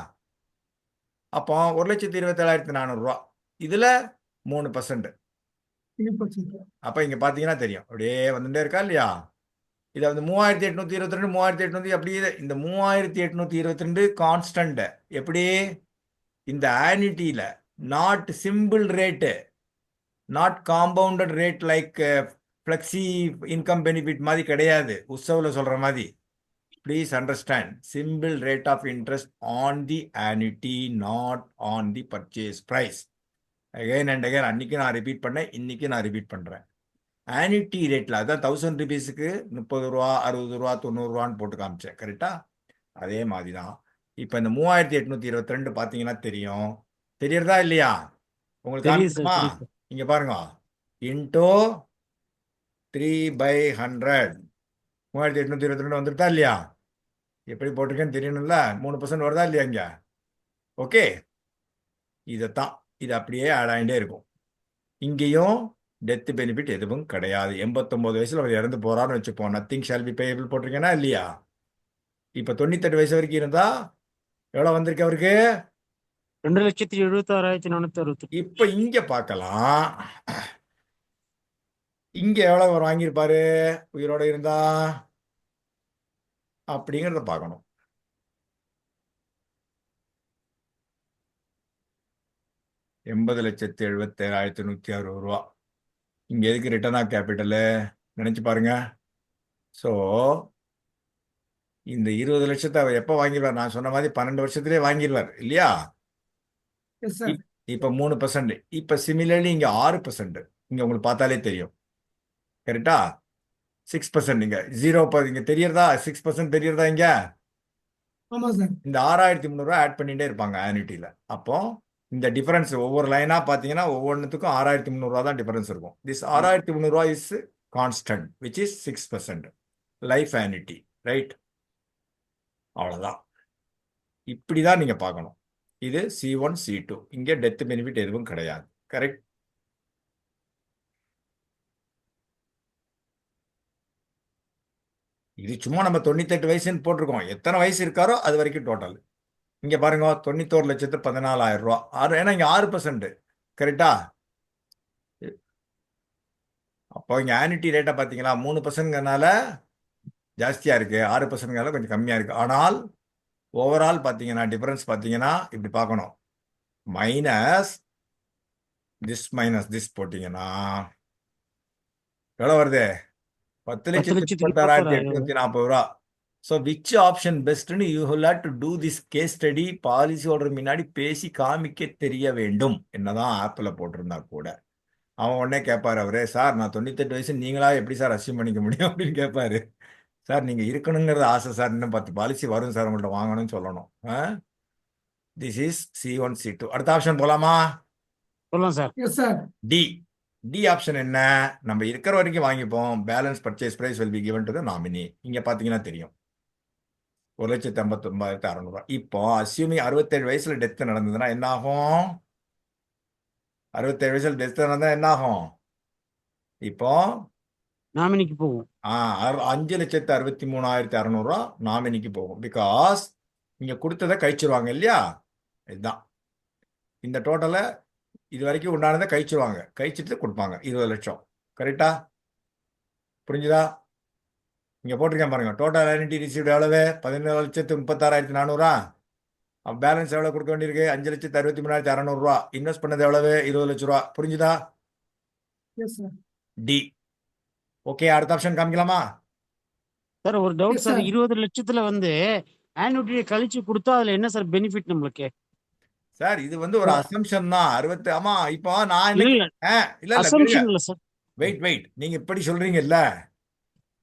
அப்போ 1,27,400 இதில் 3%. அப்போ இங்கே பார்த்தீங்கன்னா தெரியும், அப்படியே வந்துட்டே இருக்கா இல்லையா? இதை வந்து 3,822 3,800 அப்படியே இந்த 3,822 கான்ஸ்டன்ட். எப்படி? இந்த ஆனிட்டியில் not simple rate, not compounded rate like flexi income benefit மாதிரி கிடையாது, உற்சவில் சொல்கிற மாதிரி. Please understand, simple rate of interest on the annuity, not on the purchase price. Again and again அன்றைக்கி நான் ரிப்பீட் பண்ணேன், இன்றைக்கி நான் ரிப்பீட் பண்ணுறேன். ஆனிட்டி ரேட்டில் அதான் 1000 rupeesக்கு 30 ரூபா 60 ரூபா 90 ரூபான்னு போட்டு காமிச்சேன். கரெக்டாக? அதே மாதிரி தான் இப்போ இந்த 3,822 பார்த்தீங்கன்னா தெரியும். தெரியறதா இல்லையா உங்களுக்கு? தெரியுது சார், காமிக்குமா? தெரியுது சார். இங்கே பாருங்க, இன்டோ 3/100 3,822 வந்துருதா இல்லையா? எப்படி போட்டிருக்கேன்னு தெரியணும்ல. 3% வருதா இல்லையா இங்கே? ஓகே, இதைத்தான் இது அப்படியே ஆட் ஆகிட்டே இருக்கும். இங்கேயும் டெத் பெனிஃபிட் எதுவும் கிடையாது. 89 வயசில் அவர் இறந்து போறாருன்னு வச்சுப்போம். நத்திங் ஷால் பி பேயபிள் போட்டிருக்கேனா இல்லையா? இப்போ 98 வயசு வரைக்கும் இருந்தா எவ்வளோ வந்திருக்கு அவருக்கு? 2,76,460. இப்போ இங்க பார்க்கலாம், இங்க எவ்வளவு அவர் வாங்கியிருப்பாரு உயிரோட இருந்தா அப்படிங்கிறத பார்க்கணும். $80,77,160 இங்க எதுக்கு ரிட்டர்ன் ஆஃப் கேபிட்டலு நினைச்சு பாருங்க. ஸோ இந்த 20 லட்சத்தை அவர் எப்போ வாங்கிடுவார்? நான் சொன்ன மாதிரி 12 வருஷத்துலேயே வாங்கிடுவார் இல்லையா? இப்போ 3%. இப்போ சிமிலர்லி இங்கே 6%. இங்கே உங்களுக்கு பார்த்தாலே தெரியும். கரெக்டா? 6% இங்கே 0 இங்கே தெரியறதா? 6% தெரியறதா? இங்கே இந்த 6,300 ஆட் பண்ணிகிட்டே இருப்பாங்க ஆனிட்டியில். அப்போ இந்த டிஃபரன்ஸ் ஒவ்வொரு லைனாக பார்த்தீங்கன்னா ஒவ்வொன்றுத்துக்கும் 6,300 தான் டிஃபரன்ஸ் இருக்கும். This 6,300 is constant which is 6% life ஆனிட்டி. Right? அவ்வளோதான். இப்படி தான் நீங்கள் பார்க்கணும். இது C1 C2. இங்கே டெத் பெனிஃபிட் எதுவும் கிடையாது. கரெக்ட்? இது சும்மா நம்ம 98 வயசுன்னு போட்டிருக்கோம். எத்தனை வயசு இருக்காரோ அது வரைக்கும் டோட்டல். இங்கே பாருங்க, 91,14,000 ஏன்னா இங்கே 6%. கரெக்டா? அப்போ இங்கே ஆனிட்டி ரேட்டை பார்த்தீங்களா? 3%ங்கிறனால ஜாஸ்தியாக இருக்குது, 6%ங்கிறனால கொஞ்சம் கம்மியாக இருக்குது. ஆனால் ஓவரால் பார்த்தீங்கன்னா டிஃபரன்ஸ் பார்த்தீங்கன்னா இப்படி பார்க்கணும். மைனஸ் திஸ் போட்டிங்கன்னா எவ்வளோ வருது? 10,36,840. ஸோ விச் ஆப்ஷன் பெஸ்ட்னு you have to do this case study. Policy holder முன்னாடி பேசி காமிக்க தெரிய வேண்டும். என்னதான் ஆப்பில் போட்டிருந்தா கூட அவன் உடனே கேட்பாரு, அவரே சார் நான் 98 வயசு நீங்களா எப்படி சார் அசீவ் பண்ணிக்க முடியும் அப்படின்னு கேட்பாரு. சார் நீங்கள் இருக்கணுங்கிறது ஆசை சார், இன்னும் 10 பாலிசி வரும் சார் உங்கள்கிட்ட வாங்கணும்னு சொல்லணும். This is C1 C2. அடுத்த ஆப்ஷன் போலாமா? சொல்லலாம் சார். டி ஆப்ஷன் என்ன? நம்ம இருக்கிற வரைக்கும் வாங்கிப்போம். Balance purchase price will be given to the nominee. இங்கே பார்த்தீங்கன்னா தெரியும் 1,59,600. இப்போ அஸ்யூமிங் 67 வயசுல டெத் நடந்ததுன்னா என்ன ஆகும்? 67 வயசுல டெத் நடந்தா என்ன ஆகும்? இப்போ நாமினிக்கு போகும். 5,63,600 நாமினிக்கு போகும். பிகாஸ் இங்க கொடுத்ததை கழிச்சிருவாங்க இல்லையா? இதுதான் இந்த டோட்டலை இது வரைக்கும் உண்டானதை கழிச்சிருவாங்க. கழிச்சிட்டு கொடுப்பாங்க 20 லட்சம். கரெக்டா? புரிஞ்சுதா? இங்க போட்டிருக்கேன் பாருங்க. டோட்டல் ஆனிட்டி ரிசீவ்டு எவ்வளவு? 17,36,400. பேலன்ஸ் எவ்வளவு கொடுக்க வேண்டியிருக்கு? 5,63,600. இன்வெஸ்ட் பண்ணது எவ்வளவு? 20 லட்ச ரூபா. புரிஞ்சுதா? டி ஓகே, அடுத்த ஆப்ஷன் காமிக்கலாமா? சார் ஒரு டவுட் Yes, சார், sir. 20 லட்சத்துல வந்து ஆனுட்டியை கழிச்சு கொடுத்தா அதுல என்ன சார் பெனிஃபிட் நம்மளுக்கு? சார் இது வந்து ஒரு அசம்ஷன் தான். 60, ஆமா. இப்போ நான் என்ன இல்ல இல்ல அசம்ஷன் இல்ல சார். வெயிட், நீங்க இப்படி சொல்றீங்கல்ல.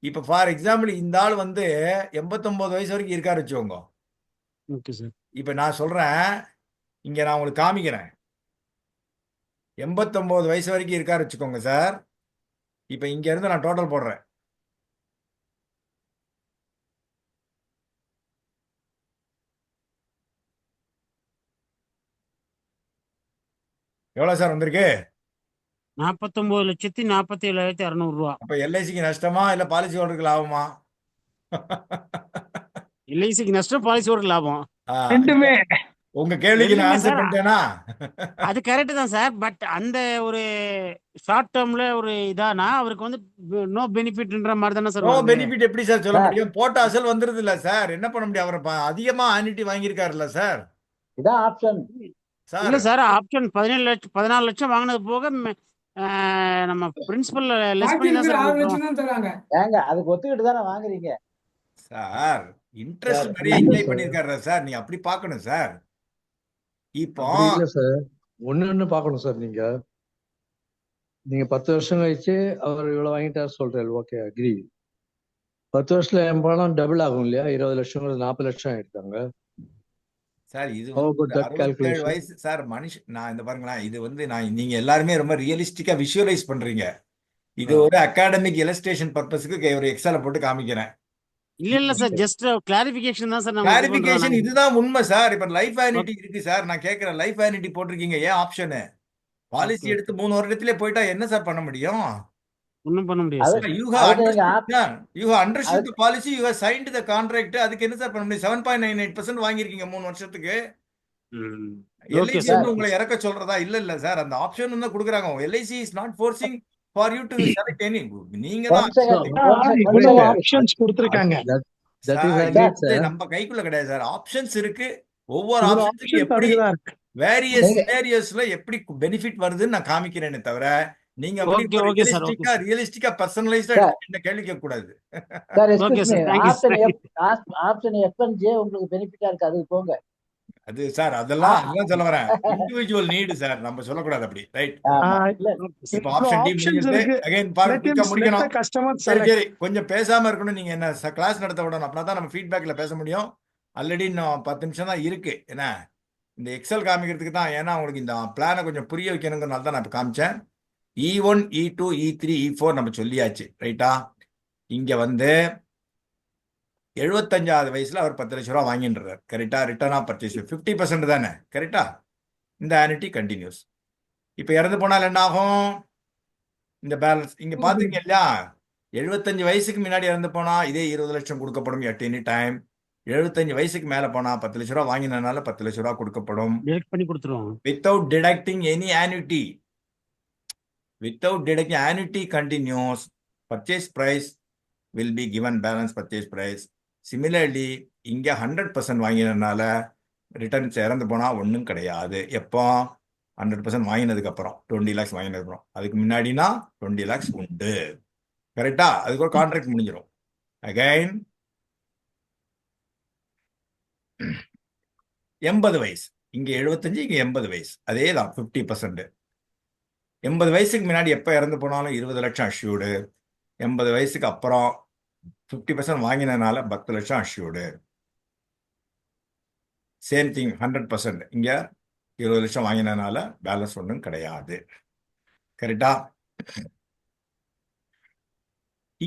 இப்ப ஃபார் எக்ஸாம்பிள் இந்த ஆள் வந்து 89 வயசு வரைக்கும் இருக்காரு வச்சுக்கோங்க. Okay sir. இப்ப நான் சொல்றேன், இங்க நான் உங்களுக்கு காமிக்கிறேன். 89 வயசு வரைக்கும் இருக்காரு வச்சுக்கோங்க சார். இப்ப இங்க இருந்து நான் டோட்டல் போடுறேன். எவ்வளவு சார் வந்திருக்கு? 49,47,600 ரூபா. அப்ப எல்ஐசிக்கு நஷ்டமா இல்ல பாலிசி ஹோல்டருக்கு லாபமா? எல்ஐசிக்கு நஷ்டம், பாலிசியோட லாபம். ஆ, ரெண்டுமே. உங்க கேள்விக்கு நான் ரெண்டுமே ஆன்சர் சார். பண்ணிட்டேனா? அது கரெக்ட் தான் சார். பட் அந்த ஒரு ஷார்ட் டேர்ம்ல ஒரு இதானா அவருக்கு வந்து நோ பெனிஃபிட்ன்ற மாதிரி தானே சார் நோ வருது. பெனிஃபிட் எப்படி சார் சொல்ல சார். முடியும்? போட்ட அசல் வந்துருது இல்ல சார், என்ன பண்ண முடியும்? அவர் அதிகமா ஆனிட்டி வாங்கியிருக்காருல்ல சார். இதான் ஆப்ஷன். இல்ல சார் சார், ஆப்ஷன் 14 லட்சம் வாங்கினது போக நம்ம பிரின்சிபல் லெஸ் பண்ணி தான் Starting சார் 6 கொடுக்குறோம். லட்சம் தான் தராங்க. ஏங்க அதுக்கு ஒத்துக்கிட்டு தானே வாங்குறீங்க. சார் இன்ட்ரெஸ்ட் சார், நிறைய என்ஜாய் பண்ணியிருக்காரு சார், நீ அப்படி பார்க்கணும் சார். இப்போ அப்படி இல்ல சார், ஒண்ணு பார்க்கணும் சார். நீங்க 10 வருஷம் கழிச்சு அவர் இவ்வளவு வாங்கிட்டாரு சொல்றாரு, ஓகே அக்ரி. 10 வருஷத்துல என் பணம் டபுள் ஆகும் இல்லையா? 20 லட்சம் 40 லட்சம் ஆயிட்டாங்க. சார் இது How about வந்து that 67 calculation? வயசு சார் நான் இந்த பாருங்களேன், இது வந்து நீங்க எல்லாருமே ரொம்ப ரியலிஸ்டிக்கா விஷுவலைஸ் பண்றீங்க. இது ஒரு அகாடமிக் இலஸ்ட்ரேஷன் பர்பஸ்க்கு ஒரு எக்ஸல போட்டு காமிக்கிறேன். இல்ல சார், ஜஸ்ட் கிளாரிபிகேஷன் தான் சார் நம்ம இது பண்றோம் கிளாரிபிகேஷன் நாங்க. இதுதான் உண்மை சார். இப்ப லைஃப் ஆனிட்டி இருக்கு சார், நான் கேட்கிறேன், லைஃப் ஆனிட்டி போட்டிருக்கீங்க, ஏன் ஆப்ஷனு? பாலிசி Okay, எடுத்து 3 வருடத்திலே போயிட்டா என்ன சார் பண்ண முடியும்? ஒண்ணும் பண்ண முடியாது அது சார். You have அதுக்கு நீங்க understood, you have understood the policy, you have signed the contract. அதுக்கு என்ன சார் பண்ண முடியும்? 7.98% வாங்கியிருக்கீங்க 3 வருஷத்துக்கு. Okay LIC sir. வந்து உங்களை இறக்க சொல்றதா? இல்ல சார், அந்த ஆப்ஷன் தான் கொடுக்குறாங்க. LIC is not forcing for you to select any. நீங்க தான் ஒன் செகண்ட் இவ்வளவு ஆப்ஷன்ஸ் கொடுத்திருக்காங்க. That is சார், இது agreed, வந்து sir. நம்ம கைக்குள்ள கிடையாது சார். ஆப்ஷன்ஸ் இருக்கு. ஒவ்வொரு இவ்வளவு ஆப்ஷனுக்கு ஆப்ஷன்ஸ் எப்படி அதுக்குதான் இருக்கு. வேரியஸ் நீங்க சினாரியோஸ்ல எப்படி பெனிஃபிட் வருதுன்னு நான் காமிக்கிறேனே தவிர, நீங்க அப்படி ஓகே சார். ஓகே ரியலிஸ்டிக்கா பர்சனலைஸ்டா சார் என்ன கேள்வி கேட்க கூடாது. Sir okay excuse me, sir. Thank you option sir. Option F and J உங்களுக்கு பெனிஃபிட்டா இருக்கு, அதுக்கு போங்க. அது சார் அதெல்லாம் சொல்ல வரேன். இண்டிவிஜுவல் நீடு சார், நம்ம சொல்லக்கூடாது அப்படி, ரைட்? ஆமா இல்ல ஓகே சார். இப்போ ஆப்ஷன் டி ஆப்ஷன்ஸ் முடிஞ்சது. இருக்கு. அகைன் பாருங்க, Let குயிக்கா the முடிக்கணும். customer சரி select. கொஞ்சம் பேசாம இருக்கணும். நீங்க என்ன கிளாஸ் நடத்த விடணும், அப்படின்னா தான் நம்ம ஃபீட்பேக்ல பேச முடியும். ஆல்ரெடி இன்னும் 10 நிமிஷம் தான் இருக்கு. என்ன இந்த எக்ஸல் காமிக்கிறதுக்கு தான், ஏன்னா உங்களுக்கு இந்த பிளானை கொஞ்சம் புரிய வைக்கணுங்கிறனால தான் நான் இப்போ காமிச்சேன். E1 E2 E3 E4 நம்ம சொல்லியாச்சு, ரைட்டா? இங்க வந்து 75வது வயசுல அவர் 10 லட்சம் ரூபா வாங்கின்றார், கரெக்டா? ரிட்டர்ன் ஆஃப் பர்ச்சேஸ் 50% தானே, கரெக்டா? இந்த ஆனிட்டி கண்டினியூஸ். இப்ப இறந்து போனால் என்ன ஆகும்? இந்த பேலன்ஸ் இங்க பாத்துருக்கீங்க இல்லையா? 75 வயசுக்கு முன்னாடி இறந்து போனா இதே 20 லட்சம் கொடுக்கப்படும் at any டைம். 75 வயசுக்கு மேல போனா 10 லட்சம் ரூபா வாங்கினதுனால 10 லட்சம் ரூபா கொடுக்கப்படும். டிரெக்ட் பண்ணி கொடுத்துருவோம். Without deducting any annuity. Without deducting annuity continues, purchase price will be given balance purchase price. Similarly, இங்க 100% வாங்கினதுனால ரிட்டர்ன்ஸ் இறந்து போனா ஒன்றும் கிடையாது. எப்போ? 100% வாங்கினதுக்கு அப்புறம், 20 lakhs வாங்கினதுக்கு அப்புறம். அதுக்கு முன்னாடினா 20 lakhs உண்டு, கரெக்டா? அதுக்கு ஒரு கான்ட்ராக்ட் முடிஞ்சிடும். அகைன் 80 வயசு, இங்க 75, இங்க 80 வயசு, அதே தான் 50%. 80 வயசுக்கு முன்னாடி எப்போ இறந்து போனாலும் 20 லட்சம் அஷ்யூர்டு. 80 வயசுக்கு அப்புறம் 50% வாங்கினதுனால 10 லட்சம் அஷ்யூர்டு. Same thing 100%. இங்க 20 லட்சம் வாங்கினதுனால பேலன்ஸ் ஒன்றும் கிடையாது, கரெக்டா?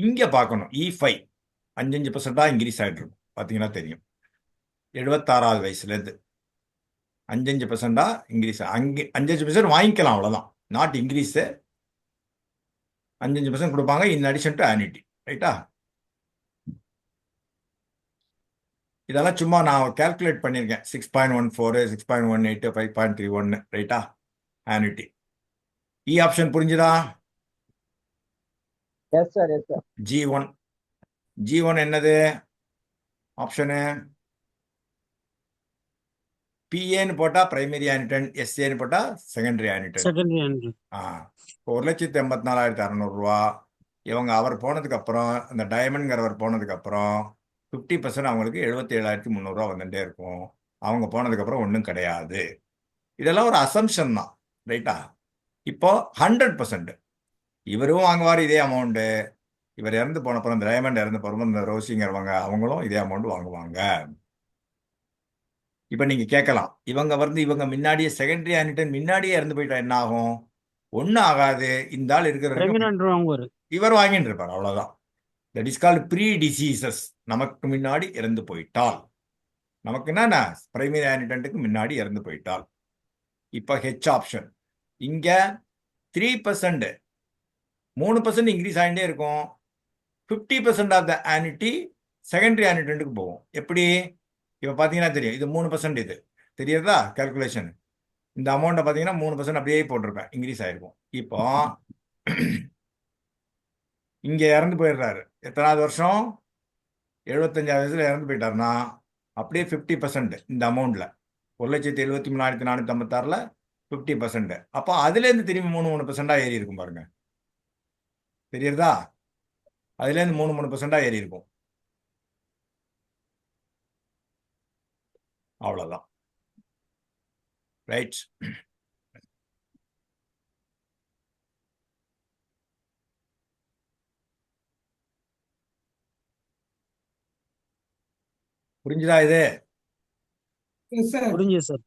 இங்க பார்க்கணும், E5 5% இன்க்ரீஸ் ஆகிட்டு இருக்கும், பார்த்தீங்கன்னா தெரியும். 76வது வயசுல இருந்து 5% இன்க்ரீஸ். 5% வாங்கிக்கலாம், அவ்வளவுதான். Not increase. 5% கொடுப்பாங்க இன் அடிஷன் டு ஆனிட்டி, ரைட்டா? இதெல்லாம் சும்மா நான் கால்குலேட் பண்ணியிருக்கேன். 6.14 6.18 5.31, ரைட்டா? ஆனிட்டி. இ ஆப்ஷன் புரிஞ்சுதா? Yes sir yes sir. G1 என்னது ஆப்ஷனு? பிஏன்னு போட்டா பிரைமரி ஆனிட்டன், எஸ்ஏன்னு போட்டா செகண்டரி ஆனிட்டன். செகண்டரி. 1,84,600 ரூபா. இவங்க அவர் போனதுக்கு அப்புறம் அந்த டைமண்ட்ங்கிறவர் போனதுக்கு அப்புறம் 50% அவங்களுக்கு 77,300 வந்துட்டே இருக்கும். அவங்க போனதுக்கு அப்புறம் ஒன்றும் கிடையாது. இதெல்லாம் ஒரு அசம்ஷன் தான், ரைட்டா? இப்போ 100% இவரும் வாங்குவார் இதே அமௌண்ட்டு. இவர் இறந்து போன அப்புறம் இந்த டைமண்ட் இறந்து போகிறப்ப இந்த ரோசிங்கிறவங்க அவங்களும் இதே அமௌண்ட் வாங்குவாங்க. இப்போ நீங்க கேட்கலாம், இவங்க முன்னாடியே செகண்டரி ஆனிட்டன் முன்னாடியே இறந்து போயிட்டா என்ன ஆகும்? ஒன்றும் ஆகாது. இந்த ஆள் இருக்கிற வரைக்கும் பெர்மனன்ட் வாங்குவாரு. இவர் வாங்கிட்டு இருப்பார், அவ்வளவுதான். That is called predeceased. நமக்கு முன்னாடி இறந்து போயிட்டால், நமக்கு என்ன பிரைமரி ஆனிட்டன்ட்டுக்கு முன்னாடி இறந்து போயிட்டால். இப்போ ஹெச் ஆப்ஷன் இங்க 3%, 3% இன்க்ரீஸ் ஆகிட்டே இருக்கும். 50% ஆஃப் த ஆனிட்டி செகண்டரி ஆனிட்டன்ட்டுக்கு போகும். எப்படி? இப்போ பார்த்தீங்கன்னா தெரியும், இது 3%. இது தெரியுதா கால்குலேஷன்? இந்த அமௌண்ட்டை பார்த்தீங்கன்னா 3% அப்படியே போட்டிருப்பேன், இன்க்ரீஸ் ஆயிருக்கும். இப்போ இங்கே இறந்து போயிடுறாரு. எத்தனாவது வருஷம்? 75வது வயசுல இறந்து போயிட்டாருன்னா அப்படியே 50% இந்த அமௌண்ட்ல 1,73,456ல் 50%. அப்போ அதுலேருந்து திரும்பி 3% ஏறி இருக்கும் பாருங்க. தெரியுறதா? அதுலேருந்து 3% ஏறி இருக்கும். அவ்வளோதான். ரைட். புரிஞ்சுதா இது? புரிஞ்சுது சார்.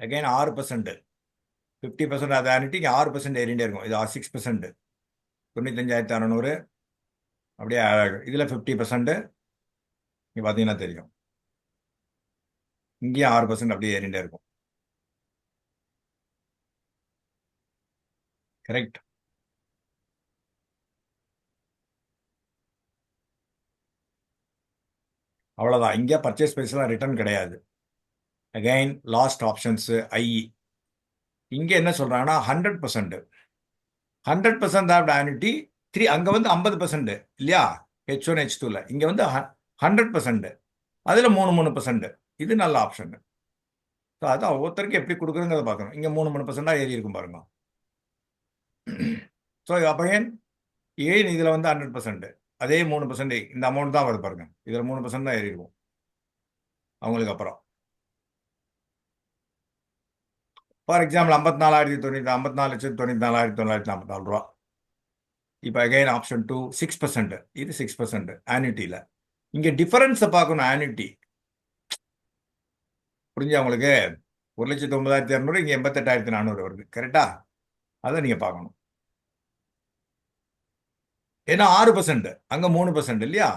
அகைன் 6%, 50% அது ஆனிட்டிக்கு 6% ஏறிண்டே இருக்கும். இது 6%, 95,600. அப்படியே இதில் 50% இங்கே பார்த்தீங்கன்னா தெரியும். இங்கேயும் 6% அப்படியே ஏறிண்டே இருக்கும். கரெக்ட். அவ்வளோதான். இங்கே பர்ச்சேஸ் ப்ரைஸ்லாம் ரிட்டர்ன் கிடையாது. அகைன் லாஸ்ட் ஆப்ஷன்ஸு ஐ. இங்கே என்ன சொல்கிறாங்கன்னா 100%, 100% ஆஃப் ஆனிட்டி 3. அங்கே வந்து 50% இல்லையா H1 H2ல. இங்கே வந்து 100%, அதில் 3%. இது நல்ல ஆப்ஷன். ஸோ அதான் ஒவ்வொருத்தருக்கு எப்படி கொடுக்குறங்கிறத பார்க்கணும். இங்கே 3% ஏறி இருக்கும் பாருங்க. ஸோ அப்போ ஏன் இதில் வந்து 100%, அதே 3% இந்த அமௌண்ட் தான் வருது பாருங்க. இதில் 3% தான் ஏறி இருக்கும் அவங்களுக்கு. அப்புறம் ஃபார் எக்ஸாம்பிள் 54,944 ரூபா. இப்போ அகைன் ஆப்ஷன் 2 6%. இது 6% ஆனிட்டியில். இங்கே டிஃபரன்ஸை பார்க்கணும். ஆனிட்டி புரிஞ்சா உங்களுக்கு? 1,09,200, இங்கே 88,400 வருது. கரெக்டா? அதை நீங்கள் பார்க்கணும். ஏன்னா 6%, அங்கே 3% இல்லையா?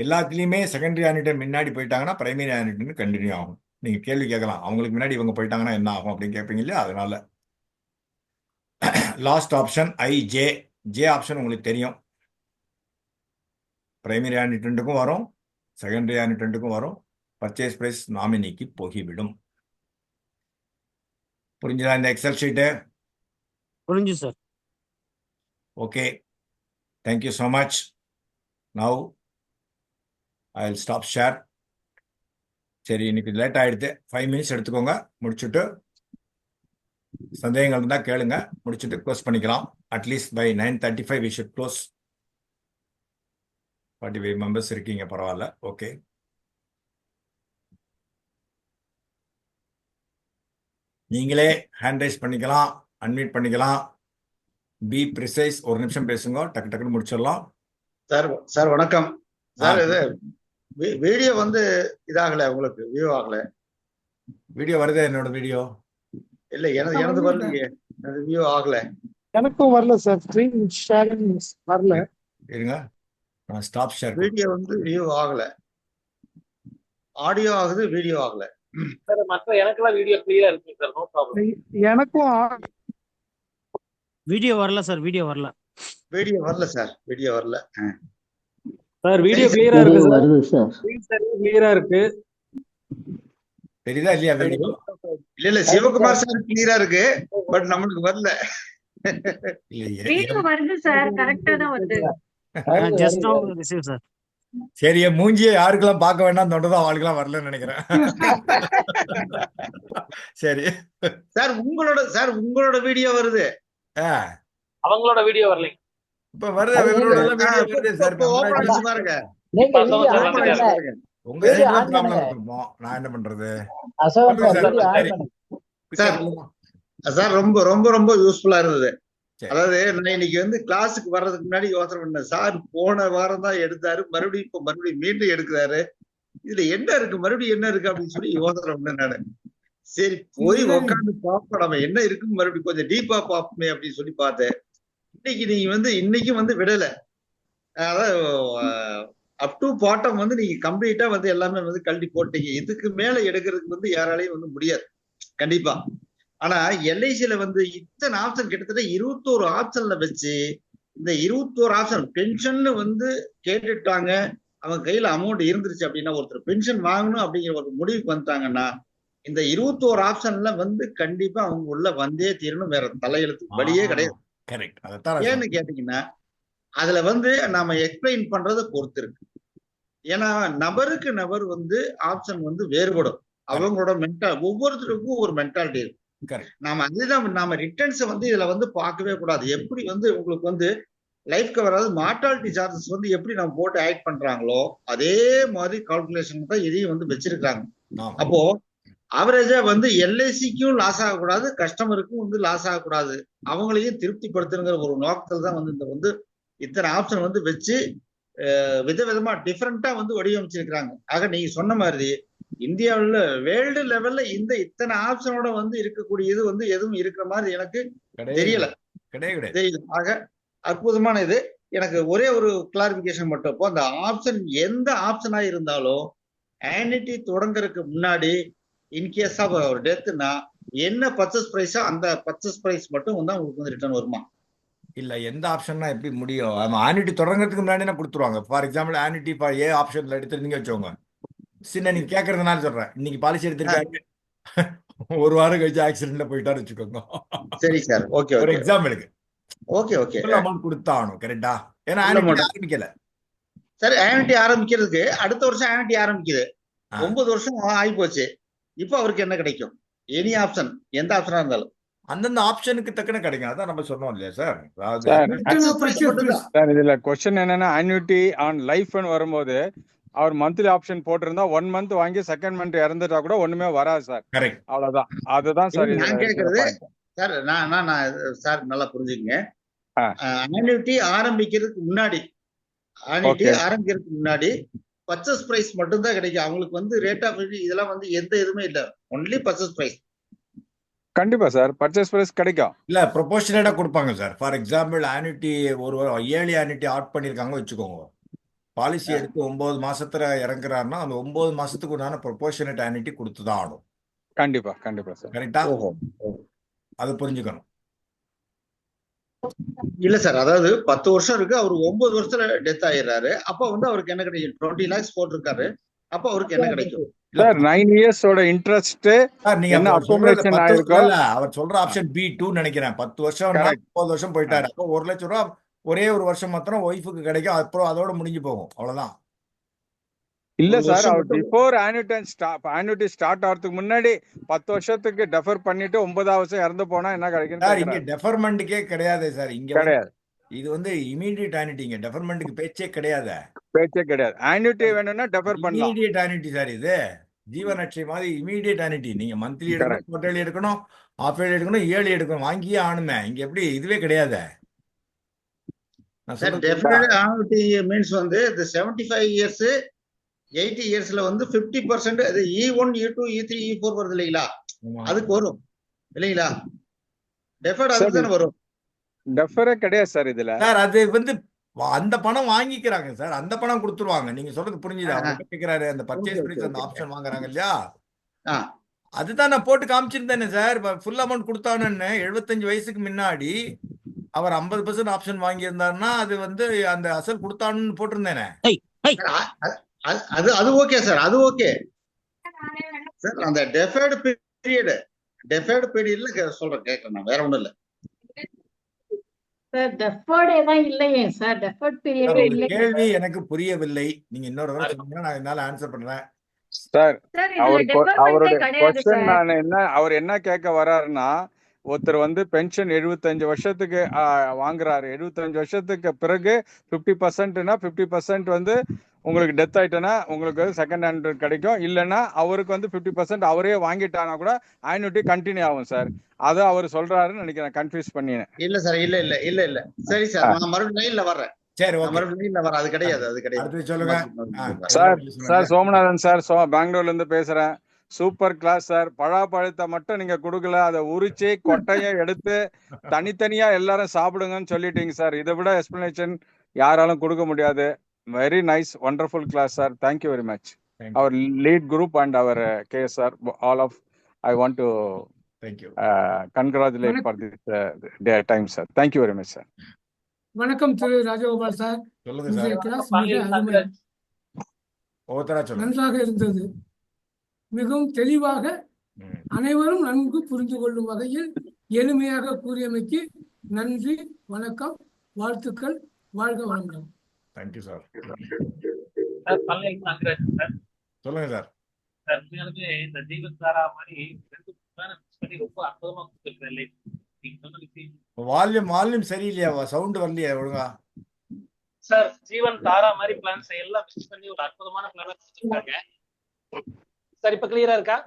எல்லாத்துலேயுமே செகண்டரி ஆனிட்டன் முன்னாடி போயிட்டாங்கன்னா பிரைமரி ஆனிட்டன் கண்டினியூ ஆகும். நீங்கள் கேள்வி கேட்கலாம், அவங்களுக்கு முன்னாடி இவங்க போயிட்டாங்கன்னா என்ன ஆகும் அப்படின்னு கேட்பீங்க இல்லையா? அதனால லாஸ்ட் ஆப்ஷன் ஜே ஆப்ஷன் உங்களுக்கு தெரியும். பிரைமரி ஆனிட்டன்ட்டுக்கும் வரும், செகண்டரி ஆனிட்டன்ட்டுக்கும் வரும். பர்ச்சேஸ் பிரைஸ் நாமினிக்கு போகிவிடும். புரிஞ்சுதா இந்த எக்ஸல் ஷீட்டு? புரிஞ்சு sir. Okay, thank you so much. Now I will stop share. சரி, இன்னைக்கு லேட் ஆகிடுது. 5 மினிட்ஸ் எடுத்துக்கோங்க. முடிச்சுட்டு சந்தேகங்கள் இருந்தால் கேளுங்க. முடிச்சுட்டு க்ளோஸ் பண்ணிக்கலாம். At least by 9:35 we should close. 45 members இருக்கீங்க, பரவாயில்ல. ஓகே, நீங்களே ஹேண்ட் ரைஸ் பண்ணிக்கலாம், அன்மியூட் பண்ணிக்கலாம். Be precise. ஒரு நிமிஷம் பேசுங்க, டக்கு டக்குன்னு முடிச்சிடலாம். சார் வணக்கம் சார். இது வீடியோ வந்து இதாகல, உங்களுக்கு வியூ ஆகல. வீடியோ வருதே? என்னோட வீடியோ இல்ல, எனது வரலையே, எனது வியூ ஆகல. எனக்கும் வரல சார். ஸ்கிரீன் ஷேரிங் வரல. இருங்க, நான் ஸ்டாப் ஷேர். வீடியோ வந்து வியூ ஆகல, ஆடியோ ஆகுது, வீடியோ ஆகல. சார் மற்ற எனக்கெல்லாம் வீடியோ கிளியரா இருக்கு சார், நோ ப்ராப்ளம். எனக்கும் வீடியோ வரல சார். வீடியோ வரல. வீடியோ வரல சார், வீடியோ வரல. சார் வீடியோ கிளியரா இருக்கு சார். வருது சார். ஸ்கிரீன் ஷேரிங் கிளியரா இருக்கு. தெரியுதா இல்லையா வீடியோ? இல்ல சிவகுமார் சார் கிளியரா இருக்கு, பட் நம்மளுக்கு வரல. வீடியோ வருது சார், கரெக்டா தான் வருது. ஜஸ்ட் நவ ரிசீவ் சார். சரி, என் மூஞ்சியை யாருக்கெல்லாம் பார்க்க வேண்டாம் தொண்டதோ அவளுக்கெல்லாம் வரலன்னு நினைக்கிறேன். சரி. சார் உங்களோட வீடியோ வருது. ஆ, அவங்களோட வீடியோ வரலைங்க. இப்ப வருது, அது இவரோட நீங்க வீடியோ வருது சார். இப்போ ஓபன் மெமரைஸ் அடிச்சு பாருங்க. நீங்க பசங்க வீடியோ சார் ஆன் ஓபன் பண்ணுங்க, அடிச்சு வந்துட்டாரு. பாருங்க. உங்க வீடியோ சிக்னல் ஆன் ப்ராப்ளம் பண்ணுங்க. இருக்குமோ, நான் என்ன பண்றது? அசோகன் சொல்லுங்க சார் சார். வீடியோ ஆன் சரி, பண்ணுங்க. குயிக்கா சார் சொல்லுங்க. சார் ரொம்ப ரொம்ப ரொம்ப யூஸ்ஃபுல்லா இருந்தது. சரி. அதாவது நான் இன்னைக்கு வந்து கிளாஸுக்கு வர்றதுக்கு முன்னாடி யோசனை பண்ணேன். சார் போன வாரம் தான் எடுத்தாரு, மறுபடியும் மீண்டும் எடுக்கிறாரு. இதுல என்ன இருக்கு, மறுபடியும் என்ன இருக்கு அப்படின்னு சொல்லி யோசனை பண்ணேன் நானு. சரி போய் உட்காந்து பார்ப்போம், நம்ம என்ன இருக்குன்னு மறுபடியும் கொஞ்சம் டீப்பா பார்ப்போமே அப்படின்னு சொல்லி பார்த்தேன். இன்னைக்கும் வந்து விடல. அதாவது அப் டு பாட்டம் வந்து நீங்க கம்ப்ளீட்டா வந்து எல்லாமே வந்து கழட்டி போட்டீங்க. இதுக்கு மேல எடுக்கிறதுக்கு வந்து யாராலையும் வந்து முடியாது கண்டிப்பா. ஆனா எல்ஐசியில வந்து இத்தனை ஆப்ஷன், கிட்டத்தட்ட 21 ஆப்ஷன்ல வச்சு இந்த 21 ஆப்ஷன் பென்ஷன் வந்து கேட்டுட்டாங்க, அவங்க கையில அமௌண்ட் இருந்துருச்சு அப்படின்னா, ஒருத்தர் பென்ஷன் வாங்கணும் அப்படிங்கிற ஒரு முடிவுக்கு வந்துட்டாங்கன்னா, இந்த 21 ஆப்ஷன்ல வந்து கண்டிப்பா அவங்க உள்ள வந்தே தீரணும். வேற தலையெழுத்து வழியே கிடையாது. கரெக்ட். அதைத்தான் ஏன்னு கேட்டீங்கன்னா, அதுல வந்து நாம எக்ஸ்பிளைன் பண்றதை பொறுத்து இருக்கு. ஏன்னா நபருக்கு நபர் வந்து ஆப்ஷன் வந்து வேறுபடும். அவங்களோட ஒவ்வொருத்தருக்கும் ஒரு மென்டாலிட்டி இருக்கு. நாம ரிட்டர்ன்ஸ் வந்து இதுல வந்து பார்க்கவே கூடாது. எப்படி வந்து உங்களுக்கு வந்து லைஃப் கவர், அதாவது மார்டாலிட்டி சார்ஜஸ் வந்து எப்படி நம்ம போட்டு ஆட் பண்றாங்களோ அதே மாதிரி கால்குலேஷன் தான் இதையும் வந்து வச்சிருக்காங்க. அப்போ அவரேஜா வந்து எல்ஐசிக்கும் லாஸ் ஆகக்கூடாது, கஸ்டமருக்கும் வந்து லாஸ் ஆகக்கூடாது, அவங்களையும் திருப்திப்படுத்துங்கிற ஒரு நோக்கத்தில் தான் வந்து இந்த வந்து இத்தனை ஆப்ஷன் வந்து வச்சு விதவிதமா டிஃப்ரெண்டா வந்து வடிவமைச்சிருக்கிறாங்க. ஆக நீங்க சொன்ன மாதிரி இந்தியாவில் வேர்ல்டு லெவல்ல இத்தனை ஆப்ஷனோட வந்து இருக்கக்கூடியது வந்து எதுவும் இருக்கிற மாதிரி எனக்கு தெரியல. ஆக அற்புதமான இது. எனக்கு ஒரே ஒரு கிளாரிபிகேஷன் மட்டும், இப்போ அந்த ஆப்ஷன் எந்த ஆப்ஷனா இருந்தாலும் ஆனிட்டி தொடங்குறதுக்கு முன்னாடி இன்கேஸ் ஆஃப் ஒரு டெத்னா என்ன பர்ச்சேஸ் பிரைஸோ அந்த பர்ச்சேஸ் பிரைஸ் மட்டும் வந்து உங்களுக்கு வந்து ரிட்டர்ன் வருமா? இல்ல, எந்த ஆப்ஷன்னா எப்படி முடியும்? ஆனிட்டி தொடங்குறதுக்கு முன்னாடி கொடுத்துருவாங்க. ஃபார் எக்ஸாம்பிள் ஆனிட்டி ஃபார் ஏ ஆப்ஷன்ல எடுத்துருந்தீங்க வச்சோங்க, சின்ன நீங்க கேட்கறதுனால சொல்றேன், இன்னைக்கு பாலிசி எடுத்திருக்காரு, ஒரு வாரம் கழிச்சு ஆக்சிடென்ட்ல போயிட்டாரு வச்சுக்கோங்க. சரி சார், ஓகே ஒரு எக்ஸாம்பிளுக்கு ஓகே அமௌண்ட் கொடுத்தாகணும். கரெக்டா? ஏன்னா ஆனிட்டி ஆரம்பிக்கல. சரி, ஆனிட்டி ஆரம்பிக்கிறதுக்கு அடுத்த வருஷம் ஆனிட்டி ஆரம்பிக்குது, 9 வருஷம் ஆகி போச்சு. இப்போ அவருக்கு என்ன கிடைக்கும்? எனி ஆப்ஷன், எந்த ஆப்ஷனா இருந்தாலும் அந்தந்த ஆப்ஷனுக்கு தக்கன கிடைக்கும். அதான் நம்ம சொன்னோம் இல்லையா சார்? சார் இதுல கொஸ்டின் என்னன்னா, ஆன்யூட்டி ஆன் லைஃப்னு வரும்போது அவர் மந்த்லி ஆப்ஷன் போட்டிருந்தா 1 மந்த் வாங்கி செகண்ட் மந்த் இறந்துட்டா கூட ஒண்ணுமே வராது சார். கரெக்ட். அவ்வளவுதான். அதுதான் சார் நான் கேட்கறது. சார் நான் சார் நல்லா புரிஞ்சுக்கங்க. ஆன்யூட்டி ஆரம்பிக்கிறதுக்கு முன்னாடி பர்ச்சேஸ் பிரைஸ் மட்டும் தான் கிடைக்கும். அவங்களுக்கு வந்து ரேட் ஆஃப் இதெல்லாம் வந்து எந்த இதுவுமே இல்ல, ஒன்லி பர்ச்சேஸ் பிரைஸ். கண்டிப்பா சார், பர்ச்சேஸ் பிரைஸ் கிடைக்கும். இல்ல, ப்ரொபோஷனேட்டா கொடுப்பாங்க சார். ஃபார் எக்ஸாம்பிள் ஆனிட்டி ஒரு ஏர்லி ஆனிட்டி ஆட் பண்ணிருக்காங்க வச்சுக்கோங்க, பாலிசி எடுத்து 9 மாசத்துல இறங்குறாருன்னா அந்த 9 மாசத்துக்கு உண்டான ப்ரொபோஷனேட் ஆனிட்டி கொடுத்துதான் ஆகணும். கண்டிப்பா சார். கரெக்டா? அது புரிஞ்சுக்கணும். இல்ல சார், அதாவது 10 வருஷம் இருக்கு, அவரு 9 வருஷத்துல டெத் ஆயிடுறாரு, அப்ப வந்து அவருக்கு என்ன கிடைக்கும்? 20 lakhs போட்டிருக்காரு, அப்ப அவருக்கு என்ன கிடைக்கும்? சார் 9 இயர்ஸோட இன்ட்ரெஸ்ட் என்ன அக்குமுலேஷன் ஆயிருக்கோ, அவர் சொல்ற ஆப்ஷன் B2 நினைக்கிறேன். 10 வருஷம் 30 வருஷம் போயிட்டாரு, அப்போ 1 லட்சம் ரூபாய் ஒரே ஒரு வருஷம் மாத்திரம் ஒய்ஃபுக்கு கிடைக்கும், அப்புறம் அதோட முடிஞ்சு போகும். அவ்வளவுதான். இல்ல சார், அவர் பிஃபோர் ஆன்யூட்டி ஸ்டார்ட் ஆகிறதுக்கு முன்னாடி 10 வருஷத்துக்கு டெஃபர் பண்ணிட்டு 9ஆவது வருஷம் இறந்து போனா என்ன கிடைக்கும் சார்? இங்க டெஃபர்மெண்ட்டுக்கே கிடையாது சார். இங்க கிடையாது. இது வந்து இமீடியட் ஆனிட்டிங்க, டெஃபர்மெண்ட்டுக்கு பேச்சே கிடையாது. ஆன்யூட்டி வேணும்னா டெஃபர் பண்ணலாம். Immediate ஆனிட்டி sir. இது ஜீவனட்சை மாதிரி இமீடியட் ஆனிட்டி. நீங்க மந்த்லி எடுக்கணும், குவார்டர்லி எடுக்கணும், ஹாஃப் இயர்லி எடுக்கணும், இயர்லி எடுக்கணும், வாங்கியே ஆணுமே. இங்க எப்படி இதுவே கிடையாது. டெஃபினட் ஆனிட்டி மீன்ஸ் வந்து இந்த 75 இயர்ஸ் 80 இயர்ஸ்ல வந்து 50% அது E1 E2 E3 E4 வருது இல்லைங்களா, அதுக்கு வரும் இல்லைங்களா? டெஃபர்ட் அதுக்கு தானே வரும். டெஃபரே கிடையாது சார் இதுல. சார் அது வந்து அந்த பணம் வாங்கிக்கிறாங்க சார், அந்த பணம் கொடுத்துருவாங்க. நீங்க சொல்றது புரிஞ்சுது. அவங்க கேட்கிறாரு அந்த பர்ச்சேஸ் பிரைஸ், அந்த ஆப்ஷன் வாங்குறாங்க இல்லையா, அதுதான் நான் போட்டு காமிச்சிருந்தேன் சார். ஃபுல் அமௌண்ட் கொடுத்தானு 75 வயசுக்கு முன்னாடி அவர் 50% ஆப்ஷன் வாங்கியிருந்தாருன்னா அது வந்து அந்த அசல் கொடுத்தான்னு போட்டிருந்தேனே. அது ஓகே சார், அது ஓகே சார். அந்த டெஃபர்டு பீரியட்ல சொல்றேன், கேட்கறேன், வேற ஒண்ணும் இல்ல. சார் டெஃபர்டே தான் இல்லையே சார், டெஃபர்ட் சார் பீரியடே உங்க இல்லையே கேள்வி சார். எனக்கு புரியவில்லை. நீங்க இன்னொரு தடவை சொன்னீங்கன்னா நான் என்னால ஆன்சர் பண்றேன். சார் சார் இதுல அவர் டெஃபர்மெண்டே அவருடைய கிடையாது கொஸ்டின் சார். நான் என்ன அவர் என்ன கேட்க வர்றாருன்னா, ஒருத்தர் வந்து பென்ஷன் 75 வருஷத்துக்கு வாங்குறாரு. 75 வருஷத்துக்கு பிறகு 50%னா 50% வந்து உங்களுக்கு டெத் ஆயிட்டனா உங்களுக்கு செகண்ட் ஹேண்ட் கிடைக்கும். இல்லைன்னா அவருக்கு வந்து 50% அவரே வாங்கிட்டானா கூட ஆன்யூட்டி கண்டினியூ ஆகும் சார். அதை அவர் சொல்றாருன்னு நினைக்கிறேன். கன்ஃபியூஸ் பண்ணினேன். இல்ல சார், இல்ல இல்ல இல்ல இல்ல. சரி சார், நான் மறுபடியும் லைன்ல வர்றேன். சரி, நான் ஓகே. மறுபடியும் லைன்ல வர்றேன். அது கிடையாது, அது கிடையாது. அடுத்து சொல்லுங்க. சார் சார் சோமநாதன் சார் பெங்களூர்ல இருந்து பேசுறேன். Super class sir. பழாப்பழத்தை மட்டும் நீங்க கொடுக்கல, அதை உரிச்சு கொட்டையை எடுத்து தனித்தனியா எல்லாரும் சாப்பிடுங்கன்னு சொல்லிட்டீங்க சார். இதை விட எக்ஸ்பிளனேஷன் யாராலும் கொடுக்க முடியாது. Very nice, wonderful class sir. Thank you very much. அவர் லீட் குரூப் அண்ட் அவர் KSR all of I want to congratulate for this time sir. Thank you very much sir. வணக்கம் திரு ராஜகோபால் சார். சொல்லுங்க இந்த சார். கிளாஸ் மிக அருமை, ஒவ்வொருத்தரா சொல்லுங்க. நன்றாக இருந்தது. மிகவும் தெளிவாக அனைவரும் நன்கு புரிந்து கொள்ளும் வகையில் எளிமையாக கூறியமைக்கு நன்றி, வணக்கம், வாழ்த்துக்கள், வாழ்க வளமுடன். Thank you sir. சார் பல்லையும் நாகராஜன் சார். சொல்லுங்க சார். சார் உண்மையாலுமே இந்த ஜீவன் தாரா மாதிரி 2 மிக்ஸ் பண்ணி ரொம்ப அற்புதமா கொடுத்துருக்கேன் இல்லை நீங்க சொன்ன விஷயம். வால்யூம் சரியில்லையா? சவுண்ட் வரலையா ஒழுங்கா? சார் ஜீவன் தாரா மாதிரி பிளான்ஸ் எல்லாம் மிக்ஸ் பண்ணி ஒரு அற்புதமான பிளான் கொடுத்துருக்காங்க சார். இப்ப கிளியரா இருக்கா?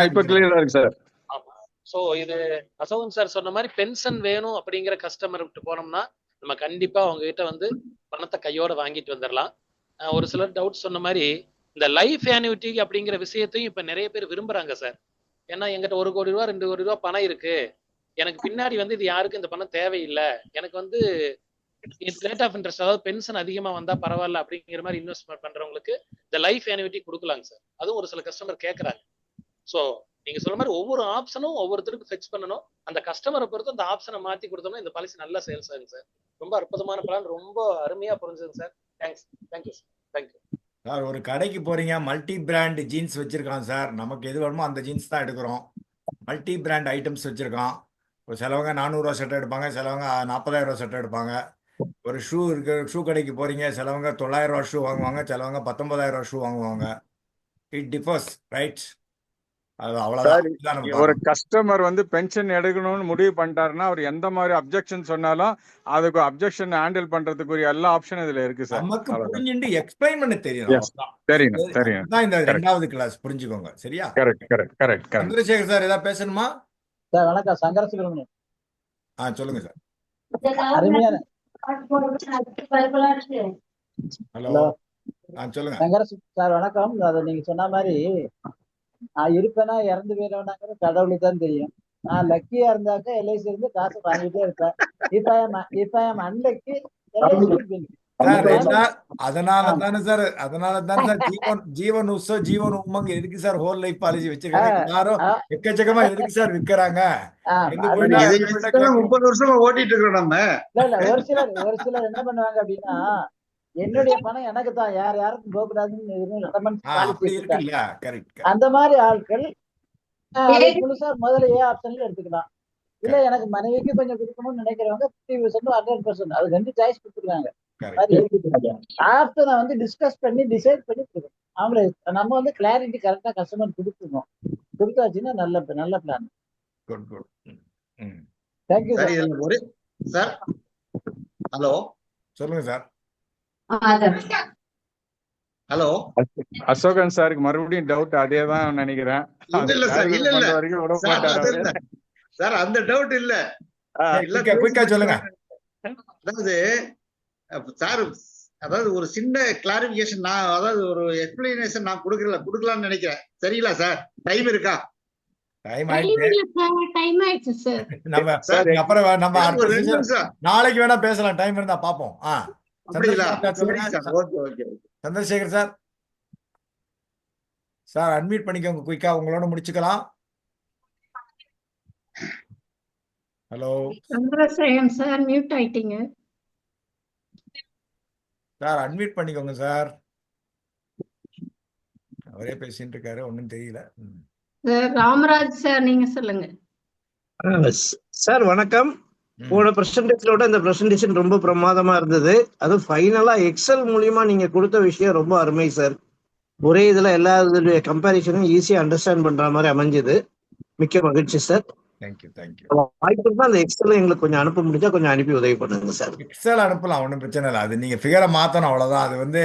இப்ப கிளியரா இருக்கு சார். ஆமா. சோ இது அசோகன் சார் சொன்ன மாதிரி பென்ஷன் வேணும் அப்படிங்கிற கஸ்டமர் விட்டு போனோம்னா நம்ம கண்டிப்பா அவங்க கிட்ட வந்து பணத்தை கையோட வாங்கிட்டு வந்துடலாம். ஒரு சிலர் டவுட் சொன்ன மாதிரி இந்த லைஃப் ஆன்யூட்டி அப்படிங்கிற விஷயத்தையும் இப்ப நிறைய பேர் விரும்புறாங்க சார். ஏன்னா எங்கிட்ட 1 கோடி ரூபா 2 கோடி ரூபா பணம் இருக்கு, எனக்கு பின்னாடி வந்து இது யாருக்கு இந்த பணம் தேவையில்லை, எனக்கு வந்து ரேட் ஆஃப் இன்ட்ரெஸ்ட் அதாவது பென்ஷன் அதிகமா வந்தா பரவாயில்ல அப்படிங்கிற மாதிரி இன்வெஸ்ட்மெண்ட் பண்றவங்களுக்கு இந்த லைஃப் ஆன்யூட்டி கொடுக்கலாங்க சார். அதுவும் ஒரு சில கஸ்டமர் கேட்கறாங்க. சோ நீங்க சொல்ற மாதிரி ஒவ்வொரு ஆப்ஷனும் ஒவ்வொருத்தருக்கு ஃபெச் பண்ணணும். அந்த கஸ்டமரை பொறுத்து அந்த ஆப்ஷனை மாத்தி கொடுத்தோம்னா இந்த பாலிசி நல்லா சேல்ஸ் ஆகுங்க சார். ரொம்ப அற்புதமான பிளான், ரொம்ப அருமையா புரிஞ்சுங்க sir. Thanks. Thank you sir. Thank you sir. ஒரு கடைக்கு போறீங்க, மல்டி பிராண்ட் ஜீன்ஸ் வச்சிருக்கான் சார். நமக்கு எது வேணுமோ அந்த ஜீன்ஸ் தான் எடுக்கிறோம். மல்டி பிராண்ட் ஐட்டம்ஸ் வச்சிருக்கான். ஒரு சிலவங்க 400 ரூபா சட்டை எடுப்பாங்க, சிலவங்க 40,000 ரூபா சட்டை எடுப்பாங்க. ஒரு ஷூ கடைக்கு போறீங்க, சிலவங்க 900 ரூபா ஷூ வாங்குவாங்க, சிலவங்க 19,000 ரூபா ஷூ வாங்குவாங்க. It differs, right? அது அவ்வளவுதான். ஒரு கஸ்டமர் வந்து பென்ஷன் எடுக்கணும்னு முடிவு பண்ணிட்டாருன்னா அவர் எந்த மாதிரி அப்ஜெக்ஷன் சொன்னாலும் அதுக்கு அப்ஜெக்ஷன் ஹேண்டில் பண்றதுக்குரிய எல்லா ஆப்ஷனும் இதுல இருக்கு சார். நமக்கு புரிஞ்சுட்டு எக்ஸ்பிளைன் பண்ண தெரியும். இந்த 2வது கிளாஸ் புரிஞ்சுக்கோங்க. சரியா? கரெக்ட். சந்திரசேகர் சார் ஏதாவது பேசணுமா? சார் வணக்கம், சங்கர சுப்பிரமணியன். சொல்லுங்க சார். அருமையான ஹலோ, சொல்லுங்க சங்கர சார் வணக்கம். அதை நீங்க சொன்ன மாதிரி நான் இருப்பேனா இறந்து போயிடுவேனாங்கிற கடவுளுக்கு தான் தெரியும். நான் லக்கியா இருந்தாக்க LIC இருந்து காசு வாங்கிட்டே இருப்பேன். இப்ப ஐம் அன்லக்கி அதனால தானே சார் ஜீவன் உற்சவ் ஜீவன் உமங் எதுக்கு சார் ஹோல் லைஃப் பாலிசி வச்சிருக்காங்க? எல்லாரும் எக்கச்சக்கமா எதுக்கு சார் விற்கிறாங்க? 30 வருஷமா ஓட்டிட்டு இருக்கிறோம் நம்ம. இல்ல ஒரு சிலர் என்ன பண்ணுவாங்க அப்படின்னா, என்னுடைய பணம் எனக்கு தான், யாருக்கும் போகக்கூடாதுன்னு அந்த மாதிரி ஆட்கள் முழுசா முதல்ல ஆப்ஷன்ல எடுத்துக்கலாம். இல்ல எனக்கு மனைவிக்கு கொஞ்சம் கொடுக்கணும்னு நினைக்கிறவங்க 50% 100%, அது 2 சாய்ஸ் கொடுத்துருக்காங்க. ஆப்ஷனை வந்து டிஸ்கஸ் பண்ணி டிசைட் பண்ணி கொடுக்கணும். அவங்களை நம்ம வந்து கிளாரிட்டி கரெக்டா கஸ்டமர் கொடுத்துருக்கோம். கொடுத்தாச்சுன்னா நல்ல பிளான். Thank you sir. ஹலோ, சொல்லுங்க சார். ஹலோ, அசோகன் சாருக்கு மறுபடியும் டவுட் அதே தான் நினைக்கிறேன். சார் அந்த டவுட் இல்ல. சொல்லுங்க. அதாவது ஒரு சின்ன கிளாரிபிகேஷன், அதாவது ஒரு எக்ஸ்பிளனேஷன் நான் கொடுக்கலாம்னு நினைக்கிறேன். சரிங்களா சார்? டைம் இருக்கா? நாளைக்கு வேணா பேசலாம், டைம் இருந்தா பாப்போம். சந்திரசேகர் சார், அன்மியூட் பண்ணிக்கோங்க குயிக்கா, உங்களோட முடிச்சுக்கலாம். ஹலோ சந்திரசேகர் சார், மியூட் ஆயிட்டீங்க சார். அன்மியூட் பண்ணிக்கோங்க சார். அவரே பேசிட்டு இருக்காரு, ஒன்னும் தெரியல. ராமராஜ் சார், நீங்க சொல்லுங்க சார். வணக்கம். உங்களோட பிரசன்டேஷனோட இந்த பிரசன்டேஷன் ரொம்ப பிரமாதமா இருந்தது. அது ஃபைனலா எக்ஸல் மூலியமா நீங்க கொடுத்த விஷயம் ரொம்ப அருமை சார். ஒரே இதுல எல்லா இதுடைய கம்பேரிசனும் ஈஸியா அண்டர்ஸ்டாண்ட் பண்ற மாதிரி அமைஞ்சது. மிக்க மகிழ்ச்சி சார். Thank you thank you. வாய்ப்பு இருந்தா அந்த எக்ஸல் எங்களுக்கு கொஞ்சம் அனுப்ப முடிஞ்சா கொஞ்சம் அனுப்பி உதவி பண்ணுங்க சார். எக்ஸல் அனுப்பலாம், ஒன்றும் பிரச்சனை இல்லை. அது நீங்கள் ஃபிகரை மாற்றணும், அவ்வளோதான். அது வந்து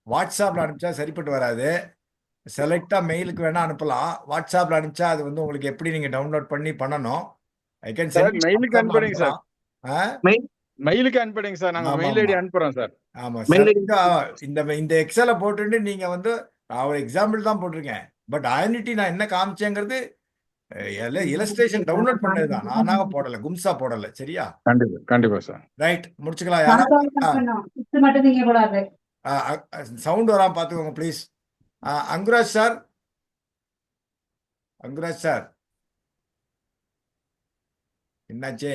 வாட்ஸ்அப்பில் அனுப்பிச்சா சரிப்பட்டு வராது. செலக்டாக மெயிலுக்கு வேணால் அனுப்பலாம். வாட்ஸ்அப்பில் அனுப்பிச்சா அது வந்து உங்களுக்கு எப்படி நீங்கள் டவுன்லோட் பண்ணி பண்ணணும். ஐ கேன் சார் சென்ட் மெயிலுக்கு அனுப்பிடுங்க சார். மெயிலுக்கு அனுப்பிடுங்க சார். நாங்க ஆமா மெயில் ஐடி ஆமா அனுப்புறோம் சார். ஆமாம். மெயில் செலக்டா இந்த எக்ஸலை போட்டுட்டு நீங்கள் வந்து நான் ஒரு எக்ஸாம்பிள் தான் போட்டிருக்கேன். பட் ஐடென்டிட்டி நான் என்ன காமிச்சேங்கிறது இலஸ்ட்ரேஷன் டவுன்லோட் பண்ணது தான், நானாக போடலை, கும்சா போடலை. சரியா? கண்டிப்பா கண்டிப்பா சார். ரைட், முடிச்சுக்கலாம். யாராவது சவுண்ட் வராம பார்த்துக்கோங்க please. Anguraj sir, Anguraj sir என்னாச்சு?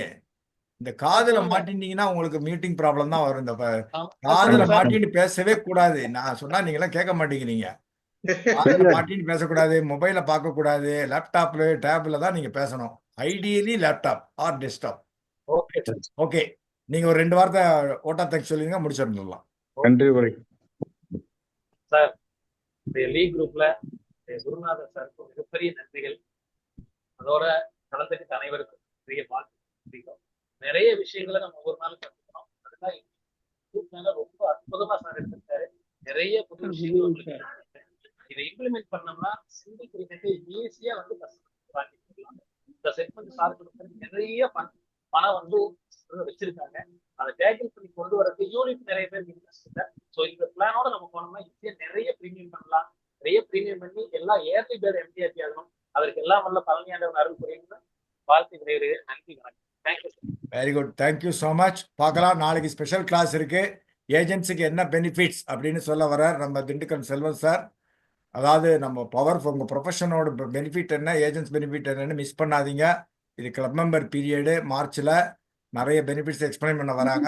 இந்த காதுல மாட்டினீங்கன்னா உங்களுக்கு மீட்டிங் ப்ராப்ளம் தான் வரும். இந்த காதுல மாட்டின்னு பேசவே கூடாது. நான் சொன்னா நீங்க எல்லாம் கேட்க மாட்டேங்கிறீங்க. காதுல மாட்டின்னு பேசக்கூடாது, மொபைல பார்க்க கூடாது, லேப்டாப்ல டேப்ல தான் நீங்க பேசணும். Ideally laptop or desktop. Okay, நீங்க ஒரு 2 வார்த்தை ஓட்டா தேங்க்ஸ் சொல்லுங்க, முடிச்சிடலாம். நன்றி சார். இந்த லீக் குரூப்ல குருநாதர் சார் மிகப்பெரிய நன்றிகள். அதோட கலந்துக்கிட்ட அனைவருக்கும் பெரிய வாழ்த்து. நிறைய விஷயங்களை நம்ம ஒவ்வொரு நாளும் கற்றுக்கணும். அதெல்லாம் குரூப் மேல ரொம்ப அற்புதமா சார் எடுத்திருக்காரு. நிறைய புது விஷயங்கள் இதை இம்ப்ளிமெண்ட் பண்ணோம்னா சிங்கிள் கிரிக்கெட் ஈஸியா வந்து வாங்கிக்கலாம். இந்த செக்மெண்ட் சார் கொடுத்து நிறைய பணம் வந்து வச்சிருக்காங்க. அதை டேக்கிள் பண்ணி கொண்டு வரது யூனிட் நிறைய பேர் இல்லை. ஸோ இந்த பிளானோட நம்ம போனோம்னா ஈஸியா நிறைய ப்ரீமியம் பண்ணலாம். நிறைய ப்ரீமியம் பண்ணி எல்லாம் ஏர்லி பேர் எம்டிஆர்பி ஆகணும். அதற்கு எல்லாம் வல்ல பழனியாண்டவன் அருள் புரியுங்க. வாழ்த்து விரைவுகள். நன்றி, வணக்கம். Thank you. Very good, thank you so much. பார்க்கலாம், நாளைக்கு ஸ்பெஷல் கிளாஸ் இருக்கு. ஏஜென்ட்ஸுக்கு என்ன பெனிஃபிட்ஸ் அப்படின்னு சொல்ல வர நம்ம திண்டுக்கல் செல்வம் சார். அதாவது நம்ம பவர் உங்கள் ப்ரொஃபஷனோட பெனிஃபிட் என்ன, ஏஜென்ட்ஸ் பெனிஃபிட் என்னன்னு மிஸ் பண்ணாதீங்க. இது கிளப் மெம்பர் பீரியடு மார்ச்சில் நிறைய பெனிஃபிட்ஸ் எக்ஸ்பிளைன் பண்ண வராங்க.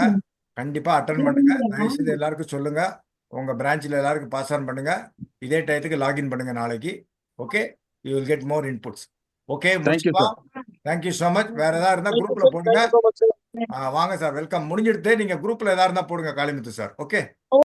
கண்டிப்பாக அட்டன் பண்ணுங்க. தயவுசெய்து எல்லாருக்கும் சொல்லுங்க, உங்கள் பிரான்ச்சில் எல்லாருக்கும் பாஸ் ஆன் பண்ணுங்க. இதே டயத்துக்கு லாகின் பண்ணுங்க நாளைக்கு. Okay, you will get more inputs. Okay, முடிச்சுக்கலாம். Thank you so much. வேற ஏதாவது இருந்தால் குரூப்பில் போடுங்க. வாங்க சார், வெல்கம். முடிஞ்சிடுத்து. நீங்கள் குரூப்பில் ஏதாவது இருந்தால் போடுங்க காளிமுத்து சார். ஓகே.